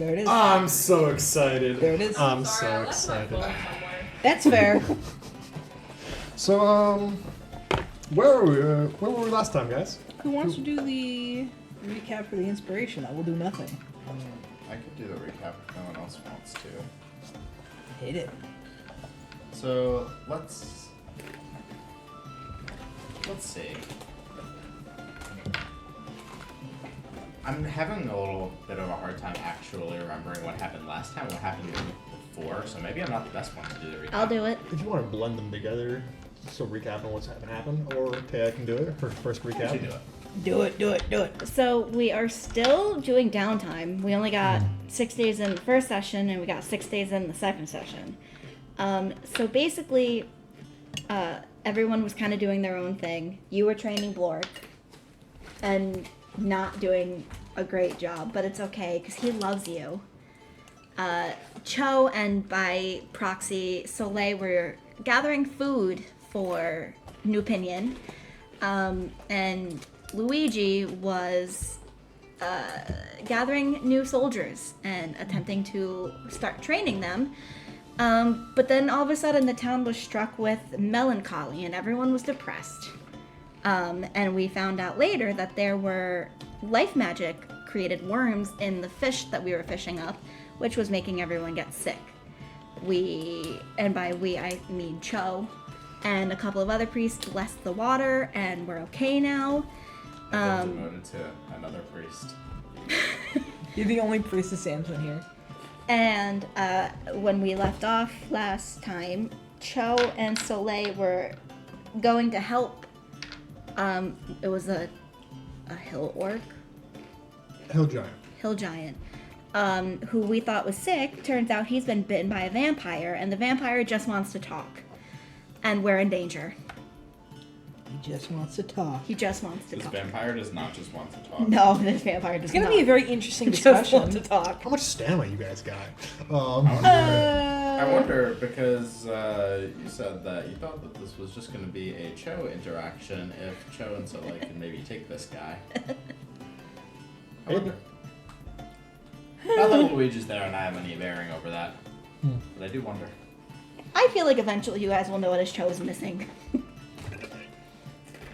There it is. I'm so excited. There it is. I'm Sorry, I so left my excited. phone somewhere. That's fair. So, where were we last time, guys? Who wants to do the recap for the inspiration? I will do nothing. I could do the recap if no one else wants to. Hit it. So let's see. I'm having a little bit of a hard time actually remembering what happened last time, what happened the week before, so maybe I'm not the best one to do the recap. I'll do it. If you want to blend them together, so recap on what's happened, or Taya can do it for first recap. Do it. Do it. So we are still doing downtime. We only got 6 days in the first session, and we got 6 days in the second session. So basically, everyone was kind of doing their own thing. You were training Blork, and not doing a great job, but it's okay because he loves you. Cho and by proxy Soleil were gathering food for New Pinion, and Luigi was gathering new soldiers and attempting to start training them. But then all of a sudden the town was struck with melancholy and everyone was depressed. And we found out later that there were life magic created worms in the fish that we were fishing up, which was making everyone get sick. And by we I mean Cho, and a couple of other priests blessed the water and we're okay now. I've been demoted to another priest. You're the only priest of Samson here. And when we left off last time, Cho and Soleil were going to help. It was a hill orc, hill giant, who we thought was sick. Turns out he's been bitten by a vampire, and the vampire just wants to talk. And we're in danger. He just wants to talk. He just wants to This talk. vampire does not just want to talk. No, this vampire does It's gonna not. be a very interesting Just discussion. want to talk. How much stamina you guys got? I wonder because you said that you thought that this was just going to be a Cho interaction if Cho and Soleil could maybe take this guy. I wonder. Not that Luigi's there and I have any bearing over that, but I do wonder. I feel like eventually you guys will know what his Cho is missing.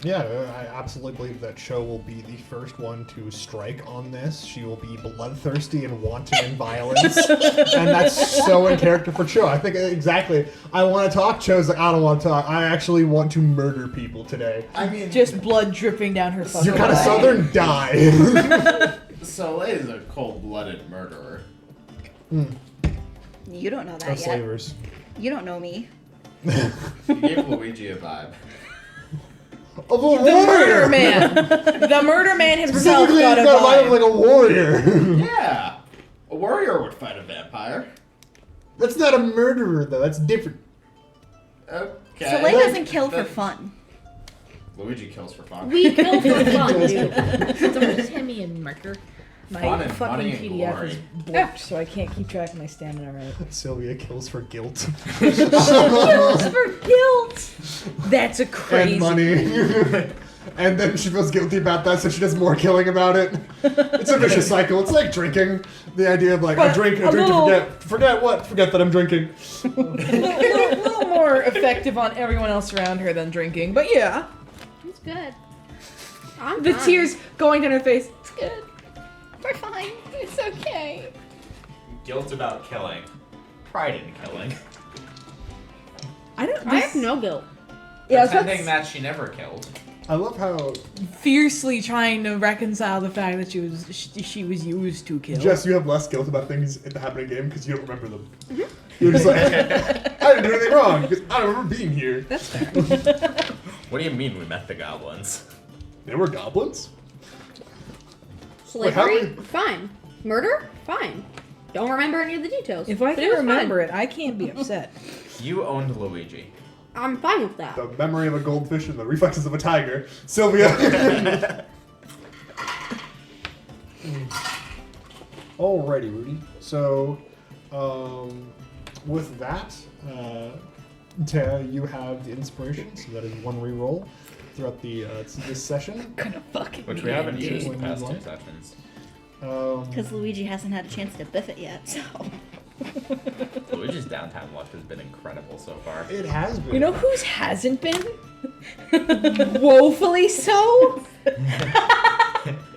Yeah, I absolutely believe that Cho will be the first one to strike on this. She will be bloodthirsty and wanton in violence. And that's so in character for Cho. I think exactly. I want to talk. Cho's like, I don't want to talk. I actually want to murder people today. I mean, Just blood dripping down her fucking You're kind of leg. southern, die. Soleil is a cold-blooded murderer. You don't know that Of yet. slavers. You don't know me. You gave Luigi a vibe. Of a The warrior! murder man. The murder man himself Specifically, got a you gotta line up vibe. like a warrior. Yeah, a warrior would fight a vampire. That's not a murderer, though. That's different. Okay. Soleil doesn't kill for fun. Luigi kills for fun. We kill for fun, dude. Don't just hit me and murder. My Fun and fucking money and PDF glory. is blocked, so I can't keep track of my stamina right. Sylvia kills for guilt. Kills for guilt! That's a crazy... And money. And then she feels guilty about that, so she does more killing about it. It's a vicious cycle. It's like drinking. The idea of like, I But drink a to little- forget what? Forget that I'm drinking. a little more effective on everyone else around her than drinking, but yeah. It's good. I'm The fine. tears going down her face. It's good. We're fine. It's okay. Guilt about killing. Pride in killing. I don't... I have no guilt. Yeah, Pretending that she never killed. I love how fiercely trying to reconcile the fact that she was used to kill. Jess, you have less guilt about things that happen in game because you don't remember them. You're just like, I didn't do anything wrong because I don't remember being here. That's fair. What do you mean we met the goblins? They were goblins? Wait, how Slavery? many- Fine. Murder? Fine. Don't remember any of the details. If I But can was remember fine. it, I can't be upset. You owned Luigi. I'm fine with that. The memory of a goldfish and the reflexes of a tiger. Sylvia. Alrighty, Rudy. So, with that, you have the inspiration, so that is one reroll throughout the this session. Gonna fucking Which we haven't dude. used the past One. 2 sessions. Because Luigi hasn't had a chance to biff it yet, so. Luigi's downtime watch has been incredible so far. It has been. You know whose hasn't been? Woefully so?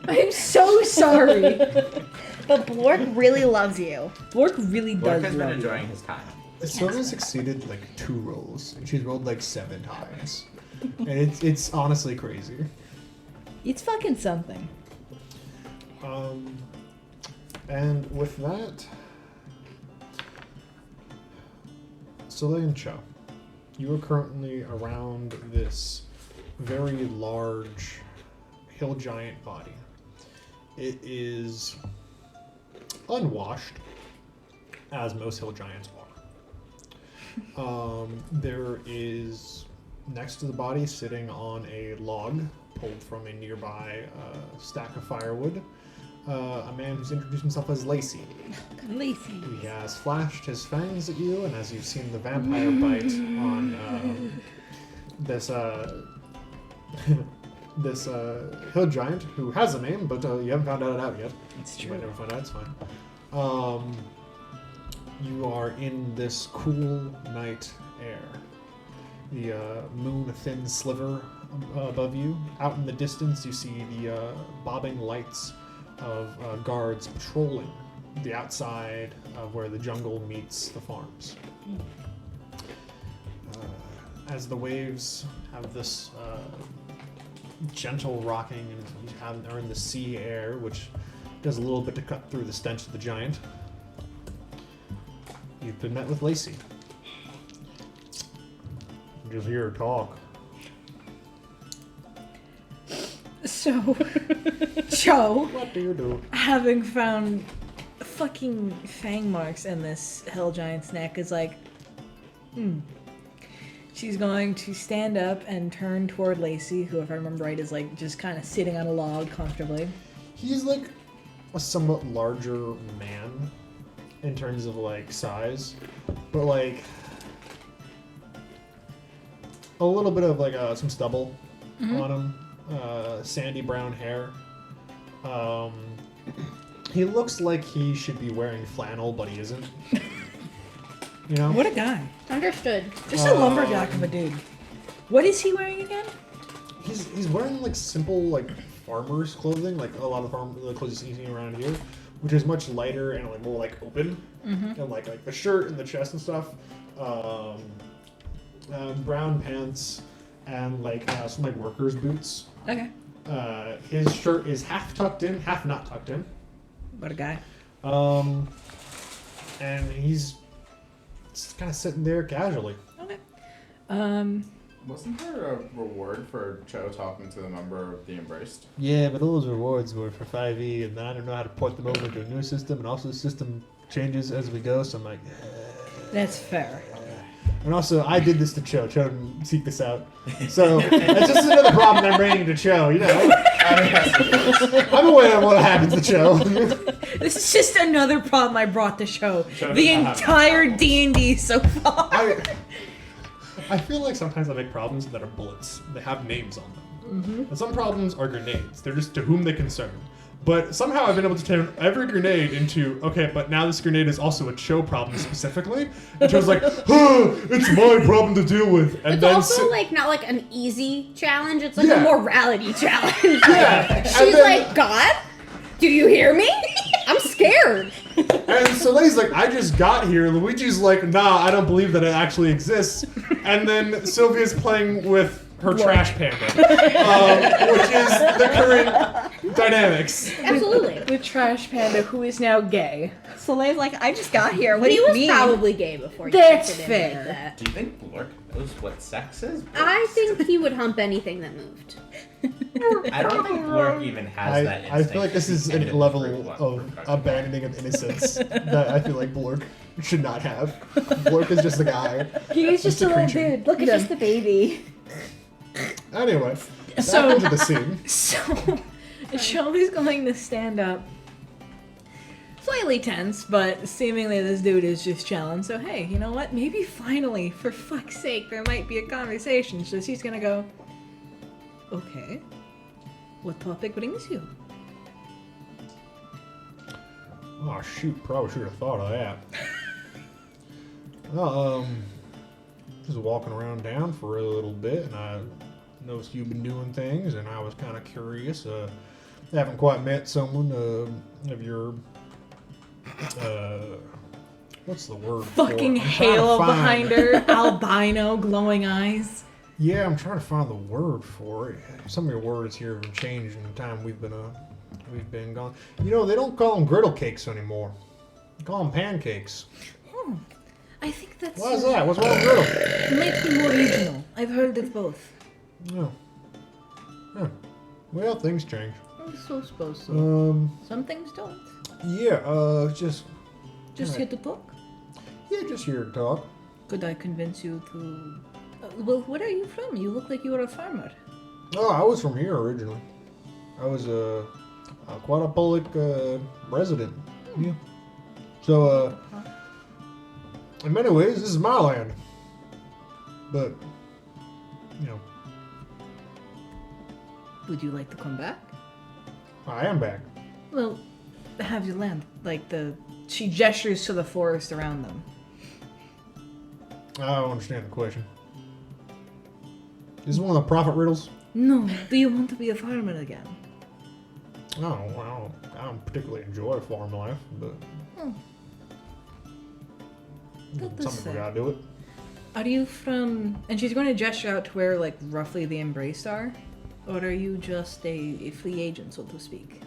I'm so sorry. But Blork really loves you. Blork really Blork does has been love you. enjoying his time. Sylvia succeeded like 2 rolls, and she's rolled like 7 times. And it's honestly crazy. It's fucking something. And with that, Soleil and Cho, you are currently around this very large hill giant body. It is unwashed, as most hill giants are. There is, next to the body, sitting on a log pulled from a nearby stack of firewood, a man who's introduced himself as Lacey. Lacey. He has flashed his fangs at you, and as you've seen the vampire bite on this this hill giant, who has a name, but you haven't found it out yet. It's You true. might never find out, it's fine. You are in this cool night air. The moon, a thin sliver above you. Out in the distance, you see the bobbing lights of guards patrolling the outside of where the jungle meets the farms. As the waves have this gentle rocking, and are in the sea air, which does a little bit to cut through the stench of the giant. You've been met with Lacey. Just hear her talk. So, Cho, What do you do? having found fucking fang marks in this hill giant's neck, is like, She's going to stand up and turn toward Lacey, who, if I remember right, is like just kind of sitting on a log comfortably. He's like a somewhat larger man in terms of like size, but like a little bit of like some stubble on him, sandy brown hair. He looks like he should be wearing flannel, but he isn't. You know? What a guy. Understood. Just a lumberjack of a dude. What is he wearing again? He's wearing like simple like farmer's clothing, like a lot of the clothes you see around here, which is much lighter and like more like open, and like the shirt and the chest and stuff, brown pants and like some like workers boots. Okay. His shirt is half tucked in, half not tucked in. What a guy. And he's just kind of sitting there casually. Okay. Wasn't there a reward for Cho talking to the member of the Embraced? Yeah, but those rewards were for 5e, and then I don't know how to port them over to a new system, and also the system changes as we go, so I'm like... That's fair. And also, I did this to Cho. Cho didn't seek this out. So, it's just another problem I'm bringing to Cho, you know? I'm aware of what happens to Cho. This is just another problem I brought to show. Cho The does not have entire problems. D&D so far. I feel like sometimes I make problems that are bullets. They have names on them. And some problems are grenades. They're just to whom they concern. But somehow I've been able to turn every grenade into, okay, but now this grenade is also a Cho problem specifically. And Cho's like, it's my problem to deal with. And It's then also like not like an easy challenge. It's like Yeah. a morality challenge. Yeah. She's And then- like, God, do you hear me? I'm scared. And Soleil's like, I just got here. Luigi's like, nah, I don't believe that it actually exists. And then Sylvia's playing with her trash panda, which is the current dynamics. Absolutely. The trash panda who is now gay. Soleil's like, I just got here. What do He you was mean? probably gay before you That's took it in like fair. that. Do you think Blork knows what sex is? I think he would hump anything that moved. I don't think Blork even has that instinct. I feel like this is and a it level very blunt of for abandoning of innocence that I feel like Blork should not have. Blork is just a guy. He's just a little creature. dude. Look He's at just him. a baby. Anyway, So- back into the scene. So, Shelby's going to stand up. Slightly tense, but seemingly this dude is just chilling. So, hey, you know what? Maybe finally, for fuck's sake, there might be a conversation. So she's gonna go, okay, what topic brings you? Oh shoot, probably should have thought of that. Just walking around town for a little bit, and I noticed you've been doing things, and I was kind of curious. I haven't quite met someone of your what's the word? Fucking for it? I'm trying to halo find- behind her, albino, glowing eyes. Yeah, I'm trying to find the word for it. Some of your words here have changed in the time we've been gone. You know, they don't call them griddle cakes anymore. They call them pancakes. Oh, I think that's... Why is that? What's wrong with griddle? It might be more regional. I've heard it both. No. Huh. Well, things change. I suppose so. Some things don't. Yeah, just Just here to talk. yeah, just here to talk. Could I convince you to... well, where are you from? You look like you were a farmer. Oh, I was from here originally. I was quite a public resident. Yeah. So, in many ways, this is my land. But, you know, Would you like to come back? I am back. Well, have your land. Like the... She gestures to the forest around them. I don't understand the question. Is this one of the prophet riddles? No, do you want to be a farmer again? I don't particularly enjoy farm life, but That does something we fair. gotta do it. Are you from... And she's going to gesture out to where, like, roughly the embraced are? Or are you just a free agent, so to speak?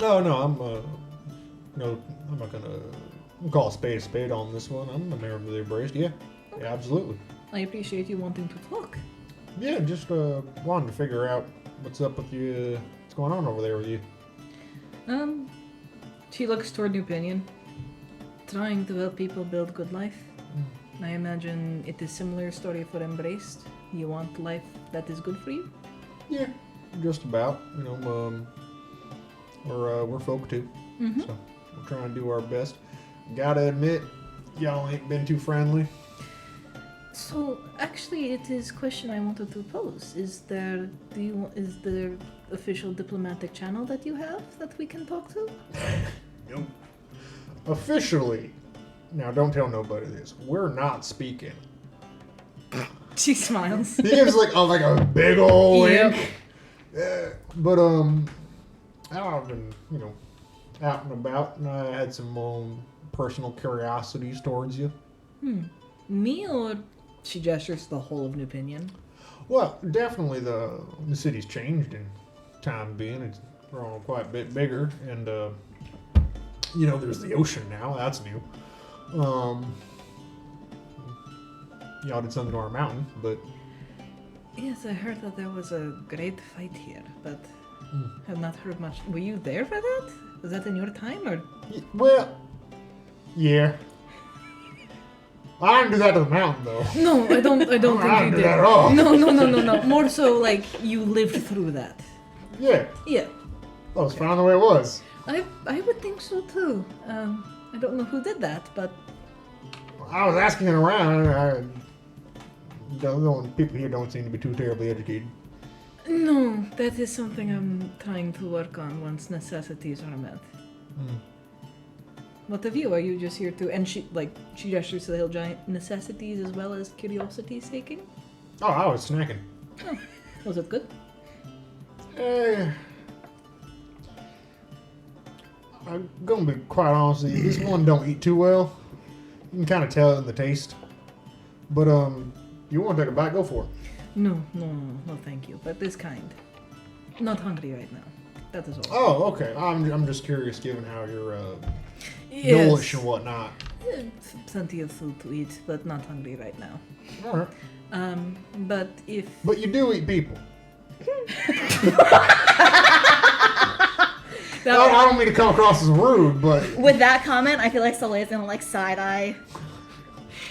Oh no, I'm not gonna call a spade on this one. I'm a member of the embraced. Yeah, absolutely. I appreciate you wanting to talk. Yeah, just wanted to figure out what's up with you. What's going on over there with you? She looks toward New Pinion. Trying to help people build good life. I imagine it is similar story for Embraced. You want life that is good for you? Yeah, just about. You know, we're folk too, so we're trying to do our best. Gotta admit, y'all ain't been too friendly. So, actually, it is a question I wanted to pose. Is there official diplomatic channel that you have that we can talk to? Nope. Officially, now don't tell nobody this. We're not speaking. She smiles. He gives like a big old Yep. wink. But I've been out and about, and I had some personal curiosities towards you. Me or... She gestures to the whole of New Pinion. Well, definitely the city's changed in time being. It's grown quite a bit bigger, and there's the ocean now. That's new. Y'all did something to our mountain, but Yes, I heard that there was a great fight here, but have not heard much. Were you there for that? Was that in your time, or...? well, yeah. I didn't do that to the mountain, though. No, I don't I think didn't you do did. that at all. No. More so, like, you lived through that. Yeah, Yeah. that was fine the way it was. I would think so, too. I don't know who did that, but... I was asking around. People here don't seem to be too terribly educated. No, that is something I'm trying to work on once necessities are met. What of you? Are you just here to... And she gestures to the hill giant. Necessities as well as curiosities taking? Oh, I was snacking. Oh, was it good? I'm gonna be quite honest with you. This one don't eat too well. You can kind of tell it in the taste. But you want to take a bite? Go for it. No, thank you. But this kind. Not hungry right now. That is all. Oh, okay. I'm just curious, given how you're Dolish and whatnot. Plenty of food to eat, but not hungry right now. All right. But if... But you do eat people. I don't mean to come across as rude, but With that comment, I feel like Soleil's gonna like side eye.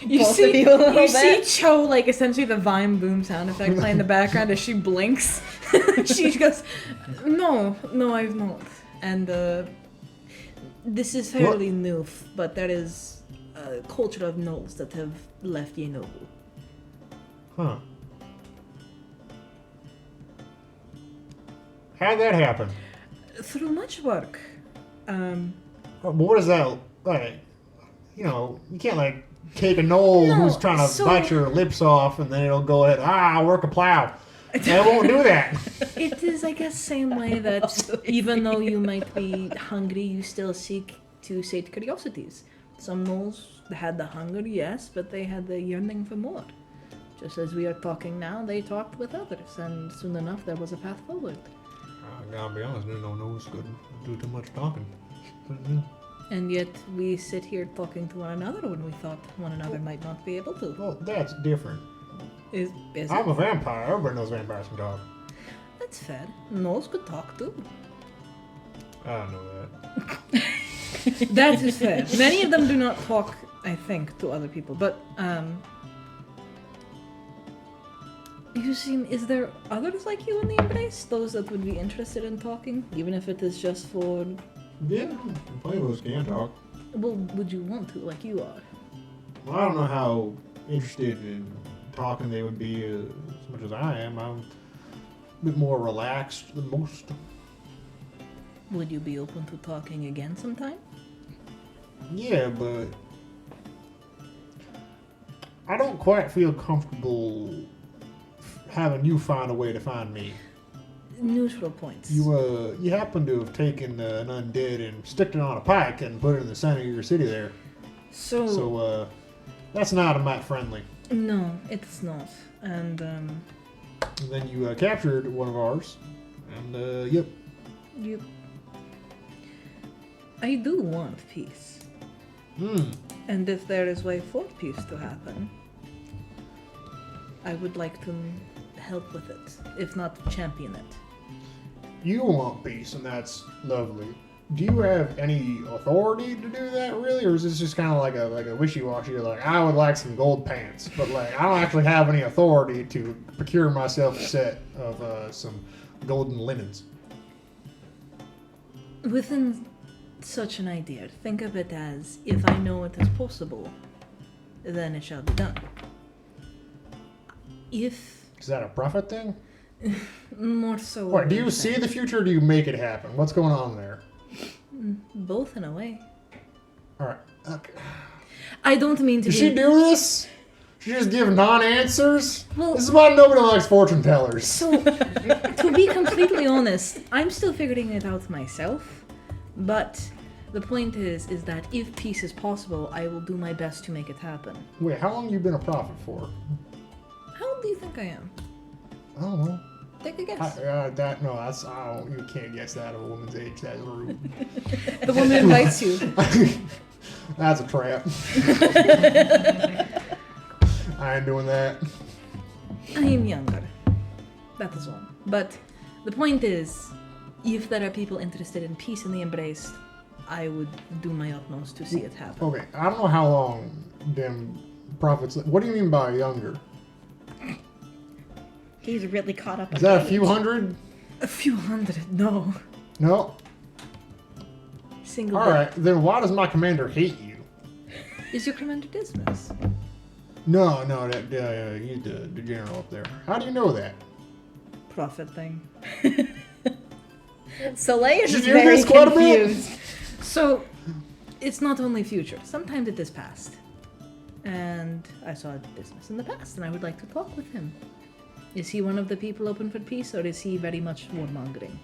You both see, of you a little you see bit. Cho, like, essentially the Vine boom sound effect playing in the background as she blinks. She goes, no, I've not. And this is fairly new, but there is a culture of gnolls that have left Yenobu. huh? How'd that happen? Through much work. what is that like? You know, you can't like take a knoll No, who's trying to so- bite your lips off, and then it'll go ahead. I'll work a plow. I won't do that. It is, I guess, same way that even though you might be hungry, you still seek to sate curiosities. Some gnolls had the hunger, yes, but they had the yearning for more. Just as we are talking now, they talked with others, and soon enough there was a path forward. I gotta be honest, I don't know who's good. Do too much talking. And yet we sit here talking to one another when we thought one another might not be able to. Well, that's different. Is I'm it? a vampire. Everybody knows vampires can talk. That's fair. Gnolls could talk too. I don't know that. That is fair. Many of them do not talk, I think, to other people. But, you seem... Is there others like you in the Embrace? Those that would be interested in talking? Even if it is just for... Yeah, plenty of those can talk. Well, would you want to, like you are? Well, I don't know how interested in talking they would be as much as I am. I'm a bit more relaxed than most. Would you be open to talking again sometime? Yeah, but I don't quite feel comfortable having you find a way to find me. Neutral points. You happen to have taken an undead and sticked it on a pike and put it in the center of your city there. So that's not a mite friendly. No, it's not. And, And then you captured one of ours, and yep. you... I do want peace. And if there is way for peace to happen, I would like to help with it, if not champion it. You want peace, and that's lovely. Do you have any authority to do that, really, or is this just kind of like a wishy-washy? Like, I would like some gold pants, but like I don't actually have any authority to procure myself a set of some golden linens. Within such an idea, think of it as, if I know it is possible, then it shall be done. If... Is that a profit thing? More so... What, do you see the future, or do you make it happen? What's going on there? Both in a way. Alright. Okay. I don't mean to Did be... she do this? She just give non-answers? Well- This is why nobody likes fortune tellers. So, to be completely honest, I'm still figuring it out myself, but the point is that if peace is possible, I will do my best to make it happen. Wait, how long you been a prophet for? How old do you think I am? I don't know. Take a guess. You can't guess that at a woman's age. That's rude. The woman invites you. That's a trap. I ain't doing that. I am younger. That is all. But the point is, if there are people interested in peace in the Embrace, I would do my utmost to see it happen. Okay, I don't know how long them prophets. What do you mean by younger? He's really caught up. Is in that a age. few hundred? A few hundred, no. No. Single All right, then why does my commander hate you? Is your commander Dismas? No, he's the general up there. How do you know that? Prophet thing. Soleil is Did just you hear very this quite a bit? confused. So, it's not only future. Sometimes it is past. And I saw Dismas in the past, and I would like to talk with him. Is he one of the people open for peace, or is he very much warmongering?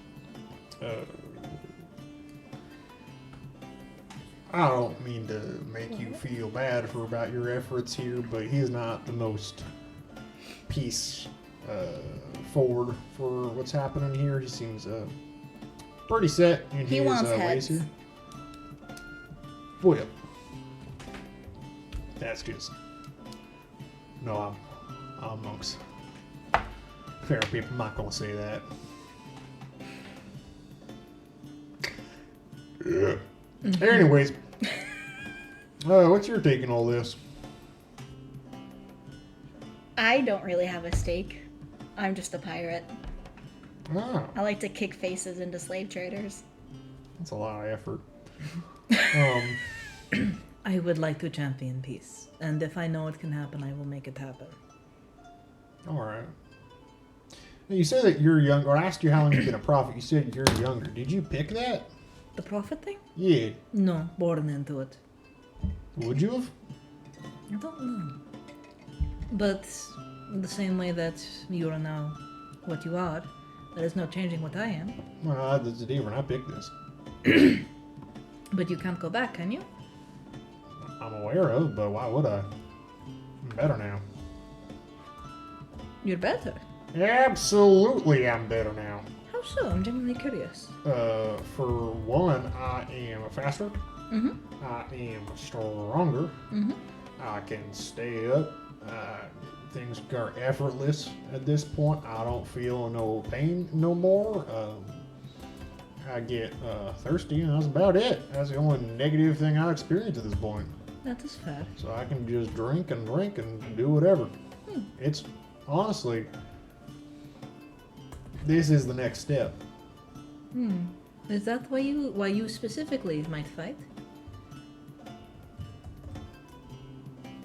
I don't mean to make you feel bad about your efforts here, but he's not the most peace forward for what's happening here. He seems pretty set in He his wants ways heads. here. Well, that's just no. I'm amongst fair people. I'm not gonna say that. Yeah. Anyways, what's your take on all this? I don't really have a stake. I'm just a pirate. Ah, I like to kick faces into slave traders. that's a lot of effort. I would like to champion peace, and if I know it can happen, I will make it happen. All right. Now, you said that you're young, or I asked you how long you've been a prophet. You said you're younger. Did you pick that? The profit thing? Yeah. No, born into it. Would you have? I don't know. But the same way that you are now what you are, there is no changing what I am. Well, that's different. I picked this. But you can't go back, can you? I'm aware of, but why would I? I'm better now. You're better. Absolutely, I'm better now. How so? I'm genuinely curious. For one, I am faster. Mm-hmm. I am stronger. Mm-hmm. I can stay up. Things are effortless at this point. I don't feel no pain no more. I get thirsty, and that's about it. That's the only negative thing I experience at this point. That is fair. So I can just drink and do whatever. It's honestly, this is the next step. Is that why you specifically might fight?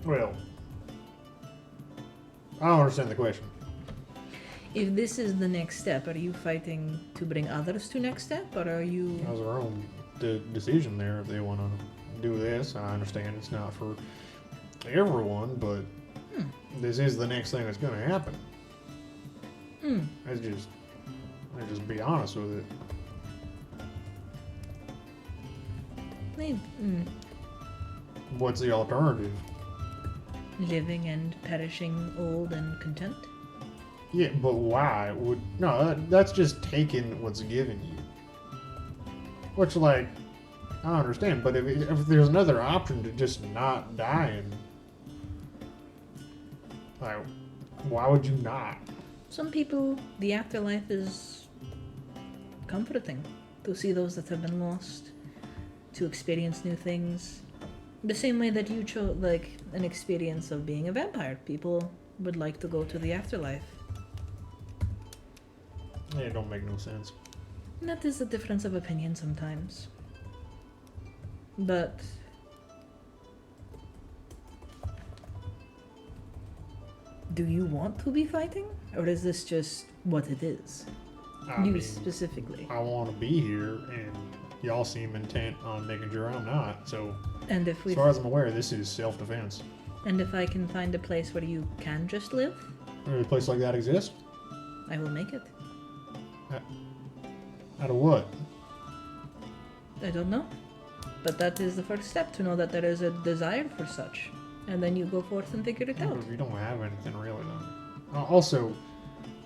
Well, I don't understand the question. If this is the next step, are you fighting to bring others to next step, or are you... That was their own decision there. If they want to do this, I understand it's not for everyone, but this is the next thing that's going to happen. Let's just be honest with it. What's the alternative? Living and perishing old and content? Yeah, but why would that's just taking what's given you. Which, like, I don't understand. But if there's another option to just not dying, like, why would you not? Some people, the afterlife is comforting to see those that have been lost, to experience new things. The same way that you chose, like, an experience of being a vampire. People would like to go to the afterlife. It don't make no sense. And that is a difference of opinion sometimes. But do you want to be fighting? Or is this just what it is? I You mean, specifically. I want to be here, and y'all seem intent on making sure I'm not. So, And if we as far as I'm aware, this is self-defense. and if I can find a place where you can just live, A place like that exists? I will make it. Out of what? I don't know. But that is the first step, to know that there is a desire for such. And then you go forth and figure it out. You don't have anything really, though. Also,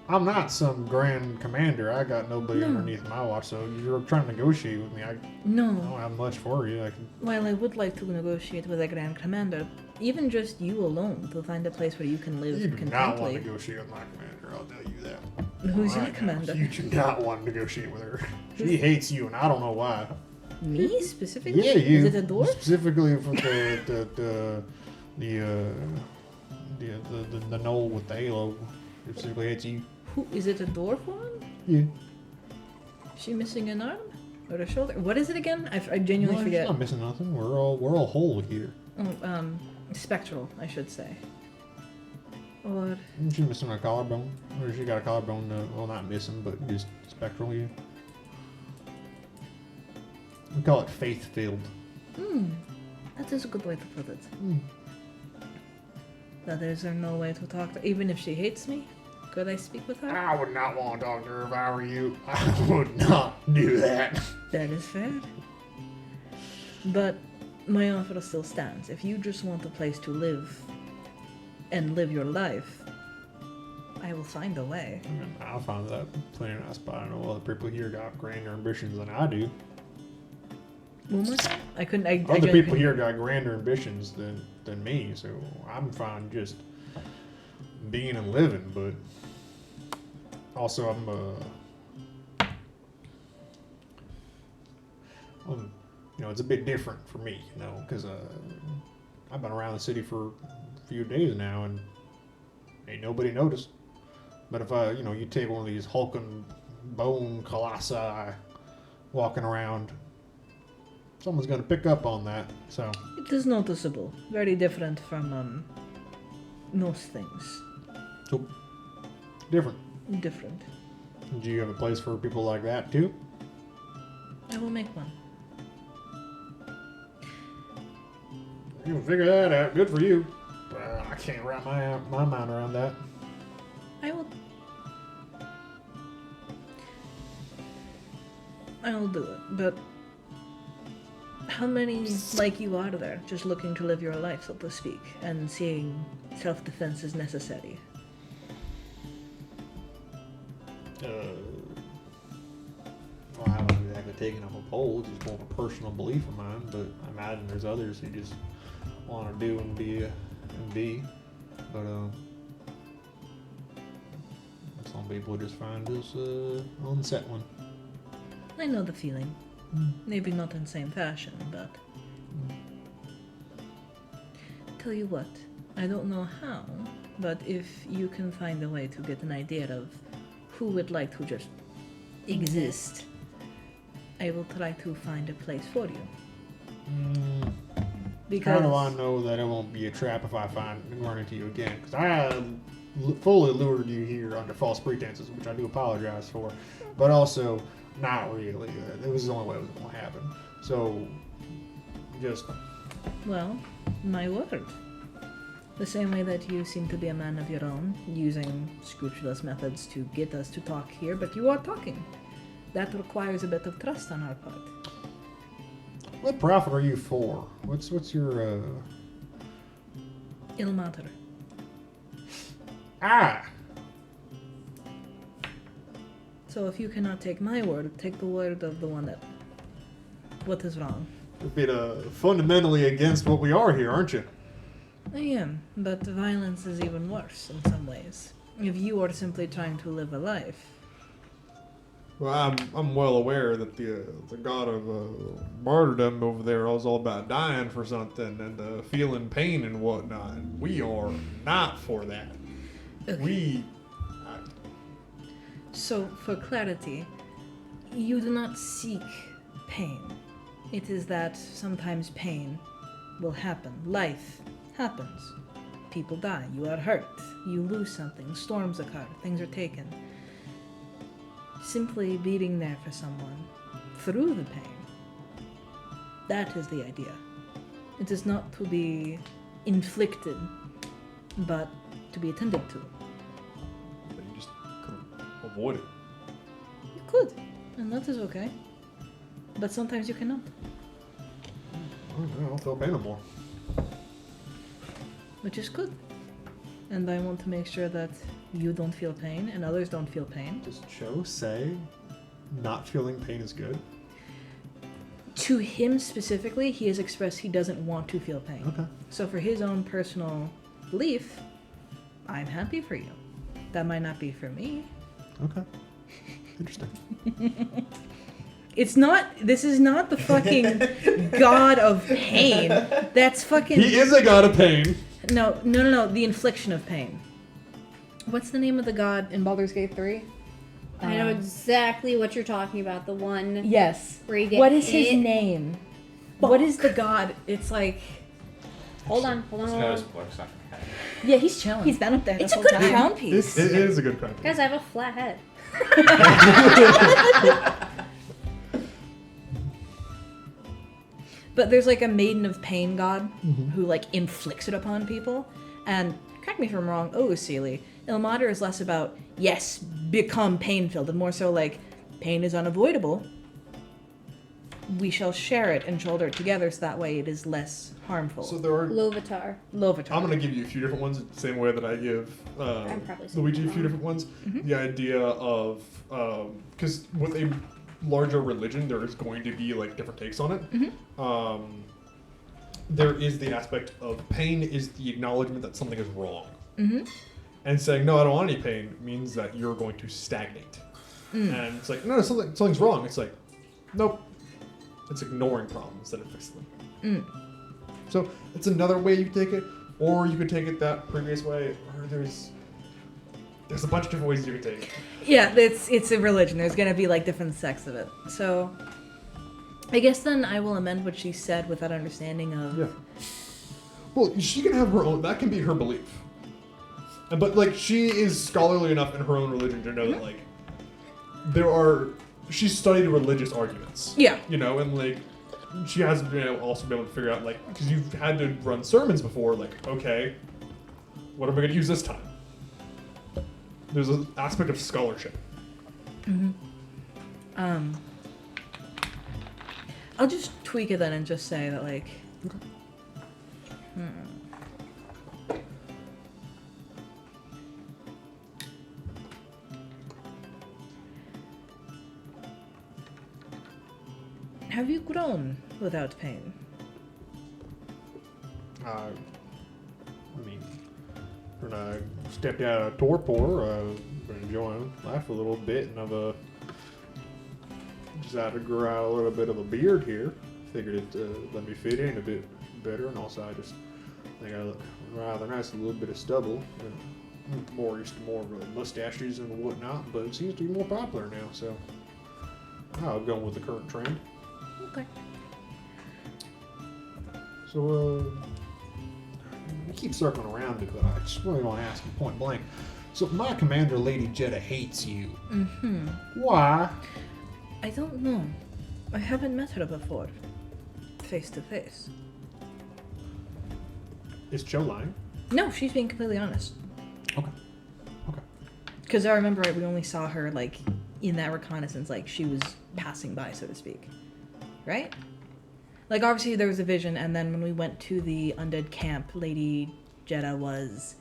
I'm not some grand commander. I got nobody No. underneath my watch, so if you're trying to negotiate with me, I No. don't have much for you. I can, While I would like to negotiate with a Grand Commander, even just you alone, to find a place where you can live you do not want contently. to negotiate with my commander, I'll tell you that. Who's your Right now, commander? You do not want to negotiate with her. She hates you, and I don't know why. Me specifically? Yeah, you. Is it a dwarf? Specifically for the knoll with the halo. It specifically hates you. Who is it? A dwarf woman? Yeah. Is she missing an arm or a shoulder? What is it again? I genuinely She's forget. not missing nothing. We're all whole here. Oh, spectral, I should say. Or She's missing a collarbone. Or she got a collarbone, well, not missing, but just spectral here. We call it faith-filled. that is a good way to put it. Mm. That is there no way to talk to, even if she hates me? Could I speak with her? I would not want to talk to her if I were you. I would not do that. That is fair. But my offer still stands. If you just want a place to live and live your life, I will find a way. I mean, I'll find that plenty of nice spot. I know other people here got grander ambitions than I do. One more time? I couldn't. I Other genuinely people here got grander ambitions than me, so I'm fine just being and living, but also it's a bit different for me, because I've been around the city for a few days now and ain't nobody noticed. But if you take one of these hulking bone colossi walking around, someone's gonna pick up on that. So It is noticeable. Very different from most things. different. Different. Do you have a place for people like that too? I will make one. You can figure that out. Good for you. I can't wrap my mind around that. I will do it, but how many like you are there, just looking to live your life, so to speak, and seeing self-defense is necessary? Well, I haven't exactly taken up a poll. It's just more of a personal belief of mine, but I imagine there's others who just want to do and be. But some people just find this unsettling. I know the feeling. Maybe not in the same fashion, but... Tell you what, I don't know how, but if you can find a way to get an idea of who would like to just exist, I will try to find a place for you. Because... How do I know that it won't be a trap if I run into you again? Because I fully lured you here under false pretenses, which I do apologize for, but also not really. It was the only way it was going to happen. So, just... Well, my word. The same way that you seem to be a man of your own, using scrupulous methods to get us to talk here, but you are talking. That requires a bit of trust on our part. What profit are you for? What's your Il mater. Ah! So if you cannot take my word, take the word of the one that... What is wrong? You're being fundamentally against what we are here, aren't you? I am, but violence is even worse in some ways. If you are simply trying to live a life... Well, I'm well aware that the god of martyrdom over there is all about dying for something and feeling pain and whatnot. And we are not for that. Okay. So, for clarity, you do not seek pain. It is that sometimes pain will happen. Life happens. People die. You are hurt. You lose something. Storms occur. Things are taken. Simply being there for someone through the pain. That is the idea. It is not to be inflicted, but to be attended to. But you just couldn't avoid it. You could, and that is okay. But sometimes you cannot. I don't feel pain no more. Which is good. And I want to make sure that you don't feel pain and others don't feel pain. Does Cho say not feeling pain is good? To him specifically, he has expressed he doesn't want to feel pain. Okay. So for his own personal belief, I'm happy for you. That might not be for me. Okay. Interesting. This is not the fucking god of pain. That's fucking... He is a god of pain. No, the infliction of pain. What's the name of the god in Baldur's Gate 3? I know exactly what you're talking about. The one. Yes. Where you get What is his hit. name? What is the god? It's like... Hold on. This guy's bloodsucker head. Yeah, he's chilling. He's been up there It's this a whole good time. crown piece. It is a good crown piece. Guys, I have a flat head. But there's like a maiden of pain god who like inflicts it upon people. And correct me if I'm wrong, Soleil, Ilmater is less about, yes, become pain-filled, and more so like, pain is unavoidable. We shall share it and shoulder it together so that way it is less harmful. So there are... Lovatar. Lovatar. I'm going to give you a few different ones the same way that I give I'm probably saying Luigi a that few wrong. different ones. The idea of... Because with a larger religion, there is going to be like different takes on it. There is the aspect of pain is the acknowledgement that something is wrong. And saying, no, I don't want any pain means that you're going to stagnate. And it's like, no, something's wrong. It's like, nope. It's ignoring problems instead of fixing them. So it's another way you could take it, or you could take it that previous way, or there's a bunch of different ways you could take it. Yeah, it's a religion. There's gonna be like different sects of it. So I guess then I will amend what she said with that understanding of... Yeah. Well, she can have her own... That can be her belief. But, like, she is scholarly enough in her own religion to know that, like, there are... She's studied religious arguments. Yeah. You know, and, like, she hasn't also been able to figure out, like, because you've had to run sermons before, like, okay, what am I going to use this time? There's an aspect of scholarship. I'll just tweak it then and just say that, like, have you grown without pain? I mean, when I stepped out of torpor, I've been enjoying life a little bit, and I've decided to grow out a little bit of a beard here. Figured it let me fit in a bit better, and also I just think I look rather nice, a little bit of stubble. I'm more used to more of mustaches and whatnot, but it seems to be more popular now, so I'm going with the current trend. Okay. So, we keep circling around it, but I just really want to ask you point blank. So, my commander, Lady Jetta, hates you. Why? I don't know. I haven't met her before. Face to face. Is Cho lying? No, she's being completely honest. Okay. Because I remember we only saw her, like, in that reconnaissance, like, she was passing by, so to speak. Right? Like, obviously there was a vision, and then when we went to the undead camp, Lady Jetta was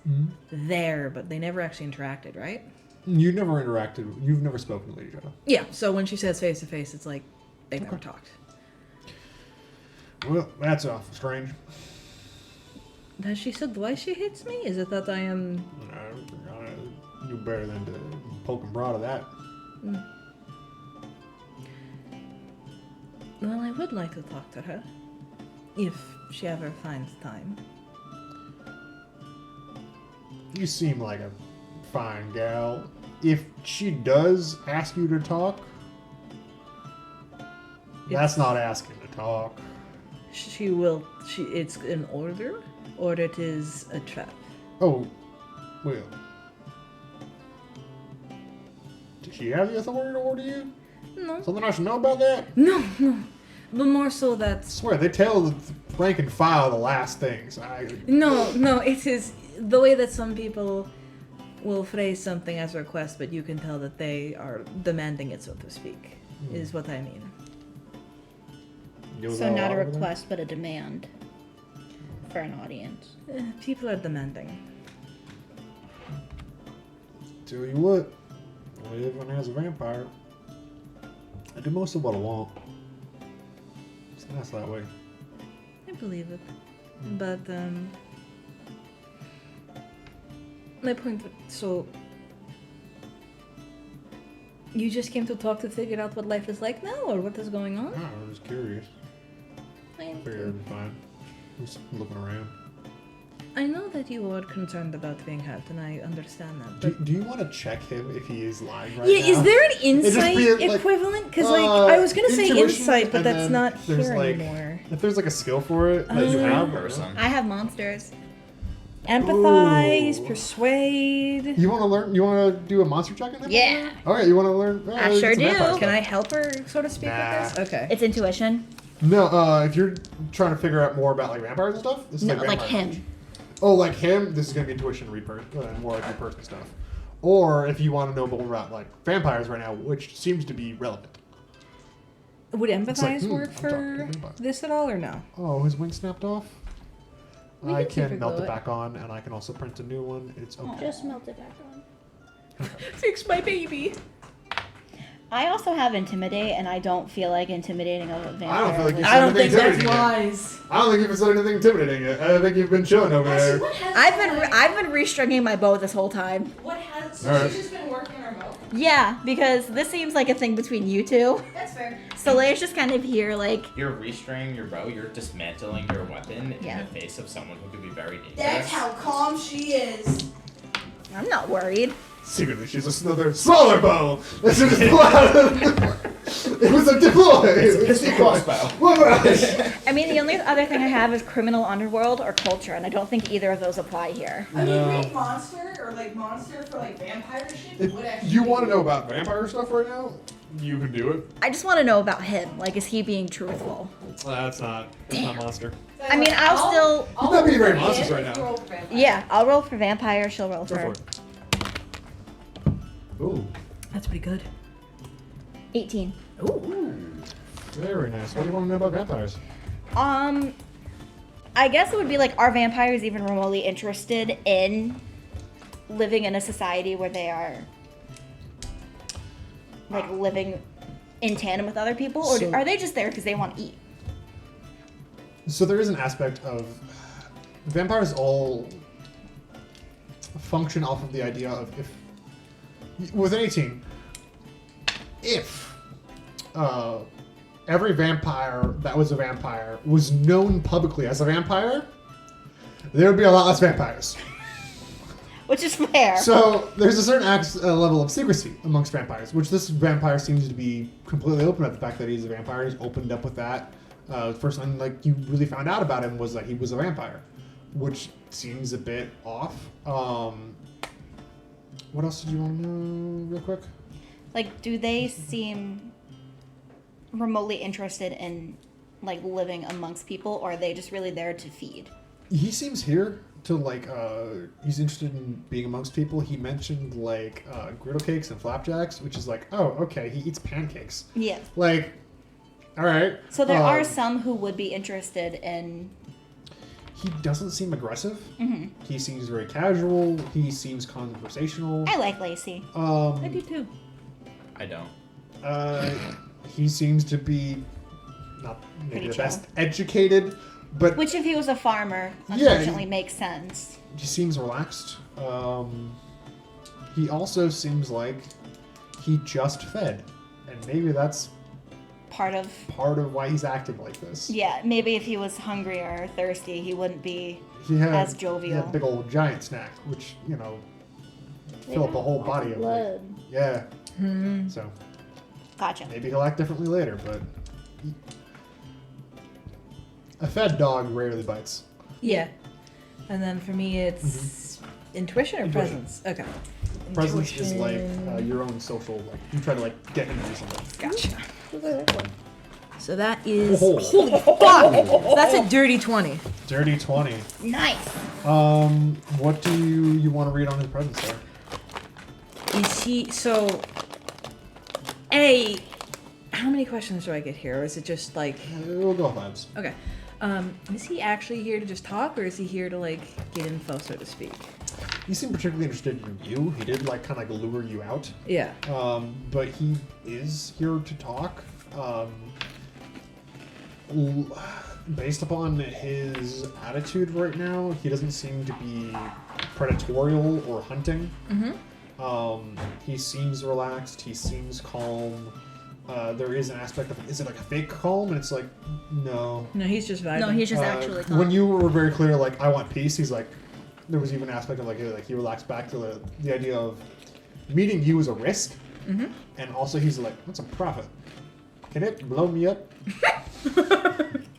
there, but they never actually interacted, right? You never interacted. You've never spoken to Lady Jetta. Yeah, so when she says face to face, it's like they've never talked. Well, that's awful strange. Has she said why she hates me? Is it that I am... You better than to poke and prod of that. Well, I would like to talk to her. If she ever finds time. You seem like a fine gal. If she does ask you to talk, that's not asking to talk. She will... It's an order? Or it is a trap? Oh, well. Does she have the authority to order you? No. Something I should know about that? No. But more so that... I swear, they tell the rank and file the last things. No, it is the way that some people will phrase something as a request, but you can tell that they are demanding it, so to speak, is what I mean. So not a request, but a demand for an audience. People are demanding. Tell you what, living as a vampire, I do most of what I want. It's nice that way. I believe it. But, my point, so... You just came to talk to figure out what life is like now, or what is going on? I was curious. Figured it'd be fine. Just looking around. I know that you are concerned about being hurt, and I understand that. But Do you want to check him if he is lying right now? yeah, is there an just insight be like, equivalent? Because I was gonna say intuition, insight, but and that's then not there's, here like, anymore. If there's like a skill for it that you have, person. I have monsters. Empathize, Ooh. persuade. You want to learn? You want to do a monster check on him? Yeah. Okay, you want to learn? I sure it's a vampire do. Can stuff. I help her, so to speak, Nah. with this? Okay. It's intuition. No, if you're trying to figure out more about like vampires and stuff, this is No, like like vampire him. knowledge. Oh, like him? This is gonna be intuition more like your person stuff. Or if you want to know more about like vampires right now, which seems to be relevant. Would empathize like, work I'm talking for to vampire. this at all, or no? Oh, his wing snapped off. We I can can melt superglue it it. back on, and I can also print a new one. It's okay. Just melt it back on. Fix my baby. I also have intimidate, and I don't feel like intimidating a vampire. I don't feel like you I said don't think anything that's intimidating yet. wise. I don't think you've said anything intimidating yet. I think you've been chilling over there. I've been restringing my bow this whole time. What has... All right. she's just been working her bow? Yeah, because this seems like a thing between you two. That's fair. Soleil's just kind of here, like, You're restringing your bow, you're dismantling your weapon Yeah. in the face of someone who could be very dangerous. That's how calm she is. I'm not worried. Secretly, she's another smaller bow. This is loud. It was a deploy. It's a crossbow. I mean, the only other thing I have is criminal underworld or culture, and I don't think either of those apply here. I mean, great monster or like monster for like vampire shit If would actually. you want to know about vampire stuff right now, you can do it. I just want to know about him. Like, is he being truthful? That's not monster. I mean, I'll still. He's not being very monstrous right now. Yeah, I'll roll for vampire. She'll roll Go for for it. Ooh, That's pretty good. 18. very nice. What do you want to know about vampires? I guess it would be like, are vampires even remotely interested in living in a society where they are like living in tandem with other people, or So- are they just there because they want to eat? So there is an aspect of vampires all function off of the idea of if with an 18, if every vampire that was a vampire was known publicly as a vampire, there would be a lot less vampires. Which is fair. So there's a certain level of secrecy amongst vampires, which this vampire seems to be completely open about. The fact that he's a vampire, he's opened up with that. First time like you really found out about him was that he was a vampire, which seems a bit off. What else did you want to know real quick? Like, do they seem remotely interested in like living amongst people, or are they just really there to feed? He seems here to like he's interested in being amongst people. He mentioned like griddle cakes and flapjacks, which is like, oh, okay, he eats pancakes. Yeah. Like, all right. So there are some who would be interested in. He doesn't seem aggressive. Mm-hmm. He seems very casual. He seems conversational. I like Lacey. I do too. I don't. He seems to be not maybe Pretty the chill. best educated, but Which, if he was a farmer, Yeah, unfortunately makes sense. he seems relaxed. He also seems like he just fed, and maybe that's Part of. part of why he's acting like this. Yeah, maybe if he was hungry or thirsty, he wouldn't be He had as he jovial. had a big old giant snack, which fill up a whole body of like, yeah. So Gotcha. maybe he'll act differently later, but a fed dog rarely bites. Yeah. And then for me, it's intuition or Intuition. presence. Okay. Presence is like Intuition. your own social, like you try to like get him to do something. Gotcha. So that is. Oh. Holy fuck! So that's a dirty 20. Dirty 20. Nice. What do you want to read on his presence there? Is he. So. A. How many questions do I get here? Or is it just like. We'll go vibes. Okay. Is he actually here to just talk, or is he here to like get info, so to speak? He seemed particularly interested in you. He did like kind of like lure you out. Yeah. But he is here to talk. Based upon his attitude right now, he doesn't seem to be predatorial or hunting. Mm-hmm. He seems relaxed. He seems calm. There is an aspect of, is it like a fake calm? And it's like, no. No, he's just vibing. No, he's just actually calm. When you were very clear, like, I want peace, he's like, there was even an aspect of like he relaxed back to the idea of meeting you is a risk. Mm-hmm. And also he's like, what's a profit? Can it blow me up?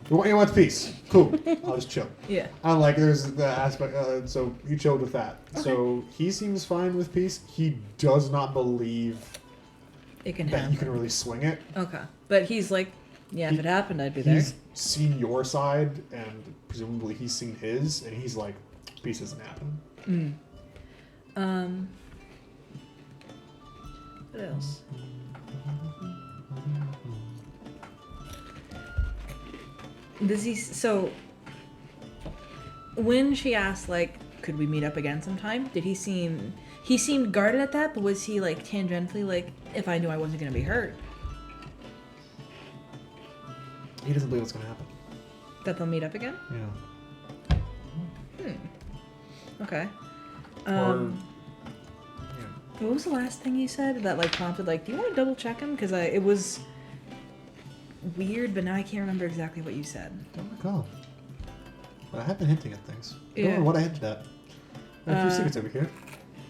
You want peace. Cool. I'll just chill. Yeah. And like there's the aspect, so he chilled with that. Okay. So he seems fine with peace. He does not believe It can that happen. you can really swing it. Okay. But he's like, yeah, if it happened, I'd be there. He's seen your side, and presumably he's seen his, and he's like, peace isn't happening. What else? Does he, so when she asked, like, could we meet up again sometime, did he seemed guarded at that, but was he like tangentially like, if I knew I wasn't going to be hurt, He doesn't believe it's gonna happen. that they'll meet up again? Yeah. Okay. Yeah. What was the last thing you said that like prompted like, do you want to double check him? Because it was weird, but now I can't remember exactly what you said. Don't recall. But I have been hinting at things. I don't Yeah. know what I hinted at. I have a few secrets over here.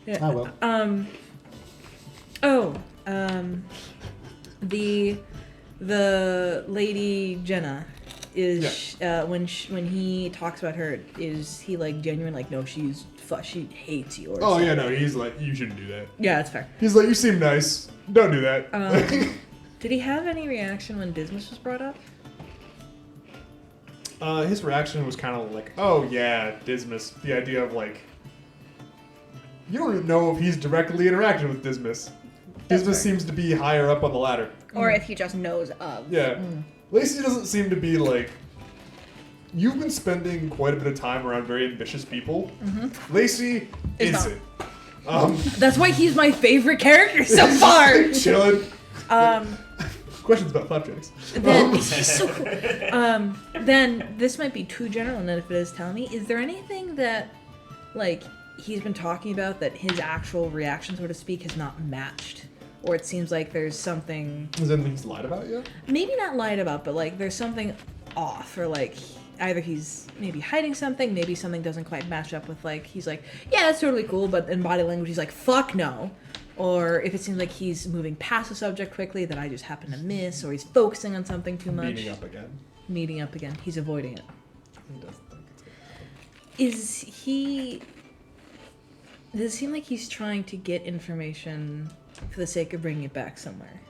Yeah. I will. The lady Jenna is when he talks about her, is he like genuine? Like, no, she hates you. Or Oh something. yeah, no, he's like, you shouldn't do that. Yeah, that's fair. He's like, you seem nice. Don't do that. Did he have any reaction when Dismas was brought up? His reaction was kind of like, oh yeah, Dismas. The idea of like, you don't even know if he's directly interacting with Dismas. Dismas seems to be higher up on the ladder. Or if he just knows of. Yeah. Lacey doesn't seem to be like. You've been spending quite a bit of time around very ambitious people. Lacey isn't. That's why he's my favorite character so far. Chilling. Questions about flapjacks. Then he's so cool. Then this might be too general, and if it is, tell me. Is there anything that, like, he's been talking about that his actual reaction, so to speak, has not matched, or it seems like there's something? Is there anything he's lied about yet? Maybe not lied about, but like there's something off, or like either he's maybe hiding something, maybe something doesn't quite match up with like he's like, yeah, that's totally cool, but in body language he's like, fuck no. Or if it seems like he's moving past the subject quickly that I just happen to miss, or he's focusing on something too much. Meeting up again. He's avoiding it. He doesn't think it's gonna happen. Is he... Does it seem like he's trying to get information for the sake of bringing it back somewhere?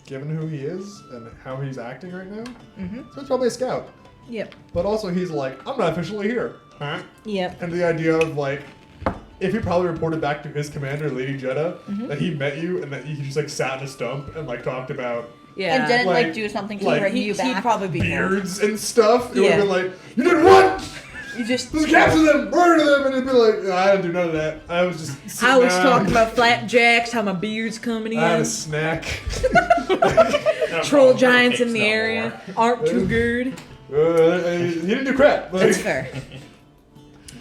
Given who he is and how he's acting right now, Mm-hmm. so he's probably a scout. Yep. But also he's like, I'm not officially here. Huh? Yep. And the idea of like, if he probably reported back to his commander, Lady Jeddah, that he met you and that he just like sat in a stump and like talked about Yeah. And didn't Like- like do something to like- bring you He'd back. probably be more. beards and stuff, it would Yeah. have been like, you did what? You just... Just capture them, murder them, and it'd be like, "No, I didn't do none of that. I was just sitting I was down. talking about flapjacks, how my beard's coming I had in. a snack. Troll giants in the area aren't too good. He didn't do crap. Like, That's fair.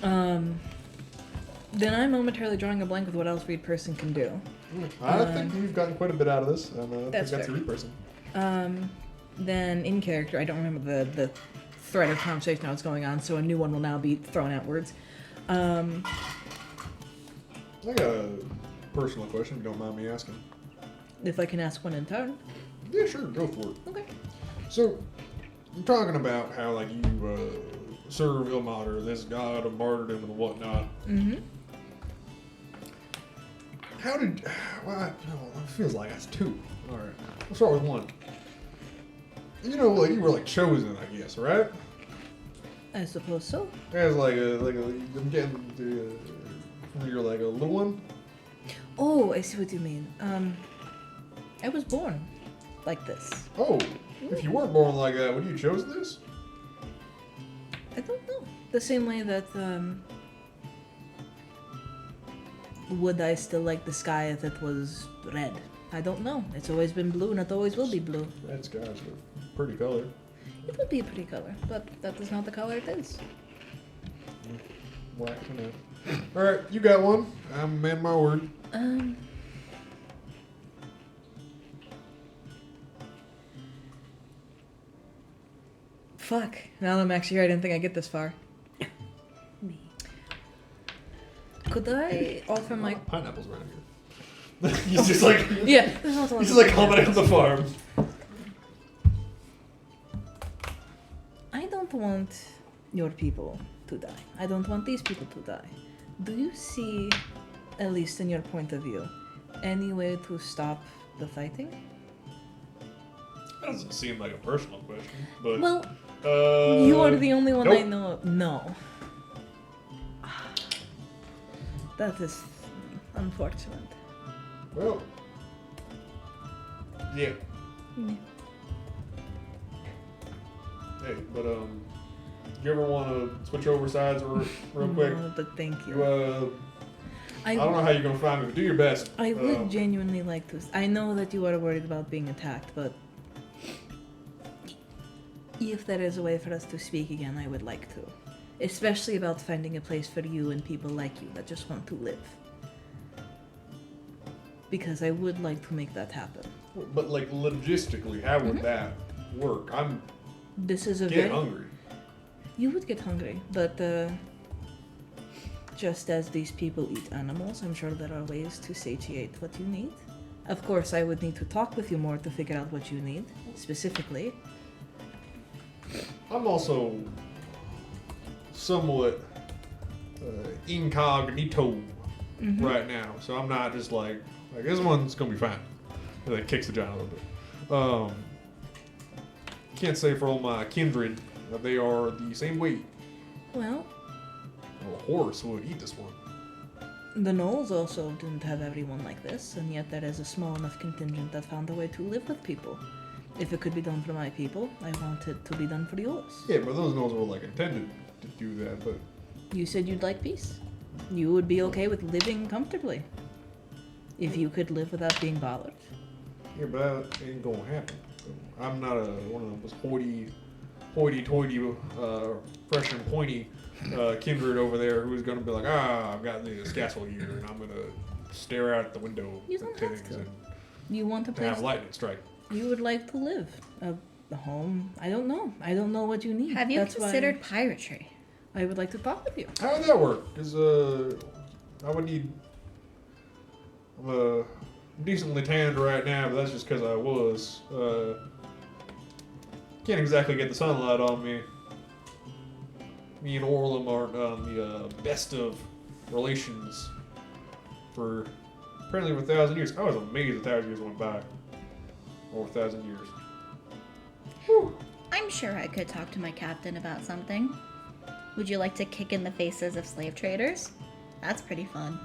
Then I'm momentarily drawing a blank with what else Reed Person can do. I think you've gotten quite a bit out of this, and I think That's that's a fair. Reed person. Then in character, I don't remember the thread of conversation that was going on, so a new one will now be thrown outwards. I got a personal question, if you don't mind me asking. If I can ask one in turn. Yeah, sure, go for it. Okay. So, you're talking about how, like, you serve Ilmater, this god of martyrdom and whatnot. Mm-hmm. How did... Well, it feels like that's two. Alright, we'll start with one. You know, like, you were, like, chosen, I guess, right? I suppose so. As, I'm getting you're, like, a little one? Oh, I see what you mean. I was born like this. Oh, if you weren't born like that, would you chose this? I don't know. The same way that, would I still like the sky if it was red? I don't know. It's always been blue and it always will be blue. Red sky's a pretty color. It would be a pretty color, but that is not the color it is. Black, you know. Alright, you got one. I'm a man of my word. Fuck. Now that I'm actually here, I didn't think I'd get this far. Me. Could I offer my... Pineapples around here. He's just like... Yeah, there's also He's just like commenting on the farm. I don't want your people to die. I don't want these people to die. Do you see, at least in your point of view, any way to stop the fighting? That doesn't seem like a personal question, but... Well, you are the only one I nope. know of. No. That is unfortunate. Well... Yeah. Hey, but, you ever want to switch over sides real quick? No, but thank you. I don't know how you're going to find me, but do your best. I would genuinely like to. I know that you are worried about being attacked, but if there is a way for us to speak again, I would like to. Especially about finding a place for you and people like you that just want to live. Because I would like to make that happen. But, like, logistically, how would that work? I'm This is a getting very... hungry. You would get hungry, but just as these people eat animals, I'm sure there are ways to satiate what you need. Of course, I would need to talk with you more to figure out what you need, specifically. I'm also somewhat incognito right now, so I'm not just like this one's gonna be fine. And then kicks the giant a little bit. Can't say for all my kindred that they are the same weight. Well, A horse would eat this one. the Knolls also didn't have everyone like this, and yet there is a small enough contingent that found a way to live with people. If it could be done for my people, I want it to be done for yours. Yeah, but those gnolls were like intended to do that, but You said you'd like peace. You would be okay with living comfortably. If you could live without being bothered. yeah, but that ain't gonna happen. I'm not one of those hoity-toity, fresh and pointy kindred over there who's gonna be like, I've got this castle here, and I'm gonna stare out the window You at don't have things to. and You want a have place lightning strike. you would like to live. A home. I don't know. I don't know what you need. Have you That's why considered piratry? I would like to talk with you. How would that work? Because I would need. I'm decently tanned right now, but that's just because I was. Can't exactly get the sunlight on me. Me and Orlum aren't on the best of relations for apparently over 1,000 years. I was amazed 1,000 years went by. Over 1,000 years. Whew. I'm sure I could talk to my captain about something. Would you like to kick in the faces of slave traders? That's pretty fun.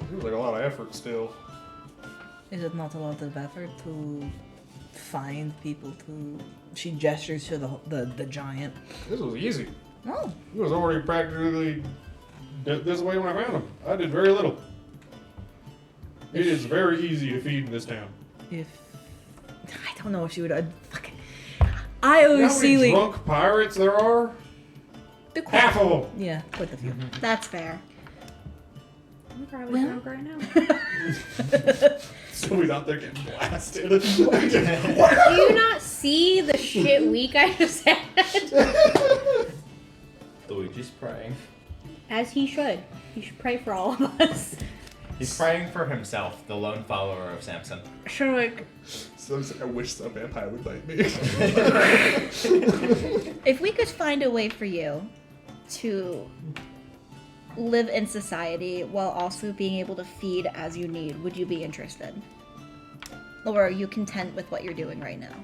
It was like a lot of effort still. Is it not a lot of effort to find people to... She gestures to the giant. This was easy. Oh, He was already practically this way when I found him. I did very little. It is very easy to feed in this town. if... I don't know if she would... fucking... I You know always how see... many like, drunk pirates there are? the Half of them. Yeah, quite a few. That's fair. I'm probably Well- drunk right now. So he's out there getting blasted. Do you not see the shit week I just had? Luigi's praying. As he should. He should pray for all of us. He's praying for himself, the lone follower of Samson. Sure, like... So I wish some vampire would bite me. If we could find a way for you to live in society while also being able to feed as you need, would you be interested? Or are you content with what you're doing right now?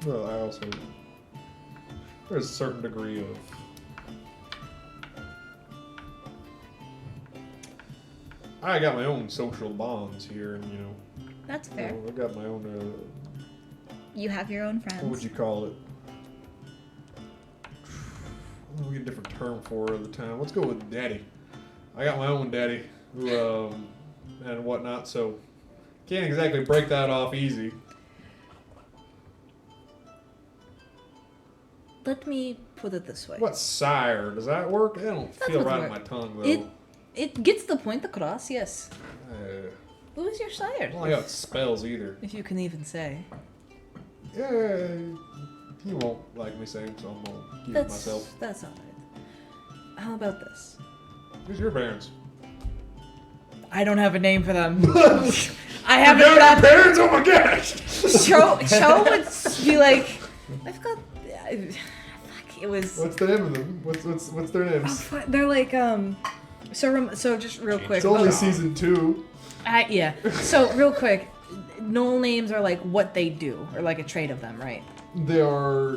Well, I also there's a certain degree of I got my own social bonds here, and That's fair. I got my own. You have your own What would friends. you call it? We get a different term for it at the time. Let's go with daddy. I got my own daddy, who and whatnot. So can't exactly break that off easy. Let me put it this way. What sire? Does that work? That don't That feel would right on work. my tongue though. It gets the point across, yes. I Who is your sire? don't like how it spells either. If you can even say. Yeah, he won't like me saying, so I'm gonna keep it myself. That's alright. How about this? Who's your parents? I don't have a name for them. I Your haven't got... parents? Oh my gosh! Cho would be like... I've got... fuck, it was... What's the name of them? What's their Oh, names? fuck, they're like, So just real quick. It's only season 2. Yeah. So real quick, Knoll names are like what they do, or like a trait of them, right? They are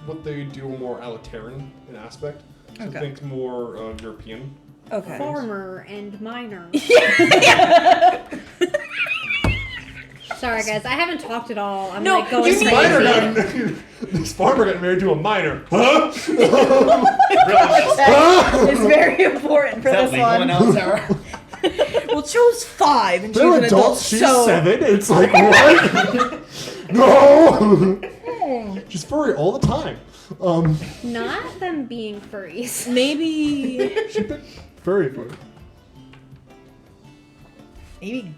what they do are more Alitaran in aspect. So Okay. think more European. Okay. Farmer and miner. Sorry guys, I haven't talked at all. I'm No, like going you This need- crazy. this farmer got married to a miner. Huh? It's very important for Is that this legal in one. Elzara? Well, Cho's 5 and she's They're an adult, adults. She's so 7. It's like what? No. She's furry all the time. Not them being furries. maybe She picked furry food. maybe.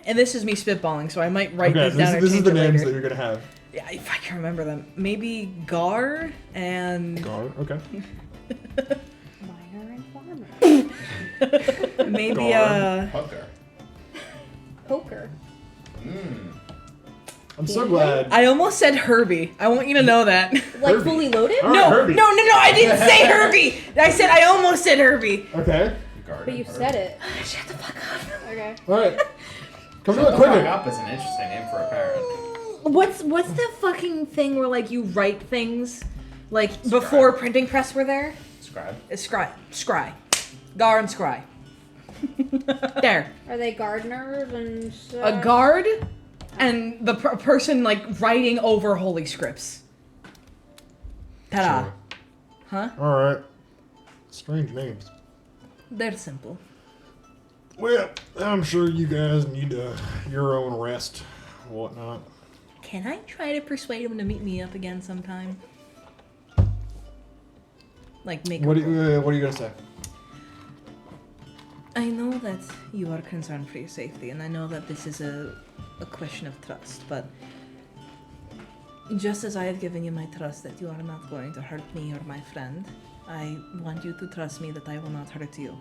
And this is me spitballing, so I might write Okay, these down. or this is change the it names later. that you're gonna have. Yeah, if I can remember them. Maybe Gar and Gar. Okay. Miner and farmer. Maybe Hooker. Poker. I'm so glad. I almost said Herbie. I want you to know that. Like Herbie. fully loaded? All right, No, Herbie. no, I didn't say Herbie. I almost said Herbie. Okay. Garden But you Herb. said it. Shut the fuck up. Okay. All right. Come to Shut it the quicker. fuck up is an interesting name for a parrot. What's the fucking thing where like you write things like before printing press were there? Scribe. It's scry. Gar and scry. There. Are they gardeners and A guard and the person like writing over holy scripts. Ta-da. Sure. Huh? All right. Strange names. They're simple. Well, I'm sure you guys need your own rest and whatnot. Can I try to persuade him to meet me up again sometime? Like make What a are you gonna say? I know that you are concerned for your safety, and I know that this is a question of trust, but just as I have given you my trust that you are not going to hurt me or my friend, I want you to trust me that I will not hurt you.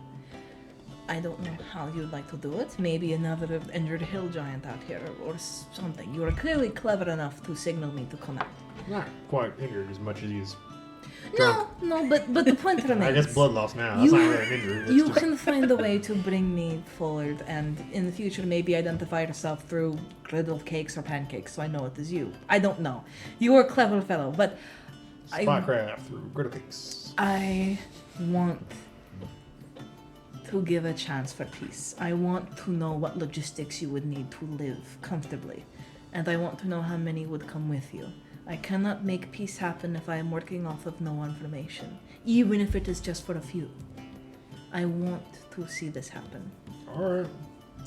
I don't know how you'd like to do it. Maybe another injured hill giant out here or something. You are clearly clever enough to signal me to come out. Not quite injured as much as he's. No, but the point remains. I guess blood loss now. That's not really an injury. It's You just- can find a way to bring me forward, and in the future maybe identify yourself through griddle cakes or pancakes, so I know it is you. I don't know. You are a clever fellow, but Spycraft through griddle cakes. I want to give a chance for peace. I want to know what logistics you would need to live comfortably, and I want to know how many would come with you. I cannot make peace happen if I am working off of no information, even if it is just for a few. I want to see this happen. Alright.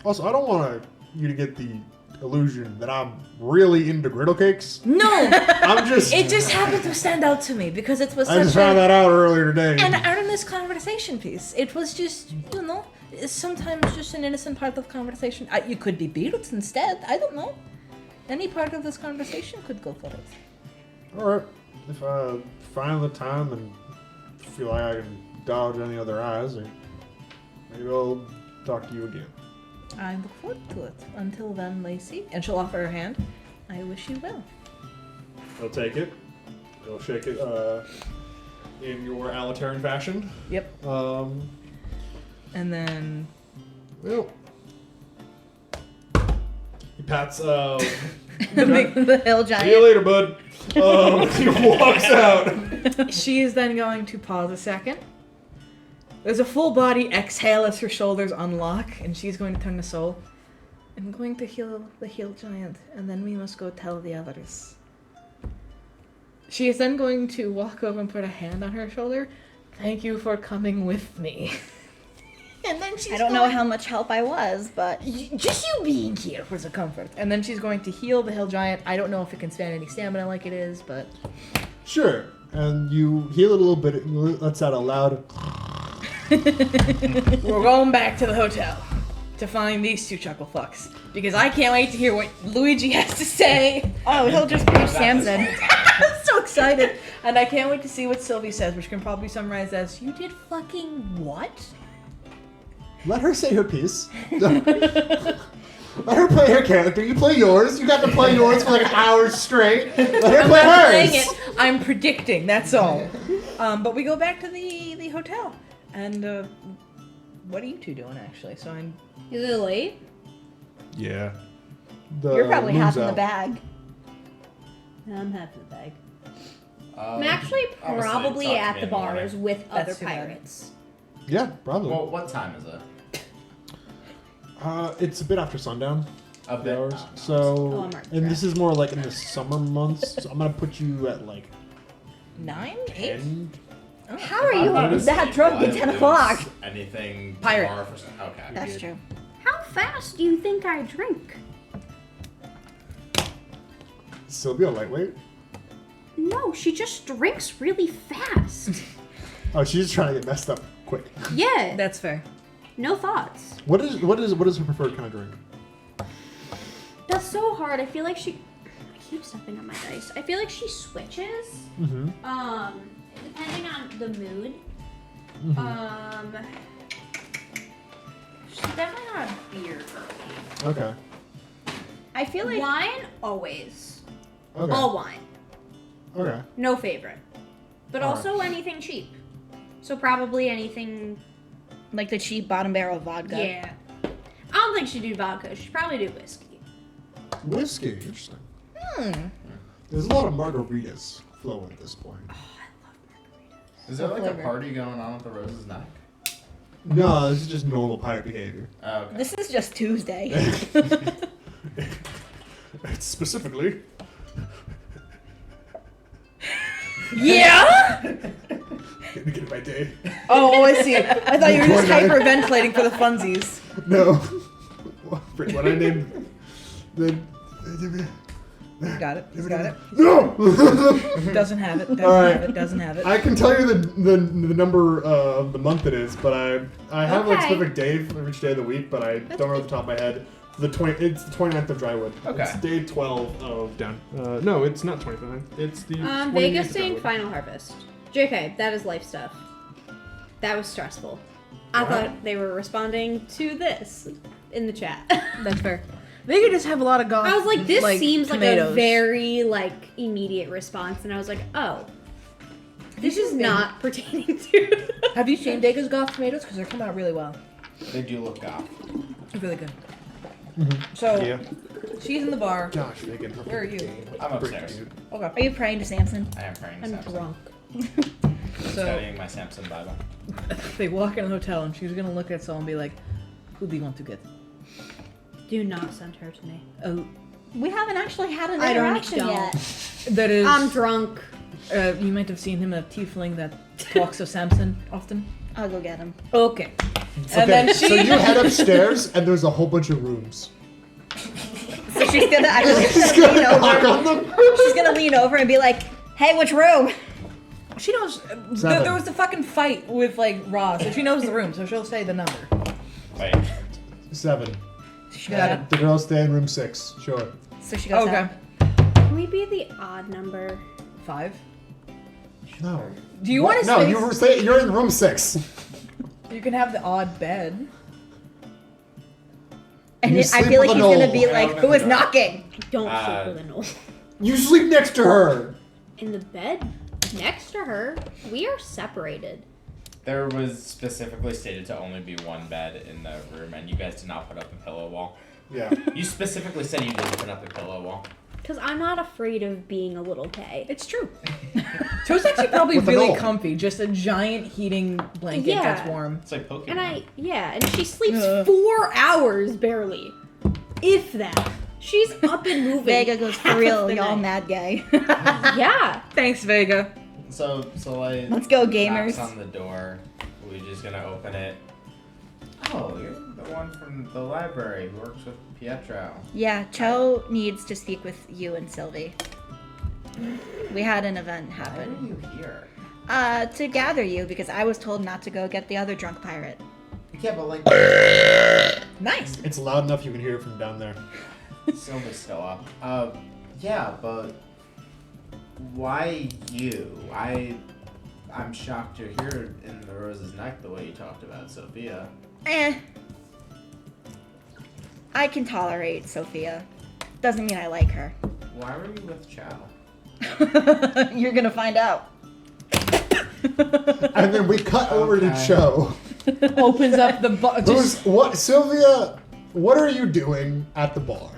Also, I don't want you to get the illusion that I'm really into griddle cakes. No! I'm just. It just happened to stand out to me because it was I just such found a, that out earlier today. an earnest conversation piece. It was just, sometimes just an innocent part of conversation. You could be beards instead. I don't know. Any part of this conversation could go for it. Alright. If I find the time and feel like I can dodge any other eyes, maybe I'll talk to you again. I look forward to it. Until then, Lacey, and she'll offer her hand. I wish you well. He'll take it. He'll shake it in your Alitaran fashion. Yep. And then Well, He pats. the hill See you giant. later, bud. He walks out. She is then going to pause a second. There's a full body exhale as her shoulders unlock, and she's going to turn to Soul. I'm going to heal the hill giant, and then we must go tell the others. She is then going to walk over and put a hand on her shoulder. Thank you for coming with me. And then she's I don't know how much help I was, but just you being here was a comfort. And then she's going to heal the hill giant. I don't know if it can stand any stamina like it is, but sure. And you heal it a little bit. It lets out a loud. we're going back to the hotel to find these two chuckle fucks. Because I can't wait to hear what Luigi has to say. oh, he'll just preach Samson. I'm so excited. And I can't wait to see what Sylvia says, which can probably summarize as, you did fucking what? Let her say her piece. Let her play her character. You play yours. You got to play yours for like an hour straight. Let her play I'm hers. playing it. I'm predicting, that's all. But we go back to the hotel. And what are you two doing, actually? So I'm... Is it late? Yeah. You're probably moon's half in the out. bag. I'm half in the bag. I'm actually honestly, probably talk to at me the in the morning. bars with That's other too bad. pirates. Yeah, probably. Well, what time is it? It's a bit after sundown. A bit. Hours. Oh, no. So, Oh, I'm already and this is more like in the summer months. So I'm gonna put you at like 9? 8? 10. How are If I you notice that you drunk at guys 10 lose o'clock? Anything Pirate. tomorrow for okay. That's true. How fast do you think I drink? Sylvia, lightweight. No, she just drinks really fast. Oh, she's just trying to get messed up quick. Yeah, That's fair. no thoughts. What is her preferred kind of drink? That's so hard. I feel like I keep stepping on my dice. I feel like she switches. Mm-hmm. Depending on the mood. She's definitely not a beer girly. Okay. I feel like Wine, always. Okay. All wine. Okay. No favorite. But All also anything cheap. So probably anything. like the cheap bottom barrel vodka. Yeah. I don't think she'd do vodka. She'd probably do whiskey. Whiskey. Interesting. There's a lot of margaritas flowing at this point. Is there like a flavor? party going on at the Rose's Neck? No, this is just normal pirate behavior. Oh, okay. This is just Tuesday. It's specifically. Yeah? Get me my day. Oh, I see. I thought you were just 29. hyperventilating for the funsies. No. What I named the. Got it. He's got it. No. Doesn't have it. Doesn't All right. have it. Doesn't have it. I can tell you the number of the month it is, but I have like Okay. specific day for each day of the week, but I don't know off the top of my head. It's the 29th of Drywood. Okay. It's day 12 of down. No, it's not 29. It's the. 28th Vegas of saying Drywood. Final Harvest. JK, that is life stuff. That was stressful. I thought they were responding to this in the chat. That's fair. They could just have a lot of goth. I was like, this seems tomatoes. like a very immediate response, and I was like, oh, this is not pertaining to. Have you seen Dega's goth tomatoes? Because they're coming out really well. They do look off. They're really good. So Yeah. she's in the bar. Gosh, Megan. Where are you? I'm upstairs. Okay. Are you praying to Samson? I am praying to I'm Samson. drunk. So Studying my Samson Bible. they walk in the hotel, and she's gonna look at someone and be like, "Who do you want to get?" Do not send her to me. Oh, We haven't actually had an I don't- interaction don't. yet. that is. I'm drunk. You might have seen him, a tiefling that talks of Samson often. I'll go get him. Okay. Okay, And then she. so you head upstairs, and there's a whole bunch of rooms. So she's gonna actually She's lean gonna knock over. on them. She's gonna lean over and be like, "Hey, which room?" She knows. Seven. There was the fucking fight with Ross, so she knows the room, so she'll say the number. Wait. 7. She got it. The girls stay in room 6. Sure. So she goes Okay. out. Can we be the odd number? 5. No. Do you want to No, stay? you're in room 6. You can have the odd bed. And You I sleep feel like with he's a gonna knoll. be like, Yeah, "Who is yeah. knocking?" Don't Uh, sleep with a knoll. You sleep next to her. In the bed next to her, we are separated. There was specifically stated to only be one bed in the room, and you guys did not put up a pillow wall. Yeah. You specifically said you didn't put up a pillow wall. Because I'm not afraid of being a little gay. It's true. So it's actually probably With a really knoll. comfy. Just a giant heating blanket Yeah. that's warm. It's like Pokemon. And she sleeps Ugh. 4 hours barely. If that. She's up and moving. Vega goes, half "For real, of the y'all night." mad gay." Yeah. Thanks, Vega. So like. Let's go, knocks gamers. on the door. Luigi's gonna open it. Oh, you're the one from the library who works with Pietro. Yeah, Cho needs to speak with you and Sylvie. We had an event Why are happen. you here? To gather you because I was told not to go get the other drunk pirate. Yeah, but like Nice. It's loud enough you can hear it from down there. Sylvia's still up. Yeah, but why you? I'm shocked you're here in the Rose's Neck the way you talked about Sophia. I can tolerate Sophia. Doesn't mean I like her. Why were you with Chow? You're gonna find out. And then we cut over to Okay. Cho. Opens up the bar. Sylvia, what are you doing at the bar?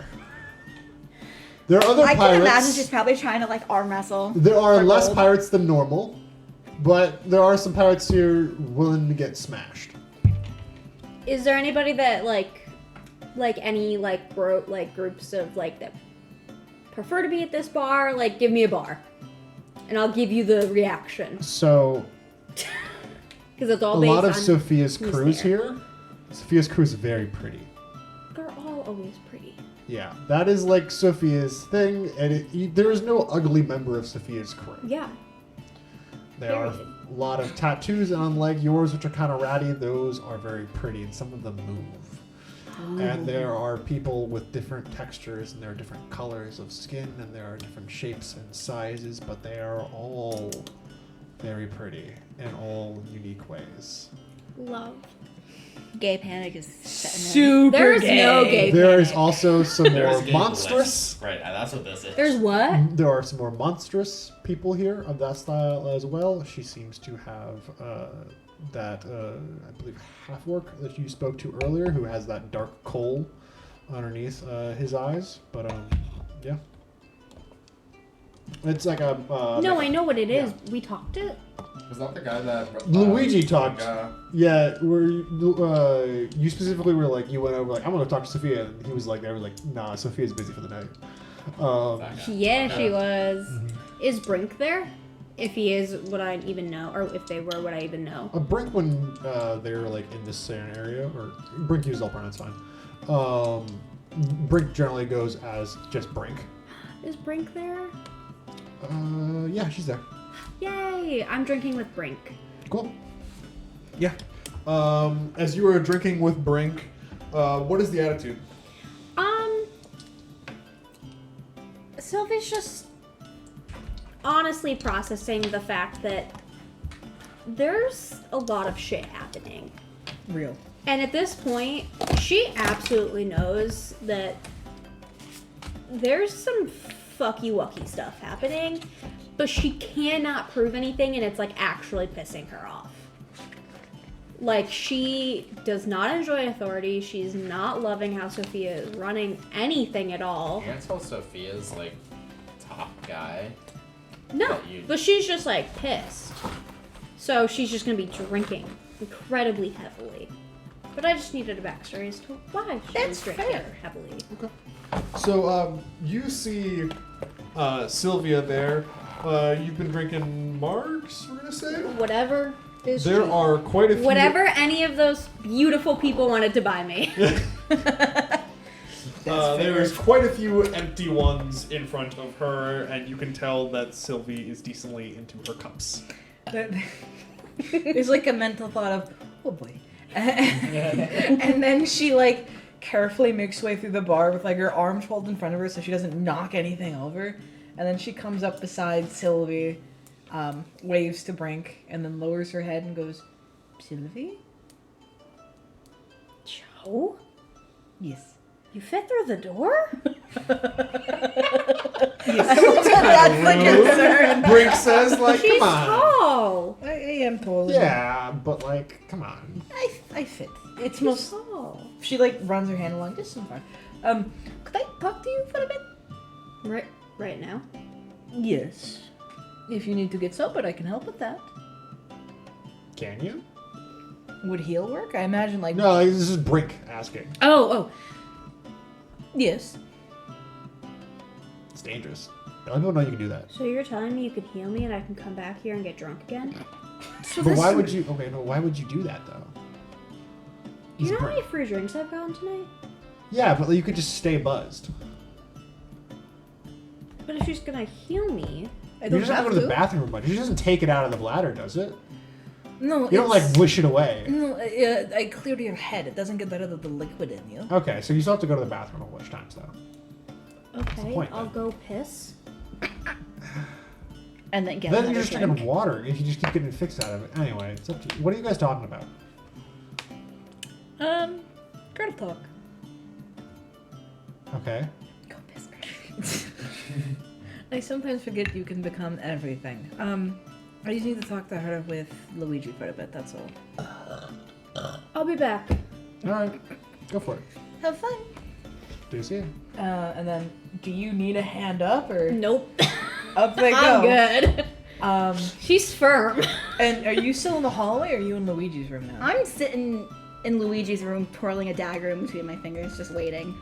There are other I pirates. can imagine she's probably trying to arm wrestle. There are for less gold. pirates than normal, but there are some pirates here willing to get smashed. Is there anybody that any groups of that prefer to be at this bar? Give me a bar, and I'll give you the reaction So because it's all a based lot of on Sophia's who's crews there. here. Sophia's crew is very pretty. They're all always pretty. Yeah, that is Sophia's thing, and there is no ugly member of Sophia's crew. Yeah. There are Period. a lot of tattoos, and unlike yours, which are kind of ratty, those are very pretty, and some of them move. And there are people with different textures, and there are different colors of skin, and there are different shapes and sizes, but they are all very pretty in all unique ways. Love. Gay panic is setting in. Super There's gay. no gay There is panic. also some There's more gay monstrous. bliss. Right, that's what this is. There's what? There are some more monstrous people here of that style as well. She seems to have that, I believe, half-orc that you spoke to earlier, who has that dark coal underneath his eyes. But, yeah. It's like a... No, like I know what it is. yeah. We talked it. Was that the guy that... Luigi talked. like, Yeah, where you specifically were like, you went over like, I'm going to talk to Sophia, and he was like, nah, Sophia's busy for the night. that guy. Yeah, she was. Mhm. Is Brink there? If he is, would I even know? Or if they were, would I even know? Brink, when they were like in this certain area, or Brink uses all pronouns fine. Brink generally goes as just Brink. Is Brink there? Yeah, she's there. Yay! I'm drinking with Brink. Cool. Yeah. As you were drinking with Brink, what is the attitude? Sylvia's just honestly processing the fact that there's a lot of shit happening. Real. And at this point, she absolutely knows that there's some fucky-wucky stuff happening, but she cannot prove anything, and it's like actually pissing her off. Like, she does not enjoy authority. She's not loving how Sophia is running anything at all. You're gonna tell Sophia's, like, top guy? No, that you- but she's just like pissed. So she's just gonna be drinking incredibly heavily. But I just needed a backstory as to why she That's was drinking fair. heavily. So, you see Sylvia there. You've been drinking margs, we're gonna say? Whatever is There cheap. are quite a few. Whatever any of those beautiful people wanted to buy me. There's quite a few empty ones in front of her, and you can tell that Sylvie is decently into her cups. There's like a mental thought of, oh boy. And then she like carefully makes her way through the bar with like her arms folded in front of her so she doesn't knock anything over. And then she comes up beside Sylvie, waves to Brink, and then lowers her head and goes, Sylvie? Cho? Yes. You fit through the door? That's the concern. Brink says, like, She's come on. tall. I am tall. Yeah, but like, come on. I fit. It's She's most. tall. She like runs her hand along just in front. Could I talk to you for a bit? Right now? Yes. If you need to get sobered, I can help with that. Can you? Would heal work? I imagine like. No, like, this is Brink asking. Oh. Yes. It's dangerous. Let people know you can do that. So you're telling me you could heal me and I can come back here and get drunk again? So But this- why would you? Okay, no. Why would you do that though? He's You know how Brink. many free drinks I've gotten tonight? Yeah, but you could just stay buzzed. But if she's gonna heal me, I You don't just have have to go to the to. bathroom a bunch. She doesn't take it out of the bladder, does it? No, You don't like it's- wish it away. No, I cleared your head. It doesn't get rid of the liquid in you. Okay, so you still have to go to the bathroom a bunch of times though. okay, point, I'll then? go piss. And then get Then another you're just drink. drinking water if you just keep getting fixed out of it. Anyway, it's up to you. What are you guys talking about? Girl talk. Okay. Go piss. I sometimes forget you can become everything. I just need to talk to her with Luigi for a bit. That's all. I'll be back. All right, go for it. Have fun. Do you see it? And then, do you need a hand up or Nope. up they go? I'm good. She's firm. And are you still in the hallway or are you in Luigi's room now? I'm sitting in Luigi's room, twirling a dagger in between my fingers, just waiting.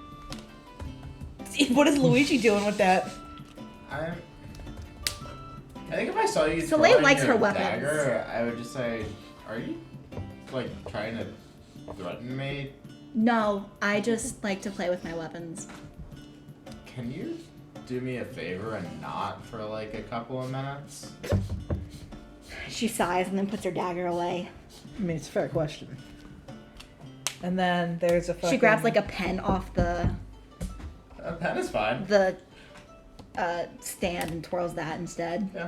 What is Luigi doing with that? I think if I saw you Soleil twirling likes your her weapons. dagger, I would just say, are you, like, trying to threaten me? No, I just like to play with my weapons. Can you do me a favor and not for, like, a couple of minutes? She sighs and then puts her dagger away. I mean, it's a fair question. And then there's a fucking... She grabs like a pen off the A pen is fine. stand and twirls that instead. Yeah.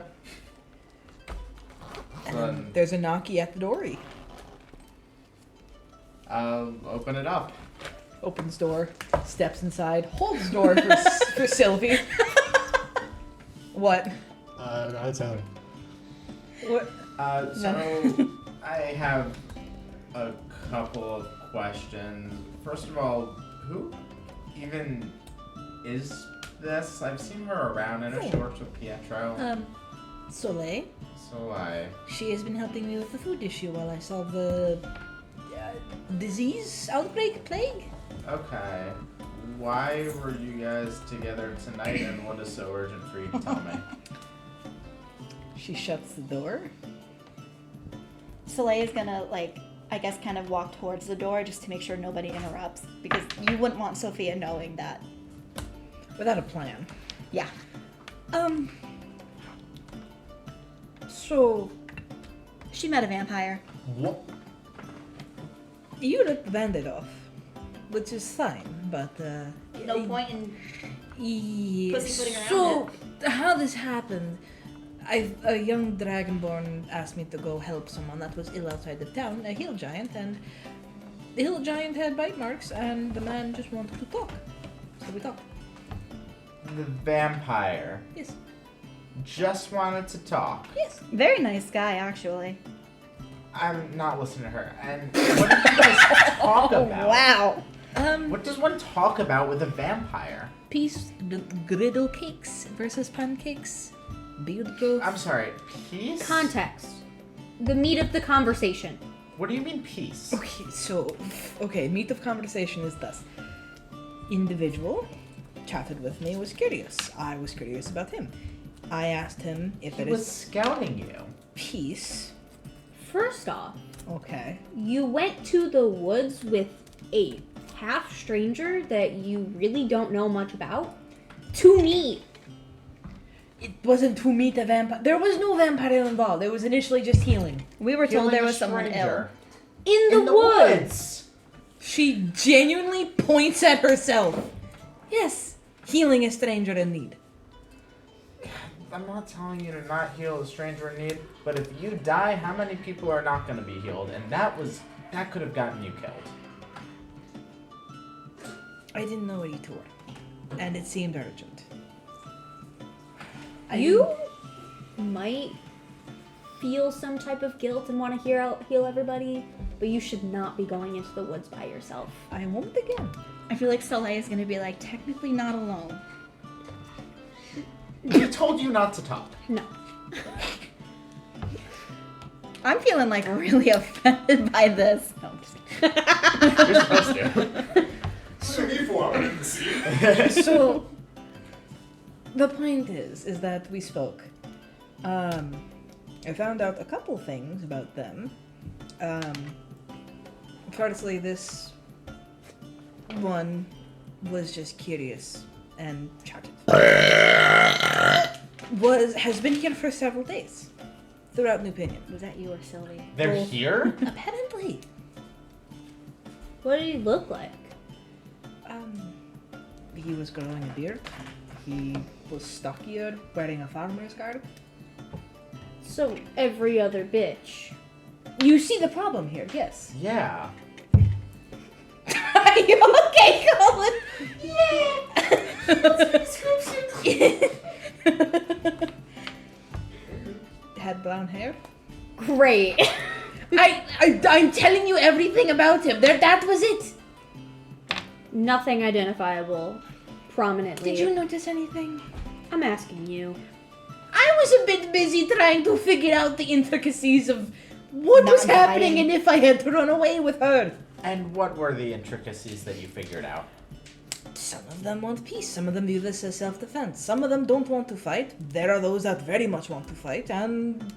And Then- then there's a knocky at the doory. I'll open it up. Opens door, steps inside, holds door for Sylvie. What? No, it's Helen. What? So I have a couple of questions. First of all, who even is this? I've seen her around. I know she works with Pietro. Soleil. Soleil. She has been helping me with the food issue while I solve the disease outbreak, plague. Okay. Why were you guys together tonight, and what is so urgent for you to tell me? She shuts the door. Soleil is gonna, like, I guess kind of walk towards the door just to make sure nobody interrupts, because you wouldn't want Sophia knowing that. Without a plan. Yeah. So, She met a vampire. What? you ripped the band-aid off, which is fine, but, No point in yeah. pussyfooting around So, how this happened, a young dragonborn asked me to go help someone that was ill outside of town, a hill giant, and the hill giant had bite marks, and the man just wanted to talk. So we talked. The vampire Yes. just wanted to talk. Yes. Very nice guy, actually. I'm not listening to her. And what do you guys talk about? Wow. What does one talk about with a vampire? Peace, griddle cakes versus pancakes. Beard growth. I'm sorry, peace? Context. The meat of the conversation. What do you mean peace? Okay, meat of conversation is thus. Individual chatted with me, was curious. I was curious about him. I asked him if He it was is scouting you. peace. First off, Okay. you went to the woods with a half stranger that you really don't know much about to meet. It wasn't to meet a vampire. There was no vampire involved. It was initially just healing. We were told Killing there a was someone ill. stranger. In the woods. She genuinely points at herself. Yes, healing a stranger in need. I'm not telling you to not heal a stranger in need, but if you die, how many people are not going to be healed? And that could have gotten you killed. I didn't know where you two were, and it seemed urgent. You might feel some type of guilt and want to heal everybody, but you should not be going into the woods by yourself. I won't again. I feel like Soleil is gonna be like, technically not alone. We told you not to talk. No. I'm feeling like really offended by this. No, I'm just kidding. You're supposed to. So, the point is that we spoke. I found out a couple things about them. Firstly, this one was just curious and chatted. Has been here for several days throughout New Pinion. Was that you or Sylvia? They're here? Apparently, What did he look like? he was growing a beard. He was stockier, wearing a farmer's garb. So every other bitch. You see the problem here, yes. Yeah. Are you okay, Collin? Had brown hair. Great. I'm telling you everything about him. That was it. Nothing identifiable prominently. Did you notice anything? I'm asking you. I was a bit busy trying to figure out the intricacies of what Not was happening dying. and if I had to run away with her. And what were the intricacies that you figured out? Some of them want peace. Some of them view this as self-defense. Some of them don't want to fight. There are those that very much want to fight, and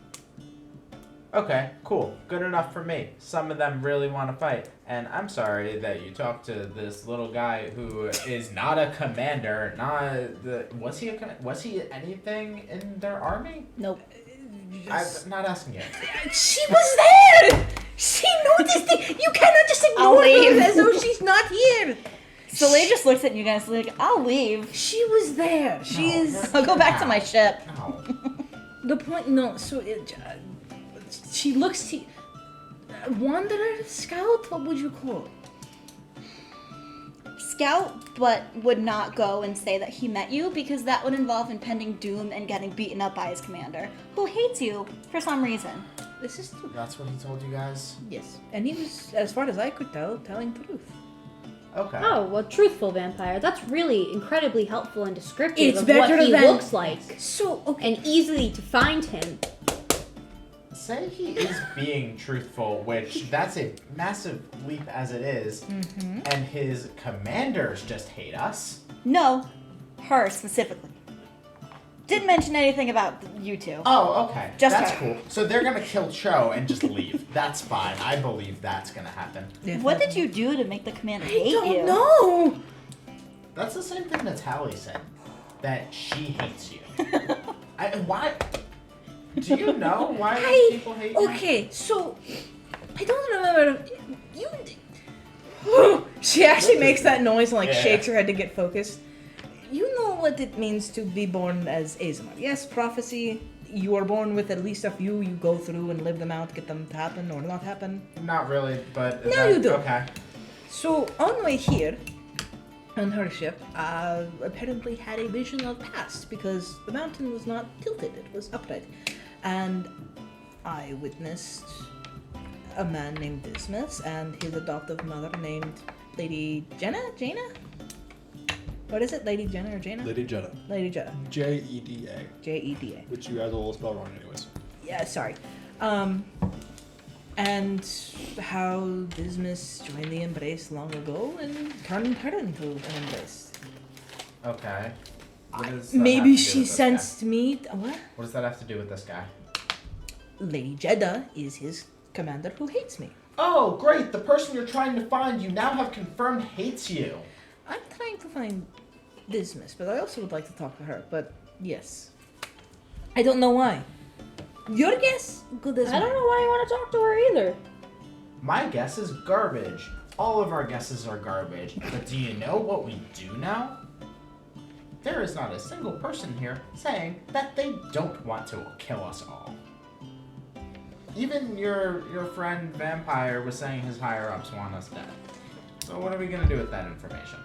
Okay, cool. Good enough for me. Some of them really want to fight. And I'm sorry that you talked to this little guy who is not a commander, was he anything in their army? Nope. I'm not asking you. she was there. She noticed it. You cannot just ignore I'll leave. her as though she's not here. Soleil just looks at you guys like, I'll leave. She was there. She No, is. that's- I'll go back to my ship. No. The point, no, so she looks to Wanderer? Scout? What would you call it? Scout, but would not go and say that he met you because that would involve impending doom and getting beaten up by his commander, who hates you for some reason. This is true. That's what he told you guys? Yes. And he was, as far as I could tell, telling the truth. Okay. Oh, well, truthful vampire. That's really incredibly helpful and descriptive It's of better what he than- looks like. So, okay. And easily to find him. Say he is being truthful, which that's a massive leap as it is, and his commanders just hate us. No, her specifically. Didn't mention anything about you two. Oh, okay. Just that's her. cool. So they're gonna kill Cho and just leave. That's fine. I believe that's gonna happen. What did you do to make the commander I hate don't you? know. That's the same thing Natalie said. That she hates you. Why? Do you know why those people hate you? Okay, so I don't remember. You. She actually makes that noise and like Yeah. shakes her head to get focused. You know what it means to be born as Azamar. Yes, prophecy. You are born with at least a few. You go through and live them out, get them to happen or not happen. Not really, but No, you do. Okay. So on way here, on her ship, apparently had a vision of past because the mountain was not tilted; it was upright, and I witnessed a man named Dismas and his adoptive mother named Lady Jaina. What is it, Lady Jenna or Jaina? Lady Jetta. Lady Jetta. Jeda. Jeda. Which you guys will all spell wrong anyways. Yeah, sorry. And how Dismas joined the Embrace long ago and turned her into an Embrace. Okay. What does that have Maybe to do she with this sensed me. What? guy? What does that have to do with this guy? Lady Jeddah is his commander who hates me. Oh, great! The person you're trying to find, you now have confirmed hates you. I'm trying to find Dismas, but I also would like to talk to her. But yes, I don't know why. Your guess, good as I don't mine. know why you want to talk to her either. My guess is garbage. All of our guesses are garbage. But do you know what we do know? There is not a single person here saying that they don't want to kill us all. Even your friend Vampire was saying his higher-ups want us dead. So what are we gonna do with that information?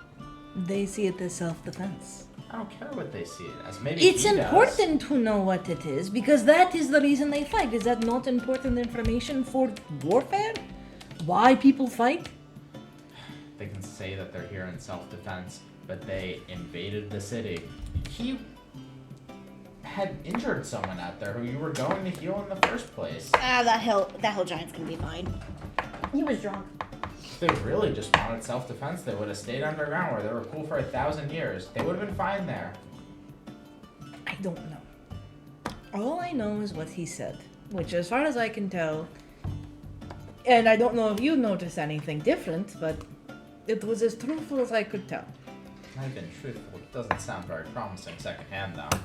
They see it as self-defense. I don't care what they see it as. Maybe It's he does. important to know what it is because that is the reason they fight. Is that not important information for warfare? Why people fight? They can say that they're here in self-defense, but they invaded the city. He had injured someone out there who you were going to heal in the first place. That hill giant's gonna be fine. He was drunk. If they really just wanted self-defense, they would have stayed underground where they were cool for 1,000 years. They would have been fine there. I don't know. All I know is what he said, which as far as I can tell, and I don't know if you noticed anything different, but it was as truthful as I could tell. I've been truthful. It doesn't sound very promising secondhand, though.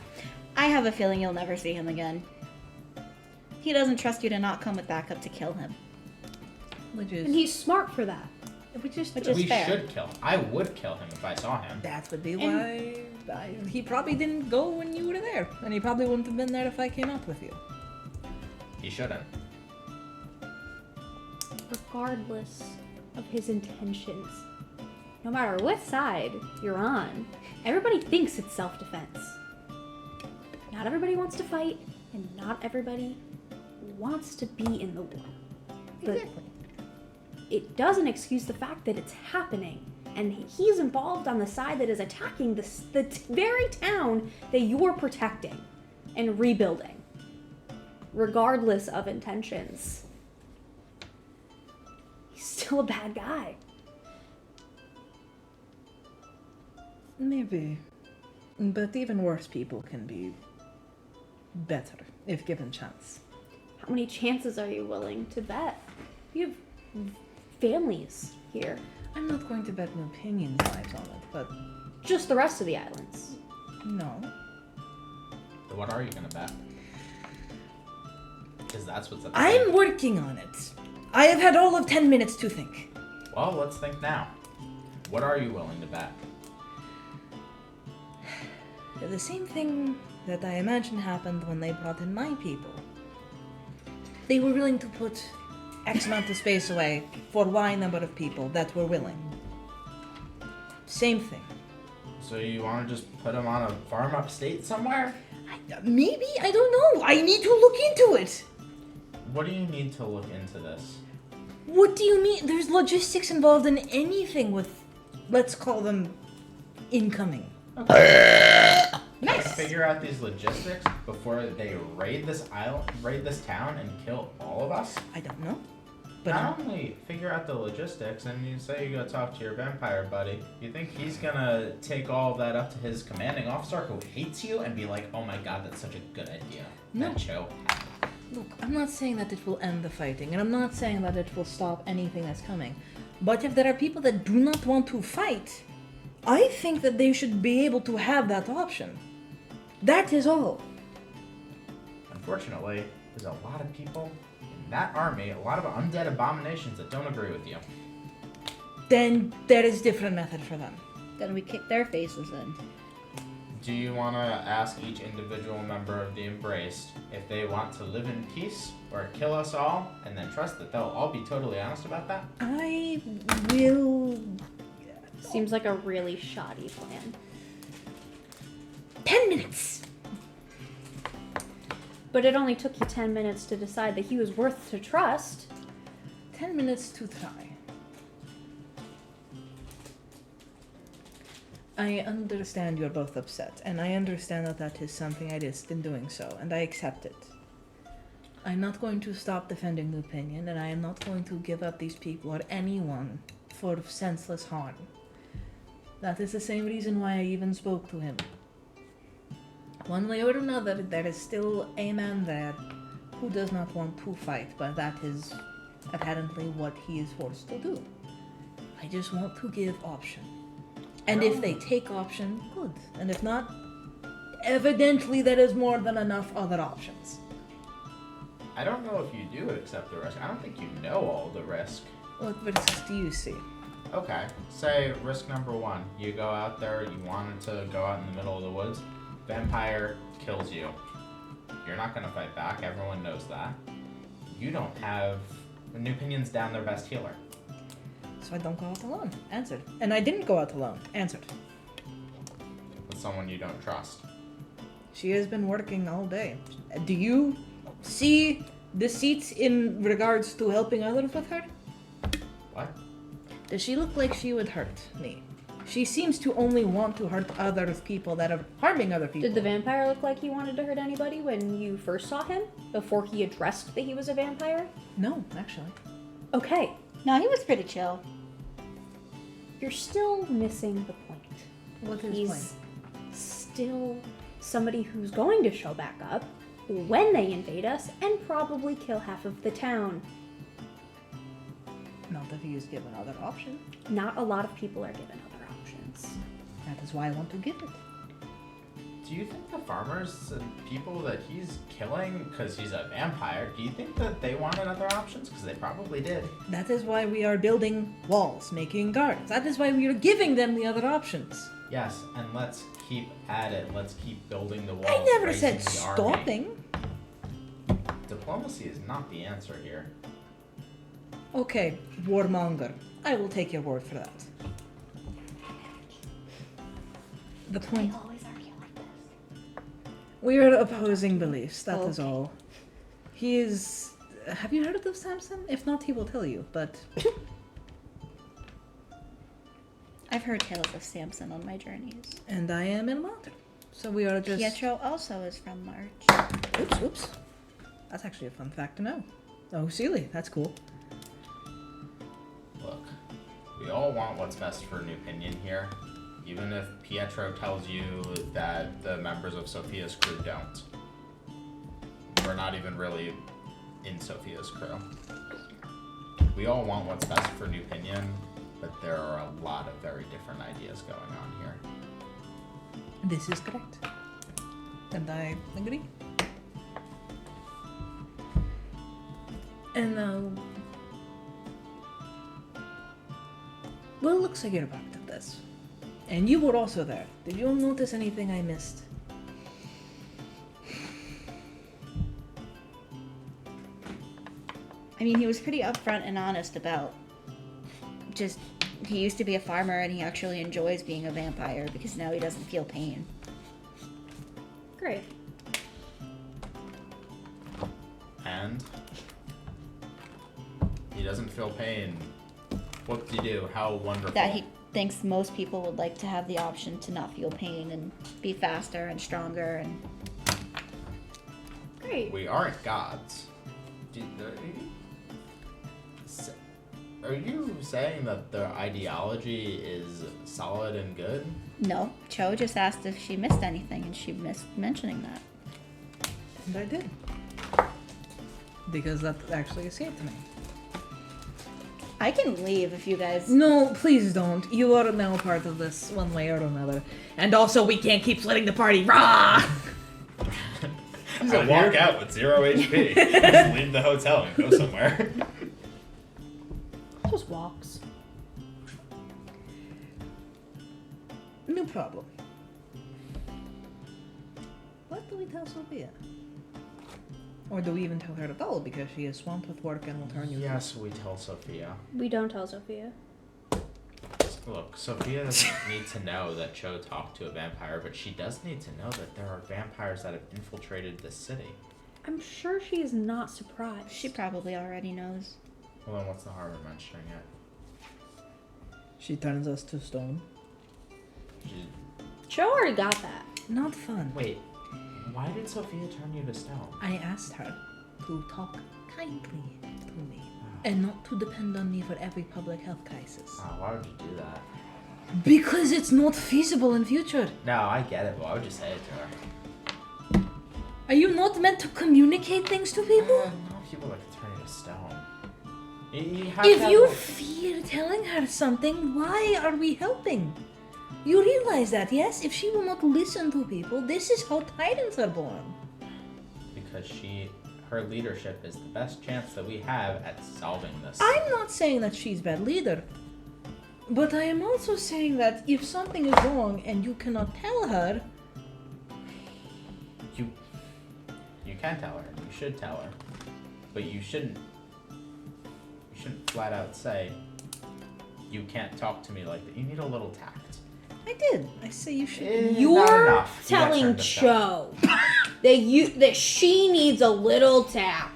I have a feeling you'll never see him again. He doesn't trust you to not come with backup to kill him. Which And is, he's smart for that. which is which true. is We fair. should kill him. I would kill him if I saw him. That would be why he probably didn't go when you were there, and he probably wouldn't have been there if I came up with you. He shouldn't. Regardless of his intentions, no matter what side you're on, everybody thinks it's self-defense. Not everybody wants to fight, and not everybody wants to be in the war. But Exactly. it doesn't excuse the fact that it's happening, and he's involved on the side that is attacking the very town that you're protecting and rebuilding, regardless of intentions. He's still a bad guy. Maybe. But even worse people can be better if given chance. How many chances are you willing to bet? You have families here. I'm not going to bet my opinion lives on it, but Just the rest of the islands. no. So what are you gonna bet? Because that's what's at the I'm working on it. I have had all of 10 minutes to think. Well, let's think now. What are you willing to bet? The same thing that I imagine happened when they brought in my people. They were willing to put X amount of space away for Y number of people that were willing. Same thing. So you want to just put him on a farm upstate somewhere? Maybe? I don't know. I need to look into it. What do you need to look into this? What do you mean? There's logistics involved in anything with, let's call them, incoming. Nice. Figure out these logistics before they raid this town, and kill all of us. I don't know. But Not only figure out the logistics, and you say you go talk to your vampire buddy, you think he's gonna take all of that up to his commanding officer who hates you and be like, oh my god, that's such a good idea. No. That Cho had. Look, I'm not saying that it will end the fighting, and I'm not saying that it will stop anything that's coming. But if there are people that do not want to fight, I think that they should be able to have that option. That is all. Unfortunately, there's a lot of people in that army, a lot of undead abominations that don't agree with you. Then there is different method for them. Then we kick their faces in. Do you want to ask each individual member of the Embraced if they want to live in peace or kill us all, and then trust that they'll all be totally honest about that? I will... Seems like a really shoddy plan. 10 minutes! But it only took you 10 minutes to decide that he was worth to trust. 10 minutes to try. I understand you're both upset, and I understand that that is something I risked in doing so, and I accept it. I'm not going to stop defending the opinion, and I am not going to give up these people or anyone for senseless harm. That is the same reason why I even spoke to him. One way or another, there is still a man there who does not want to fight, but that is apparently what he is forced to do. I just want to give option. And if they take option, good. And if not, evidently there is more than enough other options. I don't know if you do accept the risk. I don't think you know all the risk. What risks do you see? Okay, say risk number one. You go out there, you wanted to go out in the middle of the woods. Vampire kills you. You're not gonna fight back, everyone knows that. You don't have... New Pinion's down their best healer. So I don't go out alone. Answered. And I didn't go out alone. Answered. With someone you don't trust. She has been working all day. Do you see deceits in regards to helping others with her? What? Does she look like she would hurt me? She seems to only want to hurt other people that are harming other people. Did the vampire look like he wanted to hurt anybody when you first saw him? Before he addressed that he was a vampire? No, actually. Okay. No, he was pretty chill. You're still missing the point. What is He's the point? still somebody who's going to show back up when they invade us and probably kill half of the town. Not if he is given other option. Not a lot of people are given other options. That is why I want to give it. Do you think the farmers and people that he's killing because he's a vampire, do you think that they wanted other options? Because they probably did. That is why we are building walls, making guards. That is why we are giving them the other options. Yes, and let's keep at it. Let's keep building the walls. I never raising said the army. stopping. Diplomacy is not the answer here. Okay, warmonger. I will take your word for that. The point... always argue like this. We are opposing beliefs, that is Okay. all. He is... Have you heard of Samson? If not, he will tell you, but... I've heard tales of Samson on my journeys. And I am in water. So we are just... Pietro also is from March. Oops. That's actually a fun fact to know. Oh, Sealy, that's cool. Look, we all want what's best for New Pinion here, even if Pietro tells you that the members of Sophia's crew don't. We're not even really in Sophia's crew. We all want what's best for New Pinion, but there are a lot of very different ideas going on here. This is correct. And I agree. And well, it looks like you're back at this. And you were also there. Did you notice anything I missed? I mean, he was pretty upfront and honest about just he used to be a farmer and he actually enjoys being a vampire because now he doesn't feel pain. Great. And he doesn't feel pain. Whoop-de-doo, how wonderful. That he thinks most people would like to have the option to not feel pain and be faster and stronger and Great. We aren't gods. Are you saying that their ideology is solid and good? no. Cho just asked if she missed anything and she missed mentioning that. And I did. Because that actually escaped me. I can leave if you guys. No, please don't. You are now a part of this one way or another. And also, we can't keep splitting the party. Rah! I walk out with 0 HP. Just leave the hotel and go somewhere. Just walks. No problem. What do we tell Sylvia? Or do we even tell her at all because she is swamped with work and will turn you Yes, we tell Sophia. We don't tell Sophia. Look, Sophia doesn't need to know that Cho talked to a vampire, but she does need to know that there are vampires that have infiltrated the city. I'm sure she is not surprised. She probably already knows. Well, then what's the harm in mentioning it? She turns us to stone. Cho already got that. Not fun. Wait, why did Sophia turn you to stone? I asked her to talk kindly to me and not to depend on me for every public health crisis. Oh, why would you do that? Because it's not feasible in future. No, I get it, but why would you say it to her? Are you not meant to communicate things to people? No people that can turn you to stone. You have If to you have- fear telling her something, why are we helping? You realize that, yes? If she will not listen to people, this is how tyrants are born. Because her leadership is the best chance that we have at solving this. I'm not saying that she's bad leader. But I am also saying that if something is wrong and you cannot tell her, You can tell her. You should tell her. But you shouldn't flat out say, you can't talk to me like that. You need a little tact. I did. I say you should. Not You're enough. You got telling turned to stone. Cho that she needs a little tap.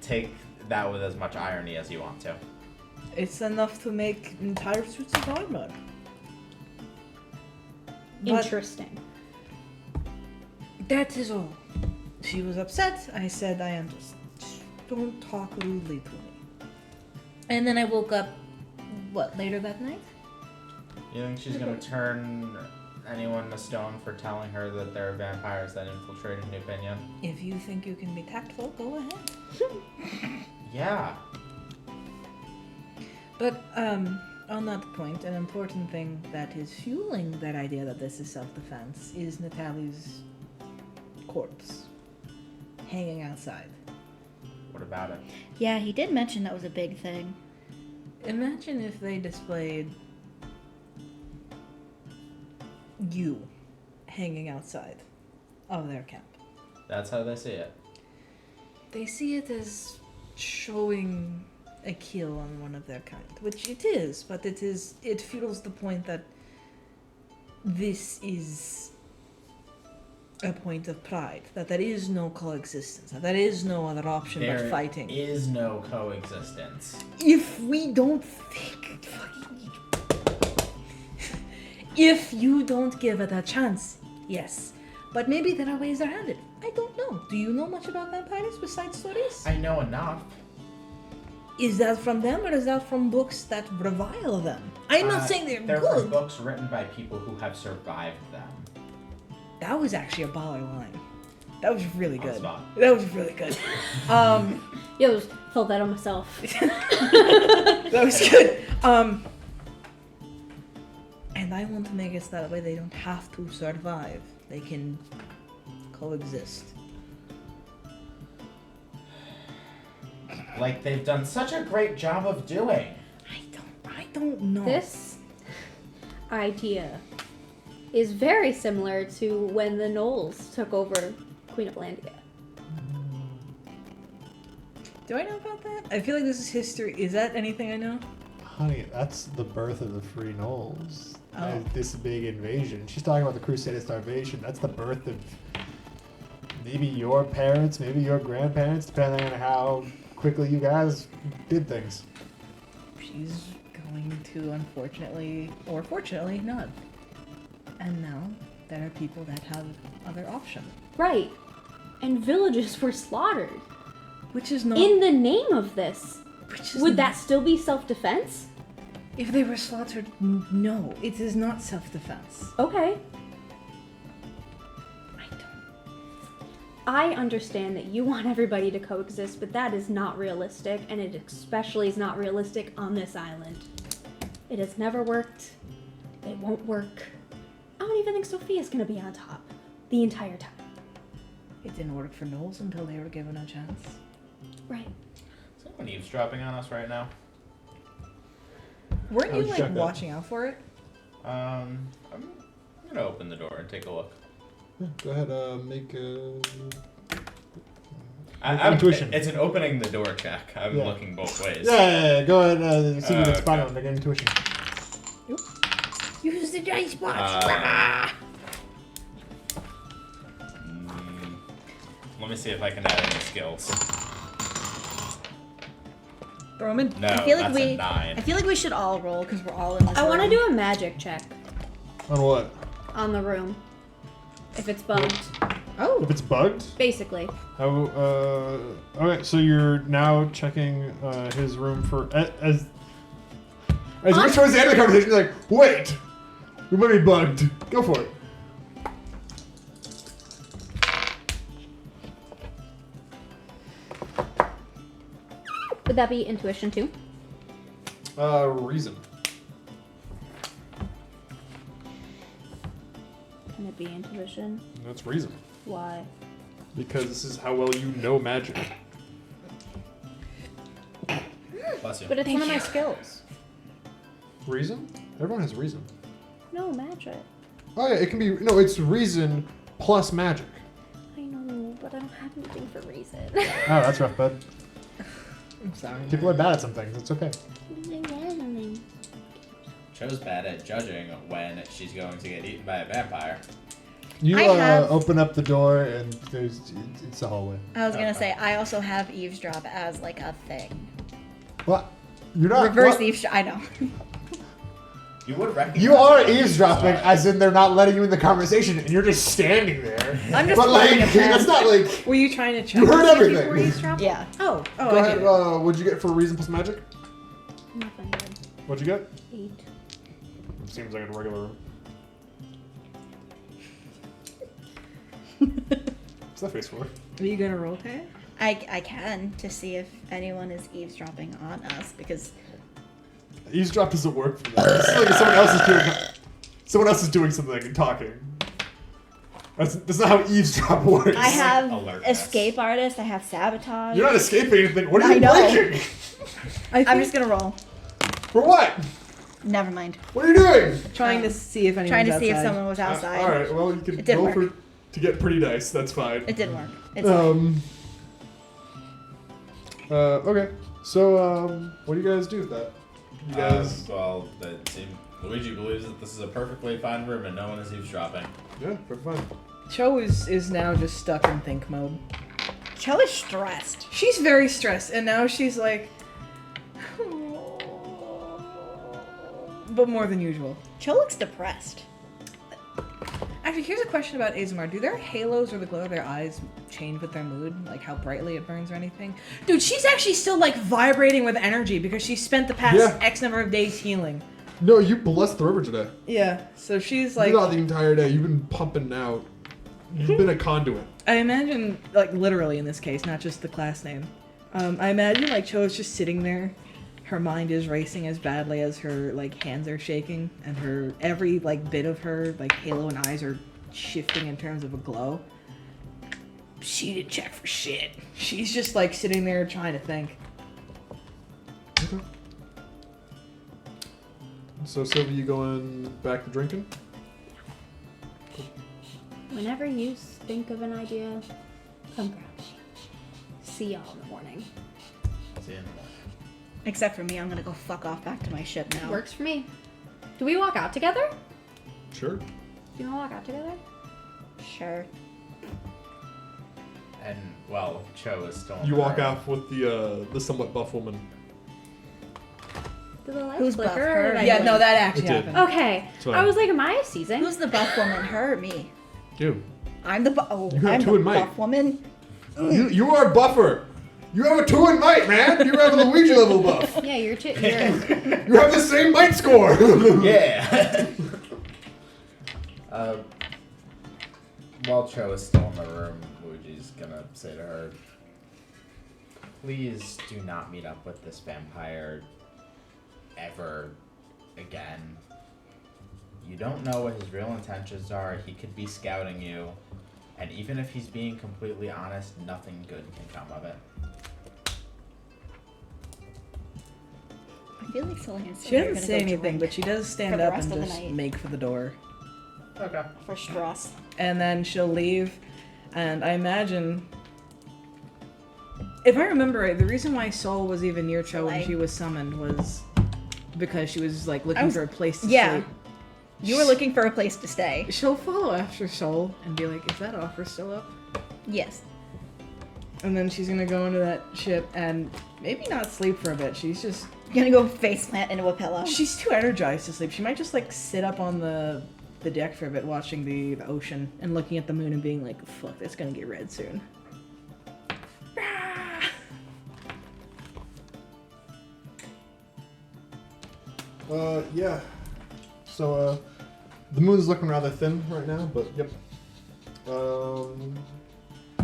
Take that with as much irony as you want to. It's enough to make entire suits of armor. But Interesting. that is all. She was upset. I said, I understand. Don't talk rudely to me. And then I woke up, later that night? You think she's gonna turn anyone to stone for telling her that there are vampires that infiltrated New Pinion? If you think you can be tactful, go ahead. Yeah. But, on that point, an important thing that is fueling that idea that this is self-defense is Natalie's corpse hanging outside. What about it? Yeah, he did mention that was a big thing. Imagine if they displayed you hanging outside of their camp. That's how they see it. They see it as showing a kill on one of their kind, which it is, but it fuels the point that this is a point of pride, that there is no coexistence, that there is no other option but There fighting. is no coexistence. If we don't think, if you don't give it a chance, yes. But maybe there are ways around it. I don't know. Do you know much about vampires besides stories? I know enough. Is that from them or is that from books that revile them? I'm not saying they're from good. books written by people who have survived them. That was actually a baller line. That was really On good. spot. That was really good. Yo, felt that on myself. That was good. And I want to make it so that way they don't have to survive. They can coexist. Like they've done such a great job of doing. I don't know. This idea is very similar to when the Knolls took over Queen of Landia. Do I know about that? I feel like this is history. Is that anything I know? Honey, that's the birth of the Free Knolls. Oh. This big invasion. She's talking about the Crusade of Starvation. That's the birth of maybe your parents, maybe your grandparents, depending on how quickly you guys did things. She's going to, unfortunately, or fortunately, not. And now there are people that have other options. Right. And villages were slaughtered. Which is not... In the name of this. Which is Would that still be self-defense? If they were slaughtered, no. It is not self-defense. Okay. I don't... I understand that you want everybody to coexist, but that is not realistic, and it especially is not realistic on this island. It has never worked. It won't work. I don't even think Sophia's gonna be on top the entire time. It didn't work for Knowles until they were given a chance. Right. Is anyone eavesdropping on us right now? Weren't you, would check like, that. watching out for it? I'm gonna open the door and take a look. Yeah, go ahead, make a... Intuition. It's an opening the door check. I'm Yeah. looking both ways. Yeah, go ahead, see if you can spot okay. it. Make an intuition. Use the dice box! Let me see if I can add any skills. Throw 'em in. No, I feel like that's we. a 9. I feel like we should all roll because we're all in this. I want to room. do a magic check On what? on the room. If it's bugged. Oh! If it's bugged? Basically. How, okay, so you're now checking his room for as you're towards the end of the conversation. You're like, wait, we might be bugged. Go for it. Would that be intuition too? Reason. Can it be intuition? That's reason. Why? Because this is how well you know magic. Bless you. But it's one of my skills. Reason? Everyone has reason. No, magic. Oh yeah, it can be. No, it's reason plus magic. I know, but I don't have anything for reason. Oh, that's rough, bud. I'm sorry. People are bad at some things. It's okay. Cho's bad at judging when she's going to get eaten by a vampire. You I have- open up the door and it's a hallway. I was gonna say I also have eavesdrop as like a thing. What? You're not Reverse what? eavesdrop. I know. You would recognize You are it. eavesdropping, as in they're not letting you in the conversation, and you're just standing there. I'm just But like, pulling a pen. that's not like. Were you trying to check? You heard to see if everything. you were eavesdropping? Yeah. Oh, Go I ahead. get it. What'd you get for reason plus magic? Nothing good. What'd you get? 8. Seems like a regular room. What's that face for? Are you gonna roll pay? I can to see if anyone is eavesdropping on us because Eavesdrop doesn't work for that. It's like if someone else is doing something and talking. That's not how eavesdrop works. I have alertness. escape artist. I have sabotage. You're not escaping anything. What are I you know. breaking? I'm just gonna roll. For what? Never mind. What are you doing? Trying to see if anyone's Trying to see if outside. someone was outside. All right. Well, you can It didn't roll work. to get pretty dice. That's fine. It didn't work. It's fine. Okay. So, what do you guys do with that? You guys. Well, it seems Luigi believes that this is a perfectly fine room and no one is eavesdropping. Yeah, for fun. Cho is now just stuck in think mode. Cho is stressed. She's very stressed, and now she's like, but more than usual. Cho looks depressed. Actually, here's a question about Azumar. Do their halos or the glow of their eyes change with their mood? Like how brightly it burns or anything? Dude, she's actually still like vibrating with energy because she spent the past Yeah. X number of days healing. No, you blessed the river today. Yeah, so she's like, Not the entire day. You've been pumping out. You've been a conduit. I imagine, like literally in this case, not just the class name. I imagine like Cho is just sitting there. Her mind is racing as badly as her like hands are shaking, and her every like bit of her like halo and eyes are shifting in terms of a glow. She didn't check for shit. She's just like sitting there trying to think. Okay. So, Sylvia, you going back to drinking? Whenever you think of an idea, come grab me. See y'all in the morning. See you in the morning. Except for me, I'm gonna go fuck off back to my ship now. Works for me. Do we walk out together? Sure. Do you want to walk out together? Sure. And, well, Cho is still in You the walk room. off with the somewhat buff woman. Did the lights Who's flicker? buff, or her? did I Yeah, blink? no, that actually It did. happened. Okay. That's what I was like, am I a season? Who's the buff woman? Her or me? You. I'm the oh, You have I'm two the in might. buff woman. You are a buffer. You have a 2 in might, man. You have a Luigi level buff. Yeah, you're You have the same might score. Yeah. While Cho is still in the room, Luigi's gonna say to her, please do not meet up with this vampire ever again. You don't know what his real intentions are. He could be scouting you. And even if he's being completely honest, nothing good can come of it. I feel like Soleil and She Sylvia are doesn't gonna say go anything, drink but she does stand for the up rest and of the just night. make for the door. Okay. for Strauss. And then she'll leave, and I imagine, if I remember right, the reason why Sol was even near Cho when Soleil. she was summoned was because she was like looking was- for a place to yeah. sleep. You were looking for a place to stay. She'll follow after Sol and be like, "Is that offer still up?" Yes. And then she's gonna go into that ship and maybe not sleep for a bit. She's just Gonna go face plant into a pillow. she's too energized to sleep. She might just like sit up on the deck for a bit, watching the ocean and looking at the moon and being like, "Fuck, that's gonna get red soon." Yeah. So, the moon's looking rather thin right now, but yep.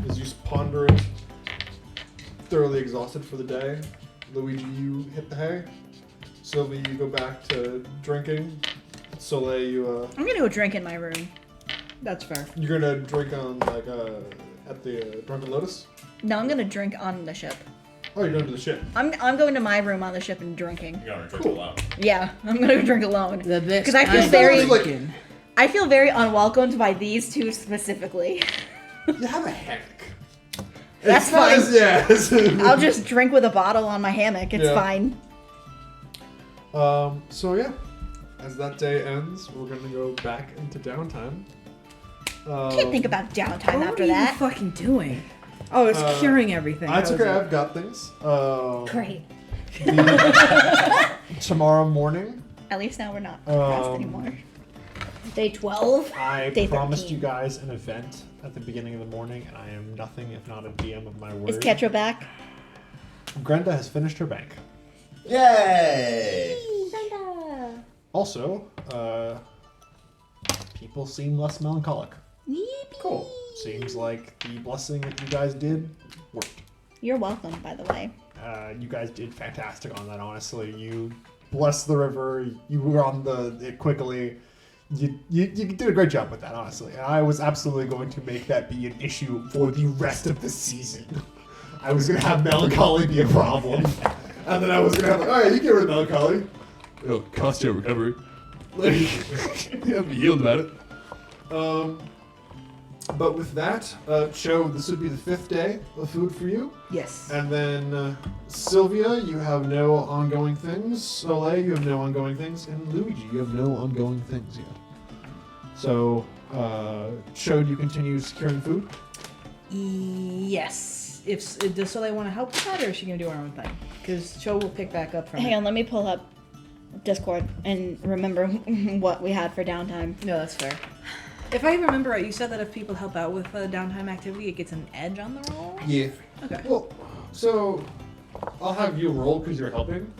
As you ponder it, thoroughly exhausted for the day, Luigi, you hit the hay. Sylvia, you go back to drinking. Soleil, you, I'm gonna go drink in my room. That's fair. you're gonna drink on, like, at the Drunken Lotus? No, I'm gonna drink on the ship. Oh, you're going to the ship. I'm going to my room on the ship and drinking. You're gonna drink Cool. alone. Yeah, I'm gonna go drink alone. The best. 'Cause I feel I'm very- drinking. I feel very unwelcomed by these two specifically. You have a hammock. That's It's not fine. as- yes. I'll just drink with a bottle on my hammock. It's Yeah. fine. So yeah, as that day ends, we're gonna go back into downtime. Can't think about downtime What after are that. you fucking doing? Oh, it's curing everything. That's That was okay. it. I've got things. Great. Tomorrow morning, At least now we're not depressed Um, anymore. Day 12. I Day promised 13. you guys an event at the beginning of the morning, and I am nothing if not a DM of my word. Is Ketro back? Grenda has finished her bank. Yay! Also, people seem less melancholic. Cool. Seems like the blessing that you guys did worked. You're welcome, by the way. You guys did fantastic on that, honestly. You blessed the river. You were on it quickly. You did a great job with that, honestly. And I was absolutely going to make that be an issue for the rest of the season. I was going to have melancholy be a problem. And then I was going to have like, alright, you get rid of melancholy. It'll cost you a recovery. Yeah, Be healed about it. But with that, Cho, this would be the 5th day of food for you. Yes. And then Sylvia, you have no ongoing things. Soleil, you have no ongoing things. And Luigi, you have no ongoing things yet. So, Cho, do you continue securing food? Yes. Does Soleil want to help with that, or is she gonna do her own thing? Because Cho will pick back up from Hang it. on, let me pull up Discord and remember what we had for downtime. No, that's fair. If I remember right, you said that if people help out with a downtime activity, it gets an edge on the roll? Yeah. Okay. Well, so I'll have you roll because you're helping.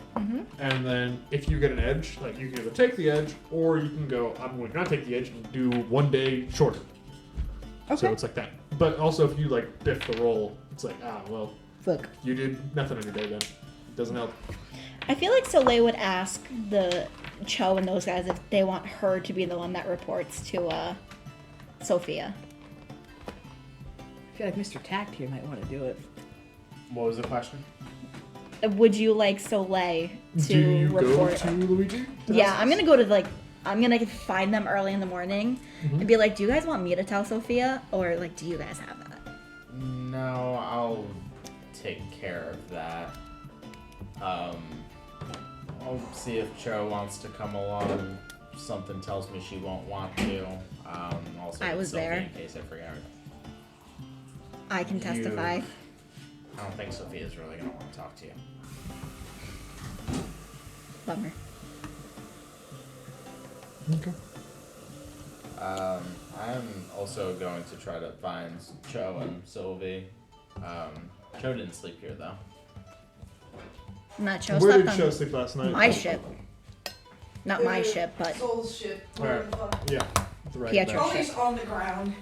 And then if you get an edge, like you can either take the edge or you can go, I'm going to not take the edge and do 1 day shorter. Okay. So it's like that. But also if you like biff the roll, it's like, well, Look. you did nothing on your day then. It doesn't help. I feel like Soleil would ask the Cho and those guys if they want her to be the one that reports to Sophia. I feel like Mr. Tact here might want to do it. What was the question? Would you like Soleil to Do you report? go to Luigi? Yeah, I'm gonna go to I'm gonna find them early in the morning and be like, do you guys want me to tell Sophia, or like, do you guys have that? No, I'll take care of that. I'll see if Cho wants to come along. Something tells me she won't want to. Also, I was Sylvia, there. in case I forget. I can testify. I don't think Sophia's really gonna want to talk to you. Bummer. Okay. I'm also going to try to find Cho and Sylvia. Cho didn't sleep here though. Not Cho Where slept did Cho on sleep last night? my ship. Not my ship, but Soul's ship. Alright. Yeah. The right Pietro. back. She's on the ground.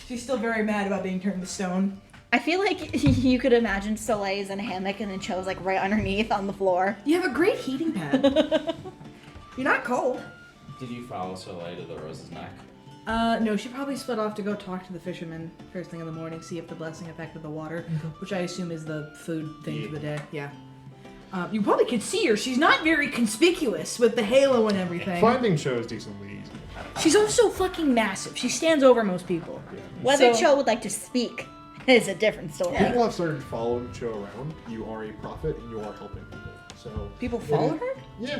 She's still very mad about being turned to stone. I feel like you could imagine Soleil's in a hammock and then Cho's like right underneath on the floor. You have a great heating pad. You're not cold. Did you follow Soleil to the Rose's Neck? No, she probably split off to go talk to the fishermen first thing in the morning, see if the blessing affected the water, which I assume is the food thing for the day. Yeah. You probably could see her. She's not very conspicuous with the halo and everything. Finding Cho is decently easy. She's also fucking massive. She stands over most people. Whether So- Cho would like to speak is a different story. People have started following Cho around. You are a prophet and you are helping people. So People follow her? Yeah.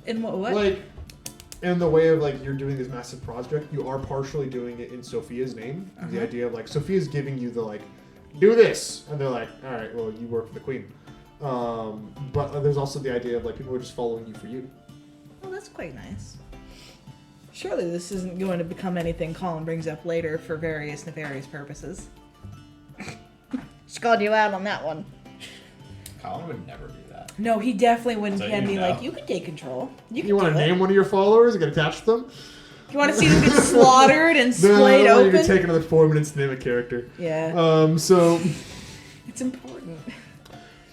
In what way? Like, in the way of like you're doing this massive project, you are partially doing it in Sophia's name. The idea of like Sophia's giving you the like, do this, and they're like, all right, well you work for the queen. But there's also the idea of like people are just following you for you. Well, that's quite nice. Surely this isn't going to become anything Collin brings up later for various nefarious purposes. Just called you out on that one. Collin would never do that. No, he definitely wouldn't So can you be know. like, you can take control. You can You want do to it. name one of your followers and get attached to them? You want to see them get slaughtered and No, splayed you open? can take another 4 minutes to name a character. Yeah, So it's important.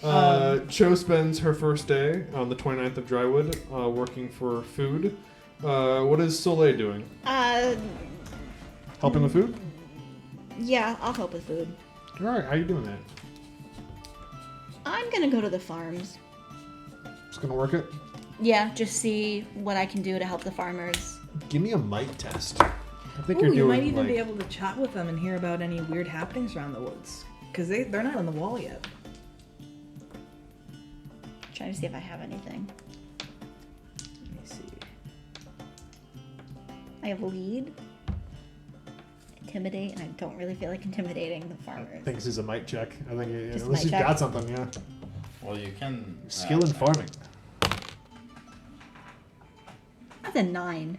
Cho spends her first day on the 29th of Drywood working for food. What is Soleil doing? Helping with food? Yeah, I'll help with food. All right, how you doing that? I'm gonna go to the farms. Just gonna work it? Yeah, just see what I can do to help the farmers. Give me a might test. I think Ooh, you're you doing might even like, be able to chat with them and hear about any weird happenings around the woods. Because they're not on the wall yet. Trying to see if I have anything. Let me see. I have lead, intimidate, and I don't really feel like intimidating the I farmers. think this is a might check. I think Just unless might you've check. got something, yeah. Well, you can. Skill in farming. That's a 9.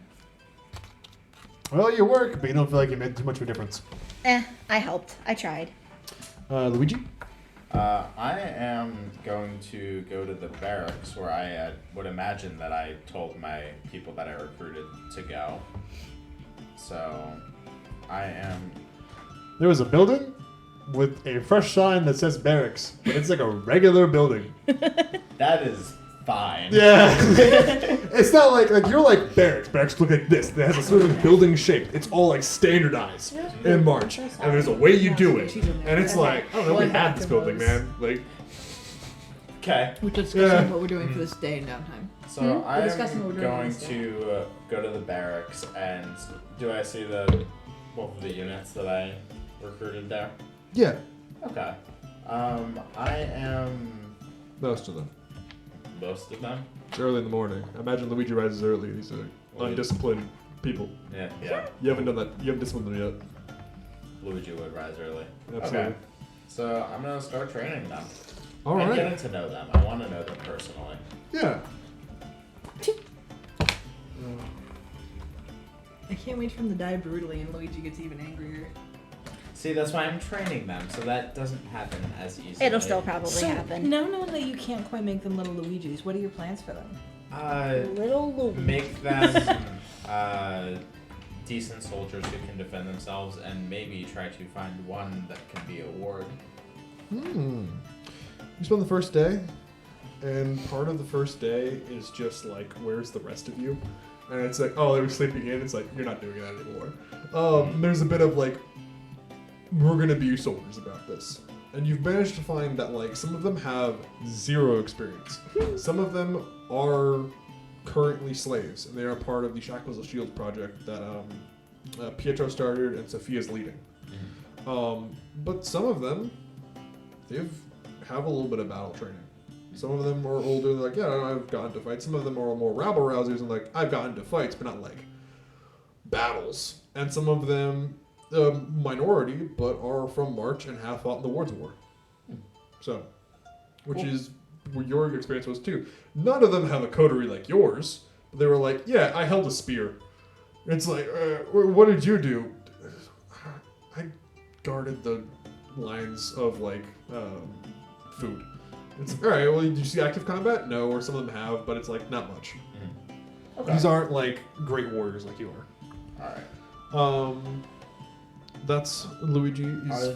Well, you work, but you don't feel like you made too much of a difference. I helped. I tried. Luigi? I am going to go to the barracks where I would imagine that I told my people that I recruited to go. So, I am. There was a building with a fresh sign that says barracks, but it's like a regular building. That is fine. Yeah. It's not like you're like barracks. Barracks look like this. It has a sort of building shape. It's all like standardized in March. And there's a way you do it. And it's like, I don't know, we had this building, man. Like, Okay. We're discussing Yeah. what we're doing for this day in downtime. So I'm discussing what we're doing going instead. to go to the barracks, and do I see the both of the units that I recruited there? yeah. Okay. I am Most of them. most of them. It's early in the morning. I imagine Luigi rises early. These are undisciplined people. Yeah. You haven't done that. You haven't disciplined them yet. Luigi would rise early. Absolutely. Okay. So I'm gonna start training them. All I'm right. getting to know them. I want to know them personally. Yeah. I can't wait for him to die brutally and Luigi gets even angrier. See, that's why I'm training them, so that doesn't happen as easily. It'll still probably happen. now knowing that you can't quite make them little Luigis, what are your plans for them? Little Luigi. Make them decent soldiers who can defend themselves, and maybe try to find one that can be a ward. You spend the first day, and part of the first day is just like, where's the rest of you? And it's like, oh, they were sleeping in. It's like, you're not doing that anymore. There's a bit of like, we're gonna be soldiers about this. And you've managed to find that like some of them have 0 experience. Some of them are currently slaves, and they are part of the Shackles of Shield project that Pietro started and Sophia's leading. But some of them, have a little bit of battle training. Some of them are older, like, yeah, I've gotten into fights. Some of them are more rabble-rousers and like, I've gotten into fights, but not like battles. And some of them, minority, but are from March and have fought in the Wars War. So, which is what your experience was too. None of them have a coterie like yours. But they were like, yeah, I held a spear. It's like, what did you do? I guarded the lines of like food. It's all right. Well, did you see active combat? No, or some of them have, but it's like not much. Okay. These aren't like great warriors like you are. All right. That's Luigi. Are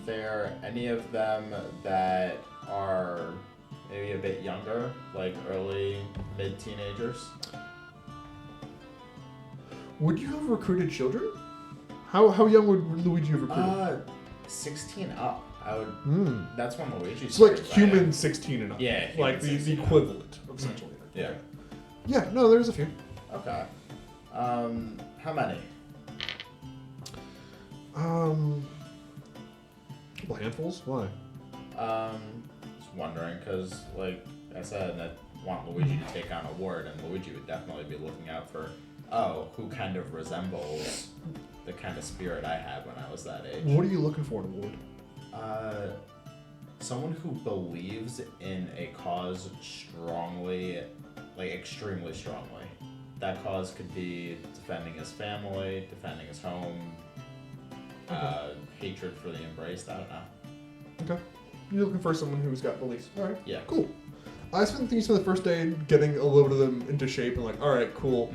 there any of them that are maybe a bit younger, like early, mid-teenagers? Would you have recruited children? How young would Luigi have recruited? 16 up. I would. That's when Luigi. It's like started, human right? 16 and up. Yeah, like human the 16 equivalent, essentially. Yeah. Yeah. No, there's a few. Okay. How many? Couple handfuls. Why? Just wondering, cause like I said, I want Luigi to take on a ward, and Luigi would definitely be looking out for, who kind of resembles the kind of spirit I had when I was that age. What are you looking for in a ward? Someone who believes in a cause strongly, like extremely strongly. That cause could be defending his family, defending his home, hatred for the embraced, I don't know. Okay. You're looking for someone who's got beliefs. All right. Yeah. Cool. I spent things for the first day getting a load of them into shape and like, all right, cool.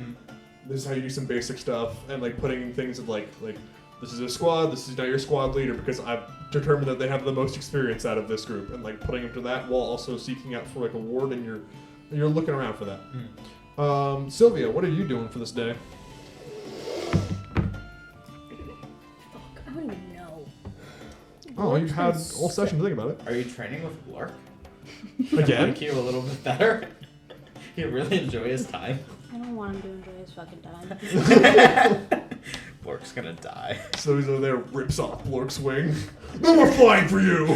This is how you do some basic stuff and like putting things of like this is a squad. This is now your squad leader because I've determined that they have the most experience out of this group and like putting them to that while also seeking out for like a ward and you're looking around for that. Sylvia, what are you doing for this day? I don't even know. Oh, you've had all session to think about it. Are you training with Blurk? Again? Make you a little bit better? You really enjoy his time? I don't want him to enjoy his fucking time. Blurk's gonna die. So he's over there, rips off Blork's wing. No more flying for you! I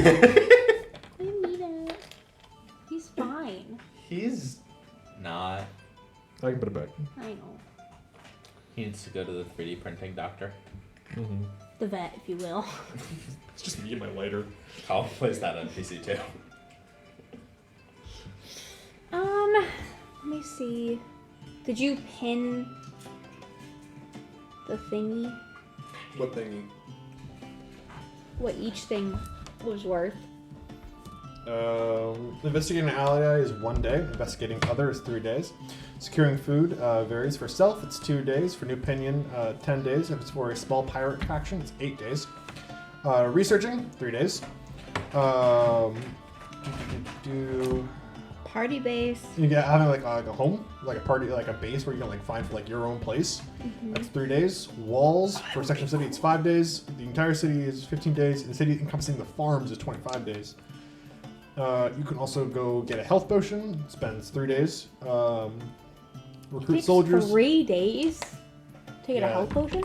need it. He's fine. He's not. I can put it back. I know. He needs to go to the 3D printing doctor. The vet, if you will. It's just me and my lighter. Collin plays that NPC too. Let me see. Did you pin the thingy? What thingy? What each thing was worth? Investigating an ally is 1 day. Investigating other is 3 days. Securing food varies. For stealth, it's 2 days. For new Pinion, 10 days. If it's for a small pirate faction, it's 8 days. Researching, 3 days. Party base. You get having like a home, like a party, like a base where you can like find for like your own place. That's 3 days. Walls for a section of city, it's 5 days. The entire city is 15 days. And the city encompassing the farms is 25 days. You can also go get a health potion. It spends 3 days. Recruit Takes soldiers. 3 days to get a Yeah. health potion?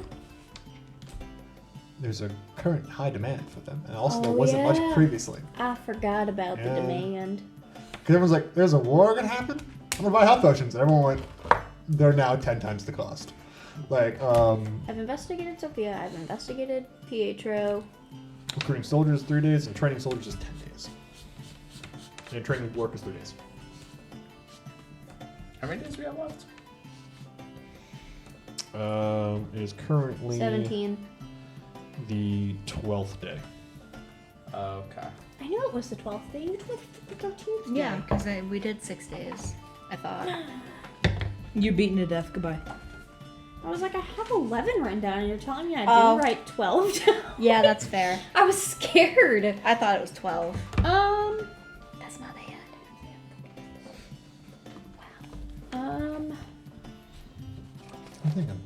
There's a current high demand for them, and also there Oh, wasn't much yeah. previously. I forgot about the Yeah. demand. Because everyone's like, "There's a war gonna happen. I'm gonna buy health potions." And everyone went, "They're now 10 times the cost." Like, I've investigated Sophia, I've investigated Pietro. recruiting soldiers is 3 days, and training soldiers is 10 days. And training work is 3 days. How many days we have left? It is currently 17. the 12th day. Okay. I knew it was the 12th day. It's the 13th day. Yeah, because we did 6 days, I thought. You're beaten to death. Goodbye. I was like, I have 11 written down, and you're telling me I Oh. didn't write 12 down? Yeah, that's fair. I was scared. I thought it was 12. That's not it. I'm thinking.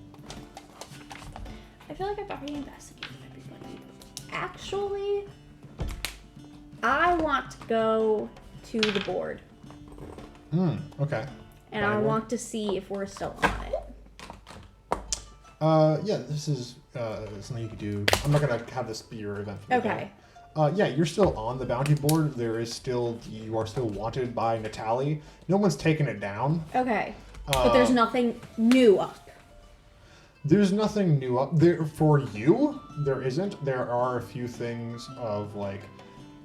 I feel like I've already investigated everybody. Actually, I want to go to the board, Okay. and Body I board? want to see if we're still on it. Yeah, this is something you could do. I'm not gonna have this be your event for the Okay. day. Yeah, you're still on the bounty board. You are still wanted by Natalie. No one's taken it down. Okay. But there's nothing new up. There's nothing new up there for you. There isn't. There are a few things of like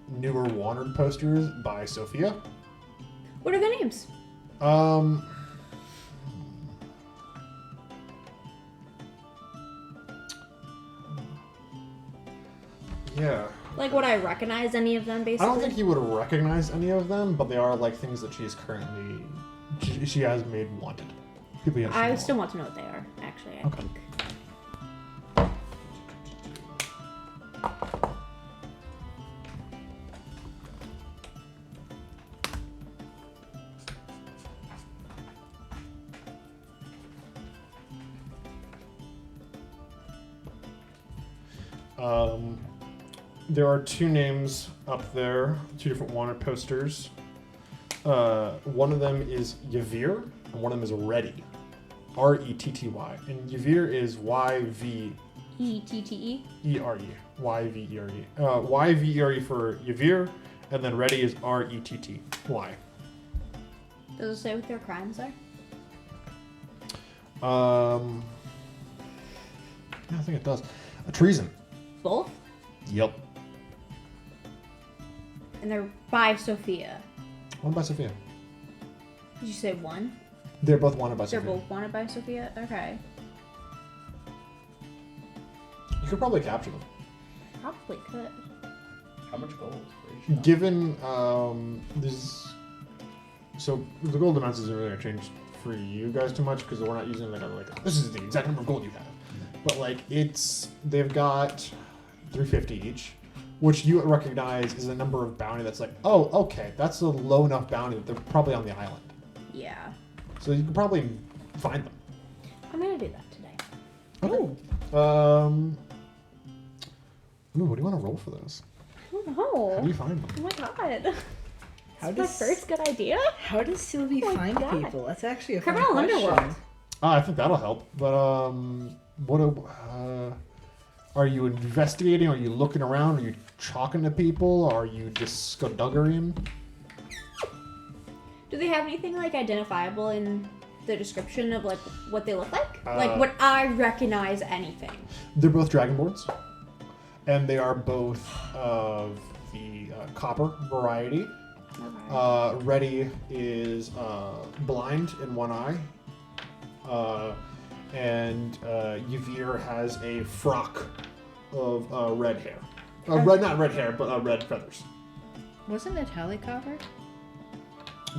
newer wanted posters by Sylvia. What are the names? Yeah. Like, would I recognize any of them, basically? I don't think you would recognize any of them, but they are like things that she has made wanted. People have I seen still want to know what they are, actually. I Okay. think. There are two names up there, two different wanted posters. One of them is Yavir, and one of them is Reddy. R-E-T-T-Y. And Yavir is Y-V... E-T-T-E? E-R-E. Y-V-E-R-E. Y-V-E-R-E for Yavir, and then Reddy is R-E-T-T-Y. Does it say what their crimes are? Yeah, I think it does. Treason. Both? Yep. And they're by Sophia. One by Sophia. Did you say one? They're both wanted by They're Sophia. both wanted by Sophia? Okay. You could probably capture them. Probably could. How much gold for each? Given this, so the gold amounts isn't really gonna change for you guys too much because we're not using like this is the exact number of gold you have, but like they've got 350 each, which you recognize is a number of bounty that's like, oh, okay, that's a low enough bounty that they're probably on the island, Yeah. so you can probably find them. I'm gonna do that today. Okay. Ooh, what do you want to roll for those? Oh How do you find them? Oh my god. How That's my first good idea. How does Sylvie Oh my find God. people? That's actually a fun Criminal question. Underworld. I think that'll help. But are you investigating? Are you looking around? Are you talking to people? Are you just skullduggerying? Do they have anything like identifiable in the description of like what they look like? Uh, Like would I recognize anything? They're both dragonborns, and they are both of the copper variety. Okay. Reddy is blind in one eye, and Yavir has a frock of red hair. Not red hair, but red feathers. Wasn't Natalie copper?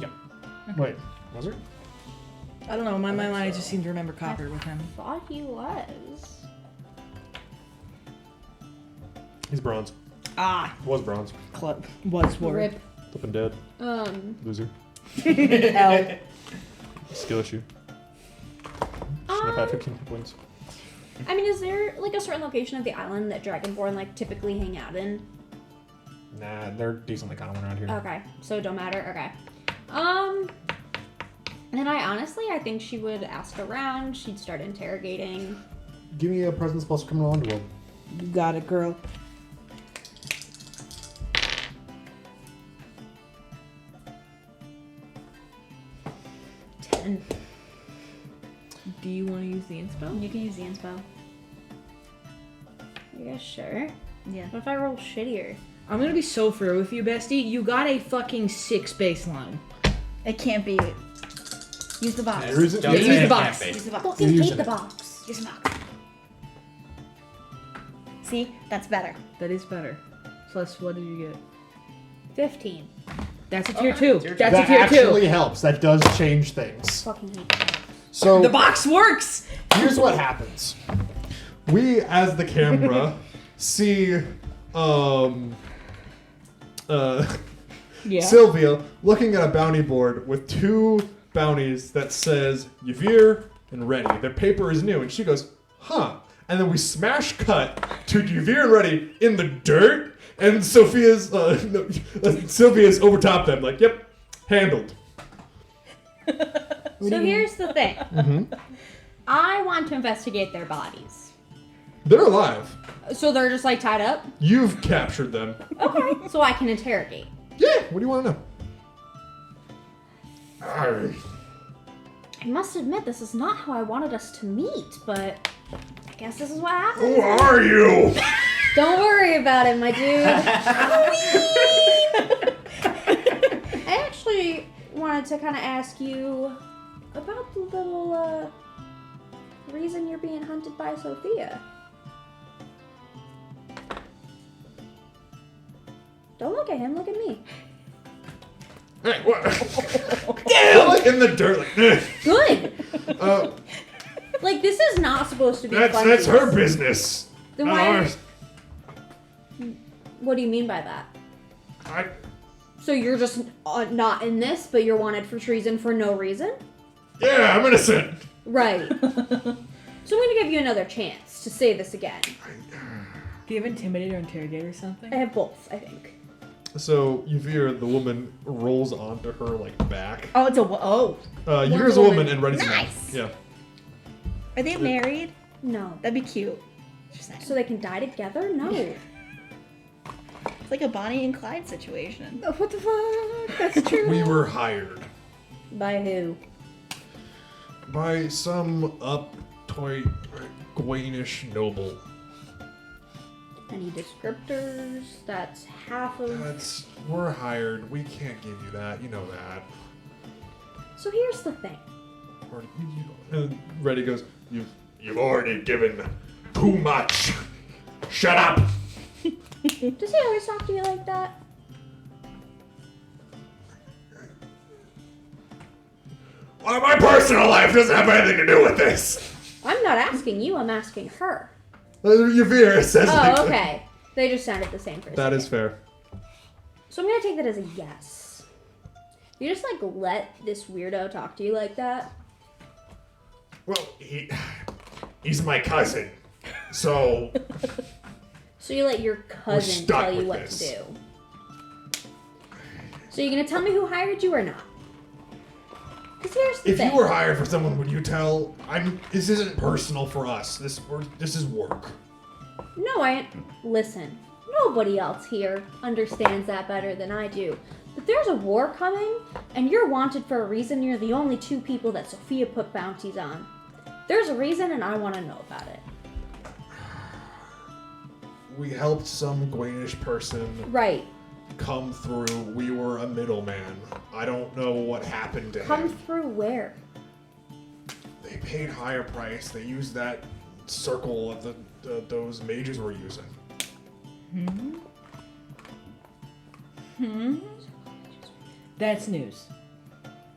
Yeah. Wait, was it? I don't know. In my mind, I just seem to remember copper with him. Thought he was. He's bronze. Ah, Was bronze. club was war. Rip. Flipping dead. L. Loser. Skill issue. Shouldn't have had 15 hit points. I mean, is there like a certain location of the island that Dragonborn like typically hang out in? Nah, they're decently kind of around here. Okay, so it don't matter. Okay. And I think she would ask around. She'd start interrogating. Give me a presence plus criminal underworld. You got it, girl. And Do you want to use the inspo? You can use the inspo. you guys sure? Yeah. What if I roll shittier? I'm gonna be so fair with you, bestie. You got a fucking 6 baseline. It can't be. Use the box. There isn't. Don't use say the it box. can't be. Use the box. Fucking using hate the it. box. Use the box. See? That's better. That is better. Plus, what did you get? 15. That's a tier Okay, 2. tier two. That's a That tier 2. actually helps. That does change things. Fucking hate the box. So The box works. here's what happens. We, as the camera, see Yeah. Sylvia looking at a bounty board with 2 bounties that says Yavir and Reddy. Their paper is new, and she goes, huh. And then we smash cut to Yavir and Reddy in the dirt, and Sylvia's over top them, like, yep, handled. So here's the thing. Mm-hmm. I want to investigate their bodies. They're alive. So they're just like tied up? You've captured them. Okay. So I can interrogate. Yeah. What do you want to know? I must admit, this is not how I wanted us to meet, but I guess this is what happened. Who are you? Don't worry about it, my dude. I actually wanted to kind of ask you about the little reason you're being hunted by Sophia. Don't look at him, look at me. Hey, what? Damn! Like in the dirt, like. Good. Uh, Like, this is not supposed to be that's funny. her business. Then Not why? ours. What do you mean by that? I, So you're just not in this, but you're wanted for treason for no reason? yeah, I'm innocent. Right. So I'm gonna give you another chance to say this again. Do you have intimidate or interrogate or something? I have both, I think. So you hear the woman rolls onto her like back. Oh, it's a oh. You hear a woman and ready to Nice. Yeah. Are they married? No. That'd be cute. Just saying. So they can die together? No. It's like a Bonnie and Clyde situation. What the fuck? That's true. We were hired By who? by some uptight Gawainish noble. Any descriptors? That's half of... We're hired. We can't give you that. You know that. So here's the thing. And Reddy goes, You've already given too much. Shut up. Does he always talk to you like that? Well, my personal life doesn't have anything to do with this. I'm not asking you, I'm asking her. Yuvir says like Oh, okay. They just sounded the same for a that second. is fair. So I'm gonna take that as a yes. You just like let this weirdo talk to you like that? Well, he's my cousin. So So you let your cousin stuck tell you with what this. to do. So you're gonna tell me who hired you or not? Because here's the if thing. you were hired for someone, would you tell? This isn't personal for us. This is work. No, listen. Nobody else here understands that better than I do. But there's a war coming, and you're wanted for a reason. You're the only two people that Sophia put bounties on. There's a reason, and I want to know about it. We helped some Gawainish person Right. come through. We were a middleman. I don't know what happened to Come him. through where? They paid higher price. They used that circle of those mages were using. That's news.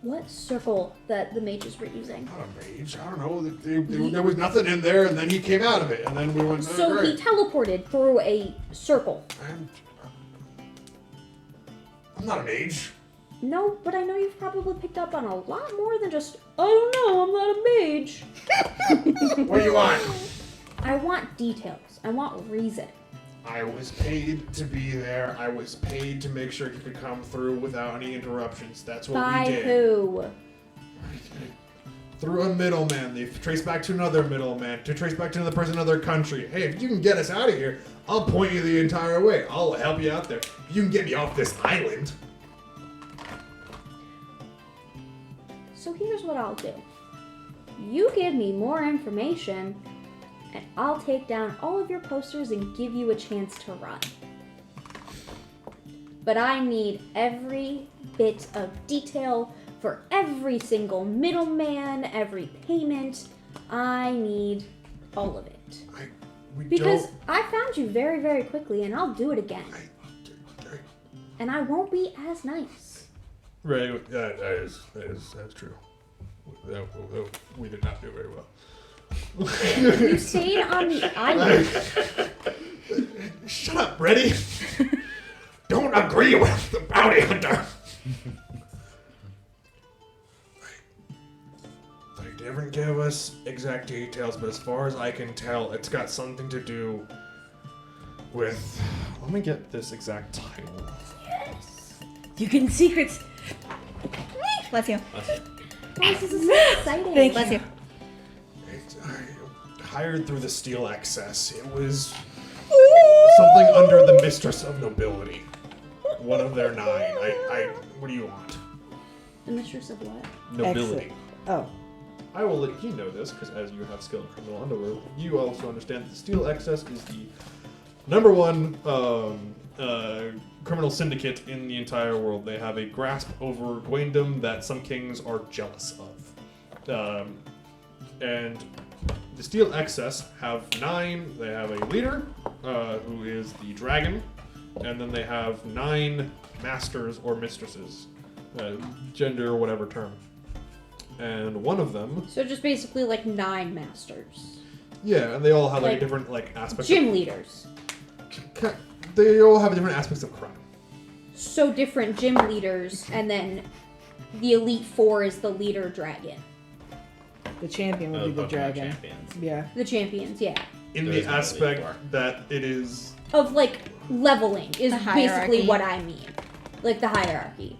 What circle that the mages were using? Not a mage. I don't know. There was nothing in there, and then he came out of it, and then we went. So he teleported through a circle. I'm not a mage. No, but I know you've probably picked up on a lot more than just, oh no, I'm not a mage. What do you want? I want details. I want reason. I was paid to be there. I was paid to make sure he could come through without any interruptions. That's what By we did. who? Through a middleman. They trace back to another middleman. To trace back to another person in another country. Hey, if you can get us out of here, I'll point you the entire way. I'll help you out there. If you can get me off this island. So here's what I'll do. You give me more information, and I'll take down all of your posters and give you a chance to run. But I need every bit of detail for every single middleman, every payment. I need all of it. Because I found you very, very quickly, and I'll do it again. And I won't be as nice. Right, that's true. We did not do very well. You stayed on the island. Shut up, Reddy. Don't agree with the bounty hunter. They didn't give us exact details, but as far as I can tell, it's got something to do with... Let me get this exact title. You can secrets. Bless you. Guys, this is so exciting. Thank Bless you. It's hired through the Steel Excess. It was something under the Mistress of Nobility. One of their 9. What do you want? The mistress of what? Nobility. Oh. I will let you know this, because as you have skill in criminal underworld, you also understand that the Steel Excess is the number one criminal syndicate in the entire world. They have a grasp over Gwaindom that some kings are jealous of. And the Steel Excess have 9. They have a leader, who is the dragon, and then they have 9 masters or mistresses, gender or whatever term. And one of them... So just basically like 9 masters. Yeah, and they all have Like, different aspects. Gym leaders. They all have different aspects of crime. So different gym leaders, and then the Elite 4 is the leader dragon. The champion would be the Pokemon dragon. champions. Yeah. The champions, yeah. In There the is no Elite aspect Four. that it is... Of like leveling is The basically hierarchy. what I mean. Like the hierarchy.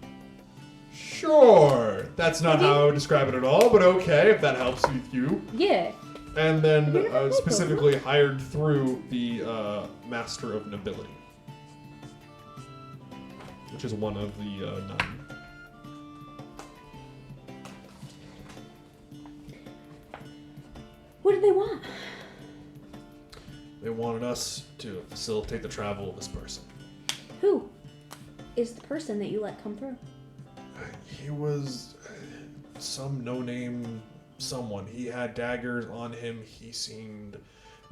Sure, that's not how I would describe it at all, but okay, if that helps with you. Yeah. And then You're not specifically hired through the Master of Nobility, which is one of the 9. What do they want? They wanted us to facilitate the travel of this person. Who is the person that you let come through? He was some no-name someone. He had daggers on him. He seemed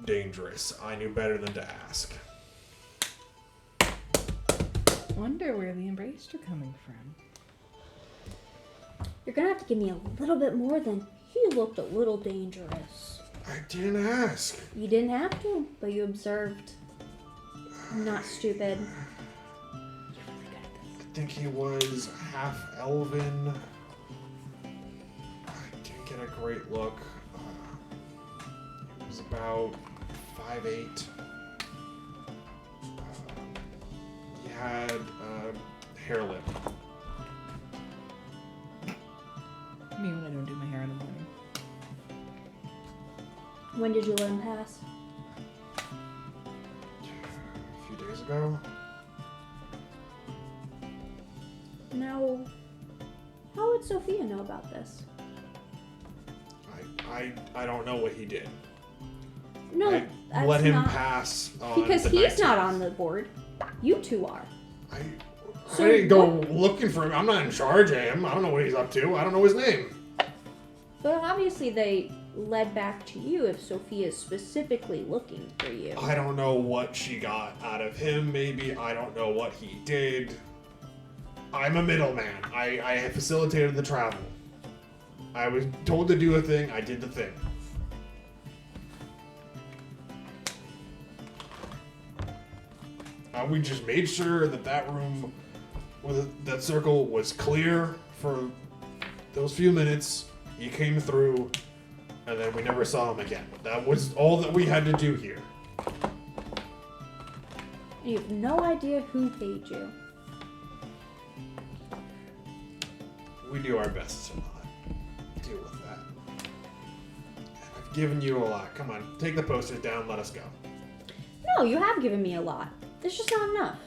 dangerous. I knew better than to ask. Wonder where the embraced are coming from. You're gonna have to give me a little bit more than he looked a little dangerous. I didn't ask. You didn't have to, but you observed. I'm not stupid. I think he was half elven. I didn't get a great look. He was about 5'8". He had hair lip. Me when I don't do my hair in the morning. When did you let him pass? A few days ago. Now, how would Sophia know about this? I don't know what he did. No, I that's let him not, pass on because the he's 19th. not on the board. You two are. I So didn't go what- looking for him. I'm not in charge of him. I don't know what he's up to. I don't know his name. But obviously they led back to you if Sophia's specifically looking for you. I don't know what she got out of him, maybe. I don't know what he did. I'm a middleman. I facilitated the travel. I was told to do a thing, I did the thing. We just made sure that that room, with that circle, was clear for those few minutes. He came through, and then we never saw him again. That was all that we had to do here. And you have no idea who paid you. We do our best to not deal with that. I've given you a lot. Come on, take the posters down, let us go. No, you have given me a lot. There's just not enough.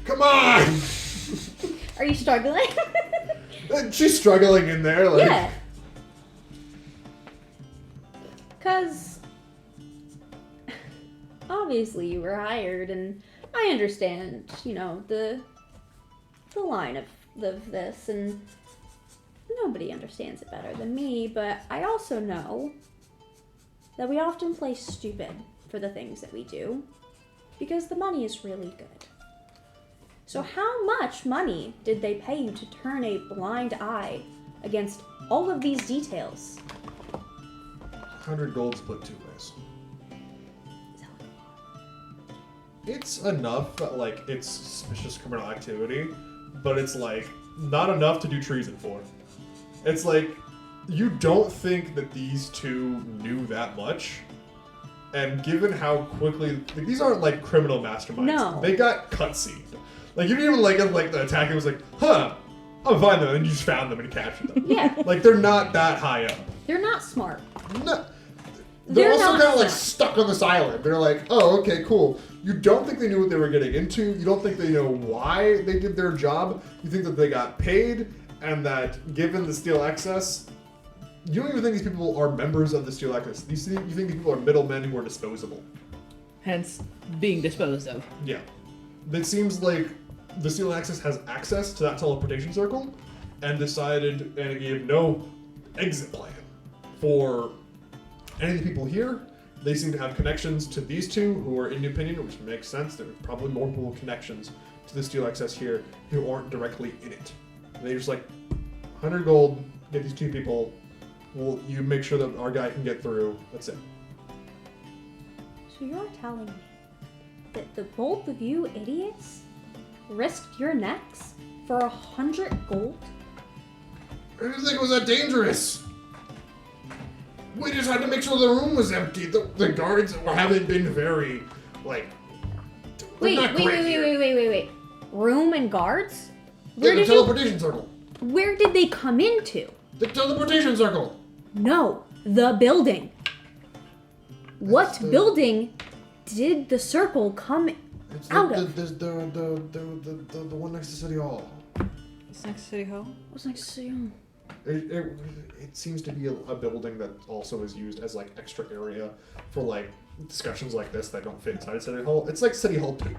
Come on! Are you struggling? She's struggling in there, like... Yeah. Because obviously you were hired, and I understand, the line of this, and nobody understands it better than me, but I also know that we often play stupid for the things that we do, because the money is really good. So how much money did they pay you to turn a blind eye against all of these details? 100 gold split 2 ways. It's enough that, it's suspicious criminal activity, but it's, not enough to do treason for. It's you don't think that these two knew that much, and given how quickly... these aren't, criminal masterminds. No. They got cutscened. You didn't even, the attacker was huh, I'll find them, and you just found them and captured them. Yeah. They're not that high up. They're not smart. No, they're also not kind of like stuck. stuck on this island. They're like, oh, okay, cool. You don't think they knew what they were getting into. You don't think they know why they did their job. You think that they got paid, and that given the steel excess, you don't even think these people are members of the steel excess. You think these people are middlemen who are disposable. Hence, being disposed of. Yeah. It seems like the steel excess has access to that teleportation circle, and decided, and it gave no exit plan for any of the people here. They seem to have connections to these two who are in New Pinion, which makes sense. There are probably multiple connections to the steel excess here who aren't directly in it. And they're just like, 100 gold, get these two people. Well, you make sure that our guy can get through. That's it. So you're telling me that the both of you idiots risked your necks for 100 gold? I didn't think it was that dangerous. We just had to make sure the room was empty. The guards haven't been very, like, Wait, not wait, great wait, here. wait, wait, wait, wait. Room and guards? Yeah, the teleportation circle. Where did they come into? The teleportation circle. No, the building. What the- building did the circle come It's out the, of? the one next to City Hall. It's next to City Hall. What's next to you? It seems to be a building that also is used as like extra area for like discussions like this that don't fit inside City Hall. It's like City Hall 2.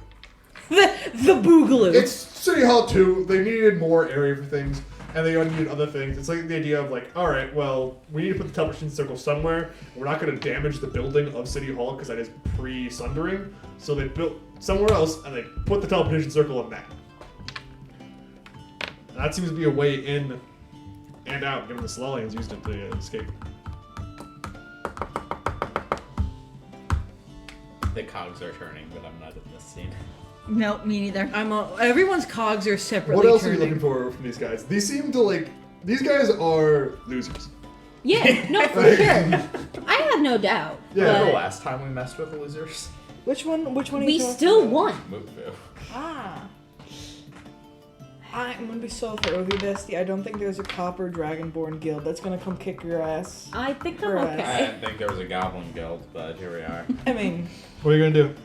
The Boogaloo. It's City Hall 2. They needed more area for things, and they needed other things. It's like the idea of like, all right, well, we need to put the teleportation circle somewhere. We're not going to damage the building of City Hall because that is pre-sundering. So they built somewhere else, and they put the teleportation circle in that. And that seems to be a way in and out, given the Solelians used it to escape. The cogs are turning, but I'm not in this scene. Nope, me neither. Everyone's cogs are separately What else turning. are you looking for from these guys? These seem to like. These guys are losers. Yeah, no, for sure. I have no doubt. Yeah, Remember but last time we messed with the losers? Which one? Which one? Are we you talking still about? won. Mookville. Ah. I'm gonna be so thorough with you, Bestie. I don't think there's a copper dragonborn guild that's gonna come kick your ass. I think I'm Right. I okay. didn't think there was a goblin guild, but here we are. I mean, What are you gonna do?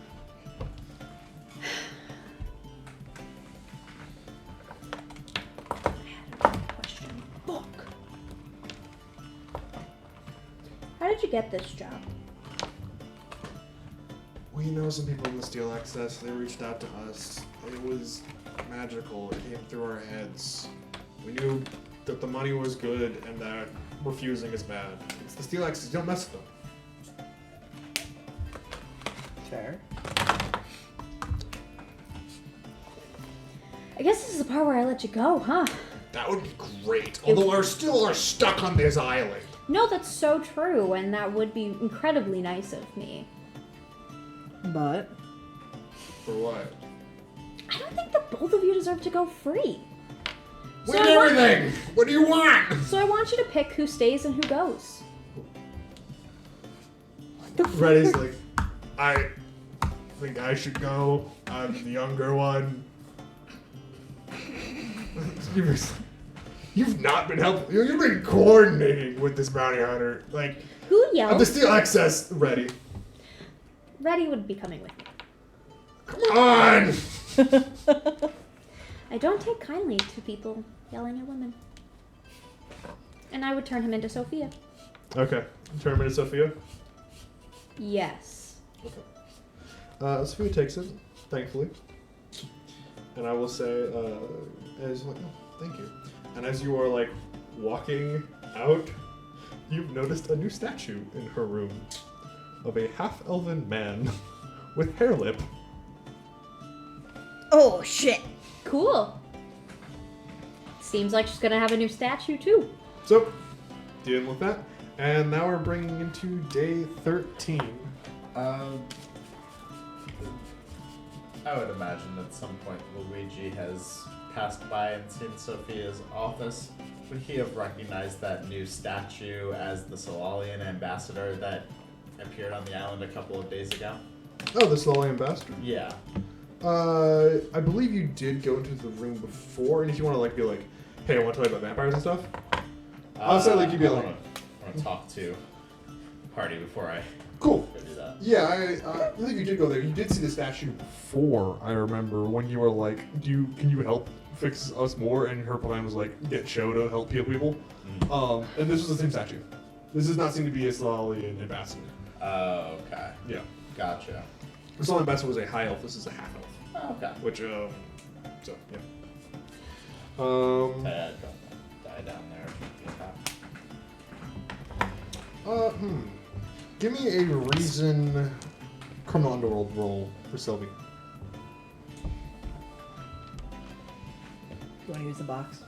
Question book. How did you get this job? We know some people in the Steel Access. They reached out to us. It was magical. It came through our heads. We knew that the money was good and that refusing is bad. It's the Steel Access. You don't mess with them. fair. I guess this is the part where I let you go, huh? That would be great. Although we still are stuck on this island. No, that's so true, and that would be incredibly nice of me. But For what? I don't think that both of you deserve to go free. We So did I want- everything. What do you want? So I want you to pick who stays and who goes. Reddy's like, I think I should go. I'm the younger one. You've not been helpful. You've been coordinating with this bounty hunter. Like, Who I'm yelled? the Steel Access ready. Reddy would be coming with me. Come on! I don't take kindly to people yelling at women. And I would turn him into Sophia. Okay. Turn him into Sophia. Yes. Sophia takes it, thankfully. And I will say, as like, oh, thank you. And as you are like walking out, you've noticed a new statue in her room of a half-elven man with hair lip. Oh shit. Cool. Seems like she's gonna have a new statue too. So, dealing with that. And now we're bringing into day 13. I would imagine at some point Luigi has passed by and seen Sophia's office. Would he have recognized that new statue as the Solalian ambassador that appeared on the island a couple of days ago? Oh, the Solelian bastard. Yeah. I believe you did go into the room before, and if you want to like be like, hey, I want to tell you about vampires and stuff. I'll say like you'd be I like, want to talk to party before I Cool. do that. Yeah, I think you did go there. You did see the statue before, I remember, when you were like, can you help fix us more? And her plan was like, get Cho to help heal people. And this was the same statue. This does not seem to be a Soleil ambassador. Oh, okay. Yeah. Gotcha. The Soleil ambassador was a high elf, this is a half elf. Oh, okay. Which, so, yeah. Die down there. Give me a reason criminal underworld roll for Sylvie. You want to use the box?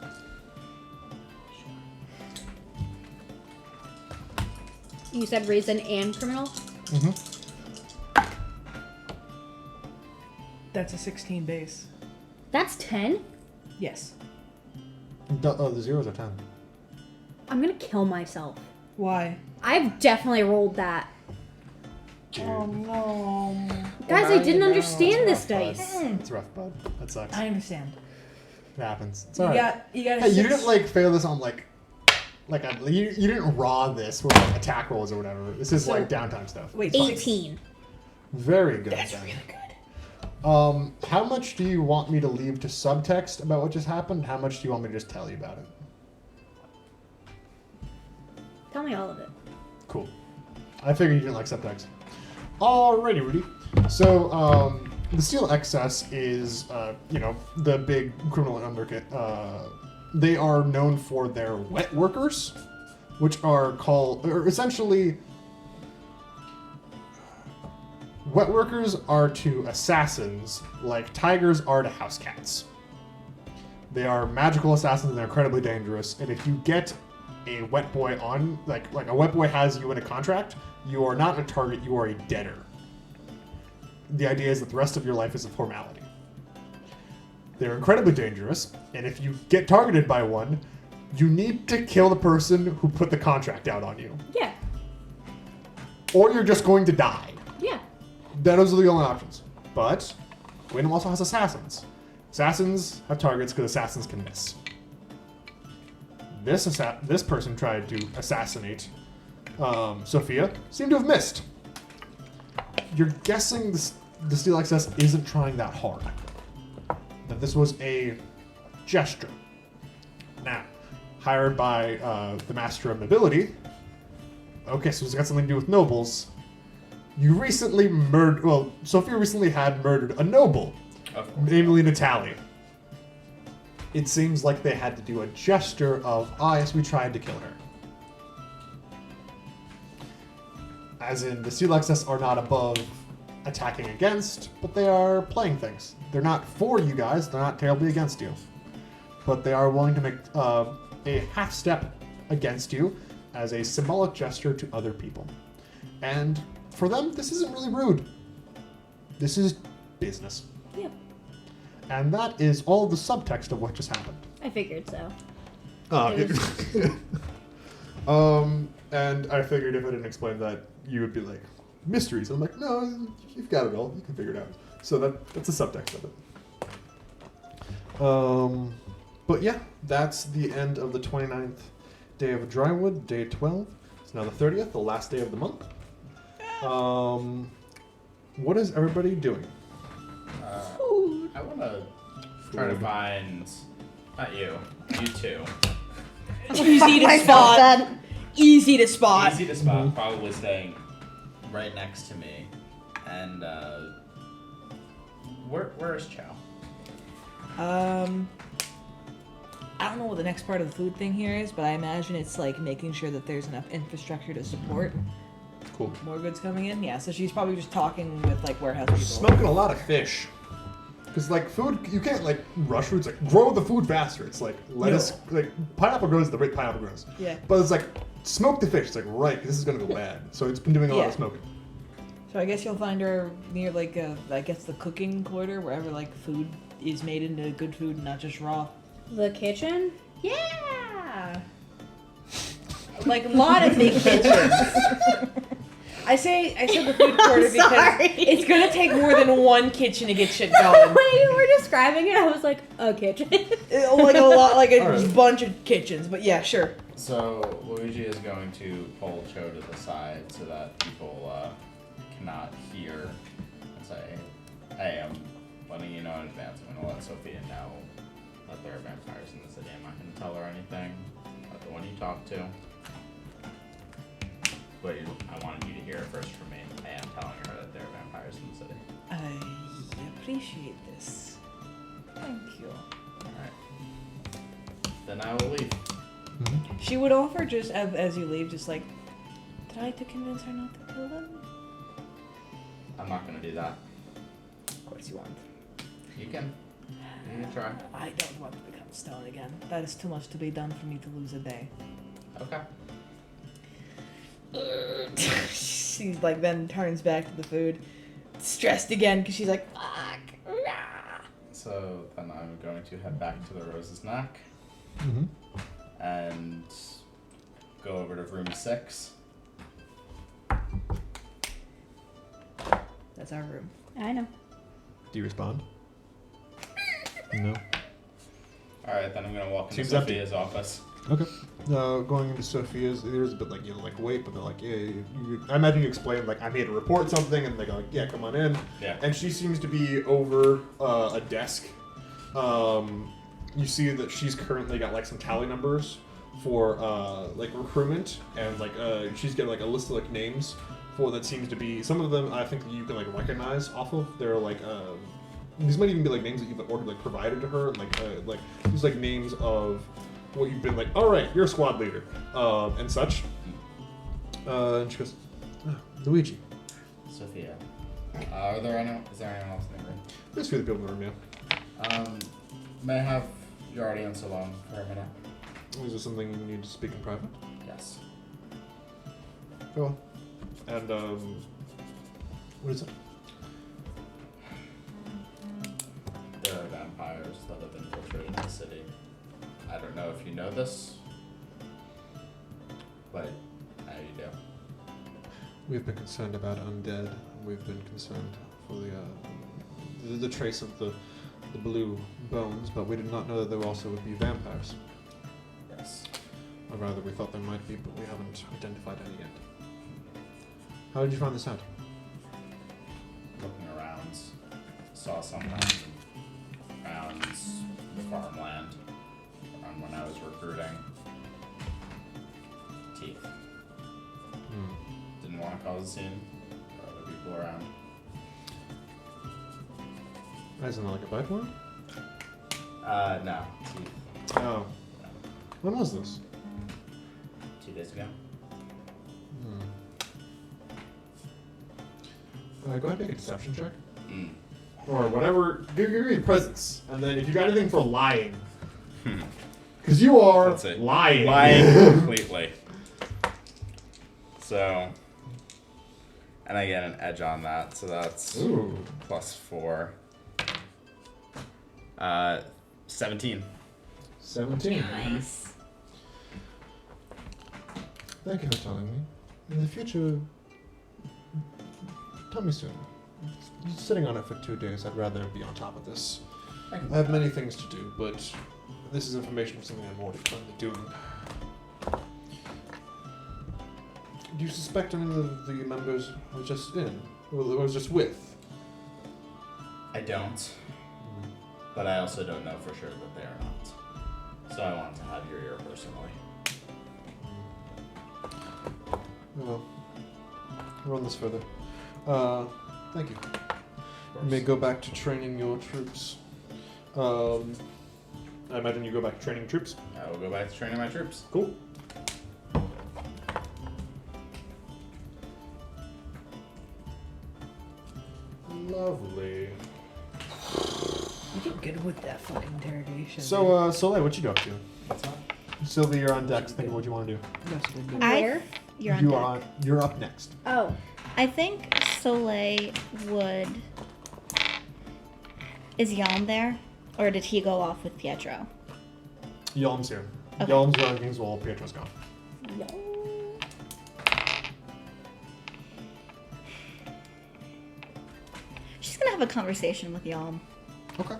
You said reason and criminal? That's a 16 base. That's 10? Yes. The zeros are 10. I'm gonna kill myself. Why? I've definitely rolled that. Oh no. Guys, I didn't understand this dice. It's rough, bud. That sucks. I understand. It happens. It's You alright. got a Hey, you six- didn't like fail this on you didn't raw this with like attack rolls or whatever. This is So- like downtime stuff. Wait, 18. Very good. That's then. really good. How much do you want me to leave to subtext about what just happened? How much do you want me to just tell you about it? Tell me all of it. Cool. I figured you didn't like subtext. Alrighty, Rudy. So, the Steel Excess is, the big criminal undercut. They are known for their wet workers, which are essentially, wet workers are to assassins like tigers are to house cats. They are magical assassins and they're incredibly dangerous. And if you get a wet boy on, like a wet boy has you in a contract, you are not a target, you are a debtor. The idea is that the rest of your life is a formality. They're incredibly dangerous, and if you get targeted by one, you need to kill the person who put the contract out on you. Yeah. Or you're just going to die. Yeah. Those are the only options. But Wyndham also has assassins. Assassins have targets because assassins can miss. This person tried to assassinate Sophia, seemed to have missed. You're guessing the Steel Excess isn't trying that hard. That this was a gesture. Now, hired by the Master of Nobility. Okay, so it's got something to do with nobles. You recently Sophia recently had murdered a noble, namely Natalia. It seems like they had to do a gesture of, yes, we tried to kill her. As in, the Steel Excess are not above attacking against, but they are playing things. They're not for you guys, they're not terribly against you. But they are willing to make a half step against you as a symbolic gesture to other people. And for them, this isn't really rude. This is business. Yeah. And that is all the subtext of what just happened. I figured so. And I figured if I didn't explain that, you would be like, mysteries. I'm like, no, you've got it all. You can figure it out. So that's the subtext of it. But yeah, that's the end of the 29th day of Drywood, day 12. It's now the 30th, the last day of the month. What is everybody doing? I want to try to find, not you two. Easy to spot. Easy to spot. Easy to spot, probably staying right next to me. And where's Cho? I don't know what the next part of the food thing here is, but I imagine it's like making sure that there's enough infrastructure to support Cool. more goods coming in. Yeah, so she's probably just talking with like warehouse people. Smoking a lot of fish. Because like food, you can't like rush food. It's like grow the food faster. It's like lettuce, like pineapple grows the rate pineapple grows. Yeah. But it's like smoke the fish. It's like right, this is gonna go bad. So it's been doing a lot of smoking. So I guess you'll find her near like I guess the cooking quarter, wherever like food is made into good food and not just raw. The kitchen? Yeah. Like a lot of big kitchens. I said the food quarter because sorry. it's gonna take more than one kitchen to get shit going. When you were describing it, I was like, a kitchen. Like a lot, like a Alright. bunch of kitchens. But yeah, sure. So Luigi is going to pull Cho to the side so that people cannot hear and say, "Hey, I'm letting you know in advance. I'm gonna let Sophia know that there are vampires in the city. I'm not gonna tell her anything about the one you talked to. But I wanted you to hear it first from me. I am telling her that there are vampires in the city." I appreciate this. Thank you. Alright. Then I will leave. She would offer just as you leave, just like, try to convince her not to kill them. I'm not gonna do that. Of course you won't. You can. You can try. I don't want to become stone again. That is too much to be done for me to lose a day. Okay. She like then turns back to the food, stressed again because she's like, fuck. So then I'm going to head back to the Rose's Neck and go over to room 6. That's our room. I know. Do you respond? No. Alright, then I'm going to walk into Seems empty. Sophia's office. Okay. Going into Sophia's, there's a bit like, like wait, but they're like, yeah, I imagine you explain, like, I'm here to report something, and they go, like, yeah, come on in. Yeah. And she seems to be over a desk. You see that she's currently got, like, some tally numbers for, like, recruitment, and, like, she's got, like, a list of, like, names for that seems to be, some of them I think that you can, like, recognize off of. They're, like, these might even be, like, names that you've, like, already, like, provided to her, and, like, these, like, names of what you've been like, all right, you're a squad leader, and such. And she goes, oh, Luigi. Sophia. Is there anyone else in the room? There's a few people in the room, yeah. May I have your audience alone for a minute? Is there something you need to speak in private? Yes. Go on. And, what is it? There are vampires that have infiltrated the city. I don't know if you know this, but now you do. We've been concerned about undead. We've been concerned for the trace of the blue bones, but we did not know that there also would be vampires. Yes. Or rather, we thought there might be, but we haven't identified any yet. How did you find this out? Looking around, saw someone around the farmland when I was recruiting. Teeth. Didn't want to cause a scene. There were other people around. Isn't that like a bite wound? No. Teeth. Oh. When was this? 2 days ago. Go ahead and make a deception check. Or whatever. Give me presence. And then if you got anything for lying. Because you are That's it. lying. Lying completely. So, and I get an edge on that, so that's Ooh. +4. 17. 17. Nice. Thank you for telling me. In the future, tell me soon. Sitting on it for 2 days, I'd rather be on top of this. I have many things to do, but this is information for something I'm already currently doing. Do you suspect any of the members I was just in, or was just with? I don't, but I also don't know for sure that they are not. So I wanted to have your ear personally. Well, run this further. Thank you. You may go back to training your troops. I imagine you go back to training troops. I will go back to training my troops. Cool. Lovely. You get good with that fucking interrogation. So, Soleil, what you up to? What's that? Sylvia, you're on deck. Think of what you want to do. Where? You're on deck. You're up next. Oh. I think Soleil would. Is Yalm there? Or did he go off with Pietro? Yalm's here. Okay. Yalm's running things while Pietro's gone. She's gonna have a conversation with Yalm. Okay.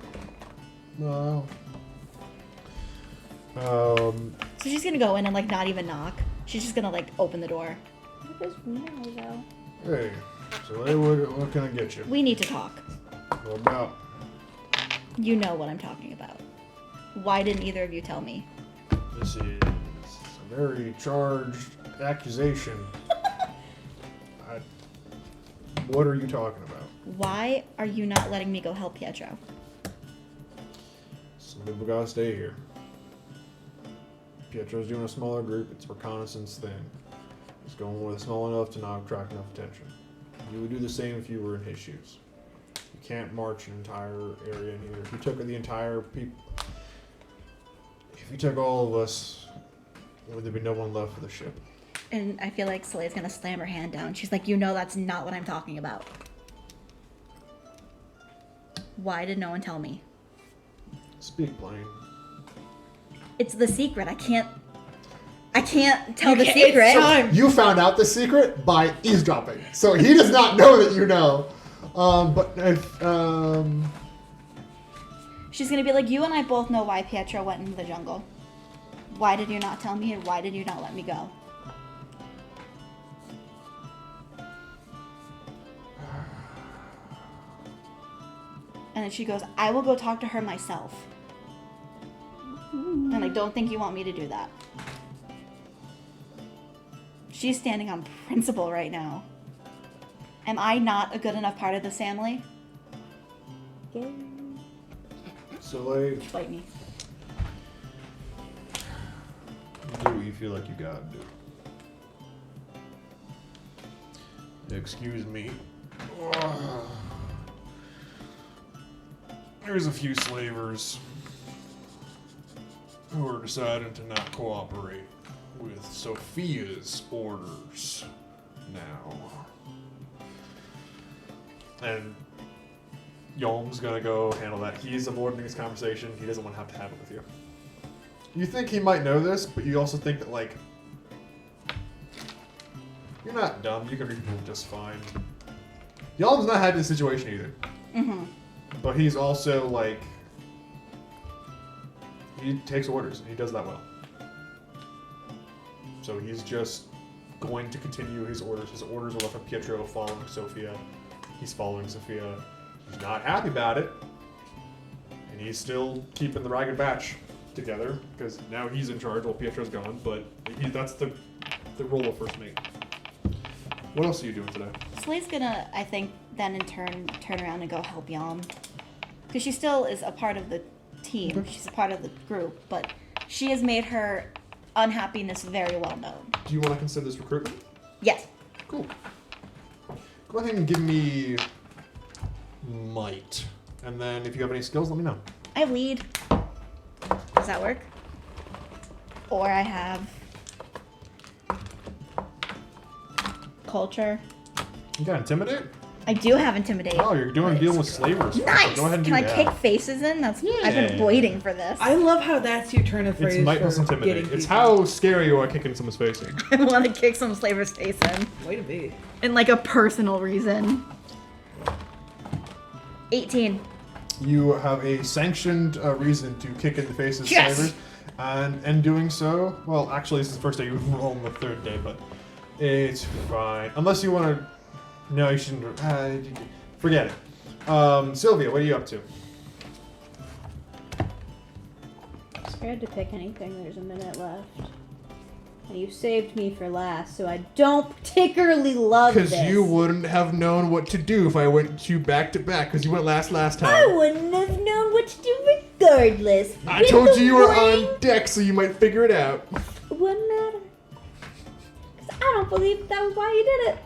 So she's gonna go in and like not even knock. She's just gonna like open the door. What does we know though? Hey, Soleil, what can I get you? We need to talk. What about? You know what I'm talking about. Why didn't either of you tell me? This is a very charged accusation. What are you talking about? Why are you not letting me go help Pietro? Some people gotta stay here. Pietro's doing a smaller group. It's a reconnaissance thing. He's going with small enough to not attract enough attention. You would do the same if you were in his shoes. You can't march an entire area in here. If you took the entire people, if you took all of us, there'd be no one left for the ship. And I feel like Soleil's gonna slam her hand down. She's like, you know that's not what I'm talking about. Why did no one tell me? Speak plain. It's the secret. I can't tell You the can't- secret. It's time. You found out the secret by eavesdropping, so he does not know that you know. But if She's gonna be like, you and I both know why Pietro went into the jungle. Why did you not tell me, and why did you not let me go? And then she goes, I will go talk to her myself. And I don't think you want me to do that. She's standing on principle right now. Am I not a good enough part of this family? Soleil, Fight me. do what you feel like you gotta do. Excuse me. There's a few slavers who are deciding to not cooperate with Sophia's orders now. And Yolm's gonna go handle that. He's avoiding this conversation. He doesn't want to have it with you. You think he might know this, but you also think that, like, you're not dumb. You can read people just fine. Yolm's not happy in the situation either. Mm-hmm. But he's also, like, he takes orders, and he does that well. So he's just going to continue his orders. His orders are left from Pietro following Sophia. He's following Sophia. He's not happy about it. And he's still keeping the ragged batch together, because now he's in charge while Pietro's gone, but that's the role of first mate. What else are you doing today? Soleil's gonna, I think, then in turn around and go help Yom. Because she still is a part of the team. Okay. She's a part of the group, but she has made her unhappiness very well known. Do you want to consider this recruitment? Yes. Cool. Go ahead and give me might. And then if you have any skills, let me know. I have lead. Does that work? Or I have culture. You got intimidate? I do have intimidate. Oh, you're dealing with slavers. Nice! Go ahead and Can do I that. kick faces in? I've been waiting for this. I love how that's your turn of phrase. It's might plus for intimidate. getting It's people. how scary you are kicking someone's face in. I want to kick some slaver's face in. Way to be. In like a personal reason. 18. You have a sanctioned reason to kick in the face of Yes! slavers. And in doing so, well, actually, this is the first day you roll on the third day, but it's fine. Unless you want to. No, you shouldn't. Forget it. Sylvia, what are you up to? Scared to pick anything. There's a minute left. And you saved me for last, so I don't particularly love this. Because you wouldn't have known what to do if I went to back, because you went last time. I wouldn't have known what to do regardless. I With told the you you were ring, on deck so you might figure it out. It wouldn't matter. 'Cause I don't believe that was why you did it.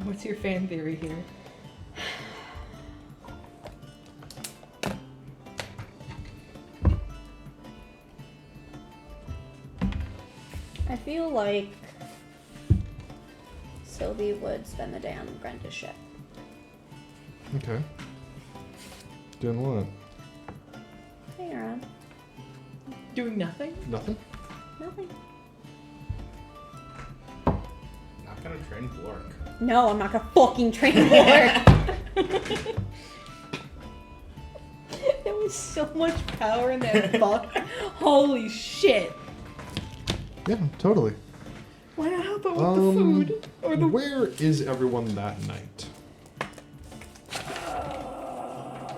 What's your fan theory here? I feel like Sylvie would spend the day on Brenda's ship. Okay. Doing what? Hang around. Doing nothing? Nothing? Nothing. Not gonna train Blork. No, I'm not gonna fucking train Blork. There was so much power in that buck. Holy shit. Yeah, totally. Why not help out with the food? Or the Where is everyone that night?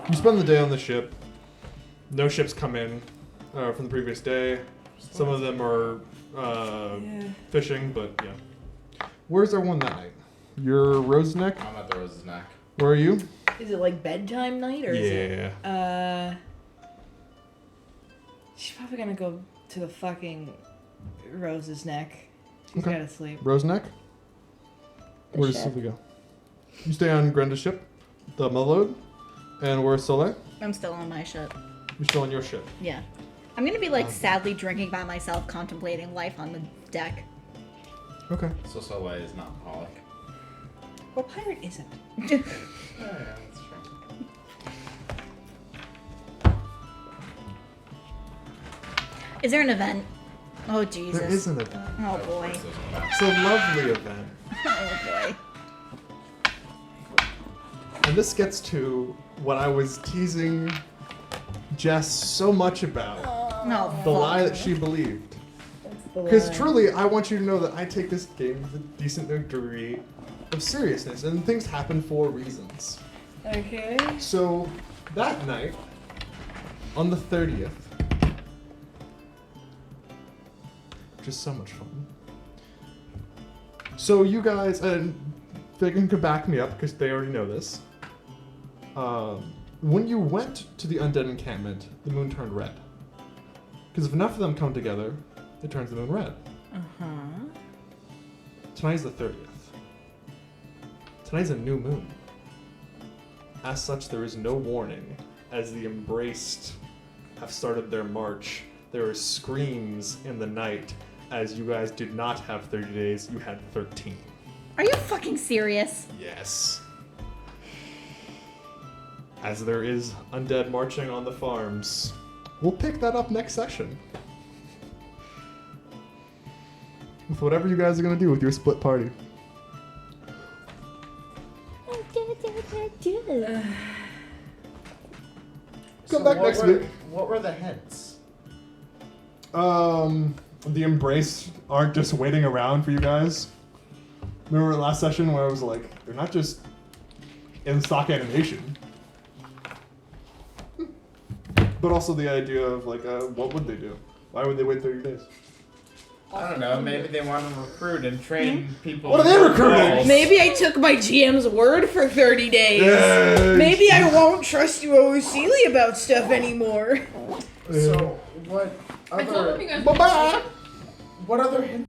You spend the day on the ship. No ships come in from the previous day. Some of them are fishing, but yeah. Where's everyone that night? You're Rose's Neck? I'm at the Rose's Neck. Where are you? Is it like bedtime night or is it? She's probably gonna go to the fucking Rose's Neck. She's Okay. gotta sleep. Rose Neck? Where does ship. Sylvia go? You stay on Grenda's ship, the Motherlode. And where's Soleil? I'm still on my ship. You're still on your ship. Yeah. I'm gonna be like sadly drinking by myself, contemplating life on the deck. Okay. So Soleil is not alcoholic. What pirate isn't? Oh, yeah, that's true. Is there an event? Oh Jesus. There is an event. Oh boy. It's a lovely event. Oh boy. And this gets to what I was teasing Jess so much about. No. The lie that she believed. Because truly, I want you to know that I take this game with a decent degree of seriousness, and things happen for reasons. Okay. So, that night, on the 30th, which is so much fun. So you guys, and Fagin could back me up because they already know this. When you went to the undead encampment, the moon turned red. Because if enough of them come together, it turns the moon red. Uh-huh. Tonight's the 30th. Tonight's a new moon. As such, there is no warning. As the Embraced have started their march, there are screams in the night. As you guys did not have 30 days, you had 13. Are you fucking serious? Yes. As there is undead marching on the farms. We'll pick that up next session. With whatever you guys are gonna do with your split party. Come back next week. What were the heads? The Embrace aren't just waiting around for you guys. Remember last session where I was like, they're not just in stock animation. But also the idea of like, what would they do? Why would they wait 30 days? I don't know. Maybe they want to recruit and train people. What are they recruiting? roles. Maybe I took my GM's word for 30 days. Yay. Maybe I won't trust you over Sealy about stuff anymore. So what I told him other you guys. Bye-bye. what other hints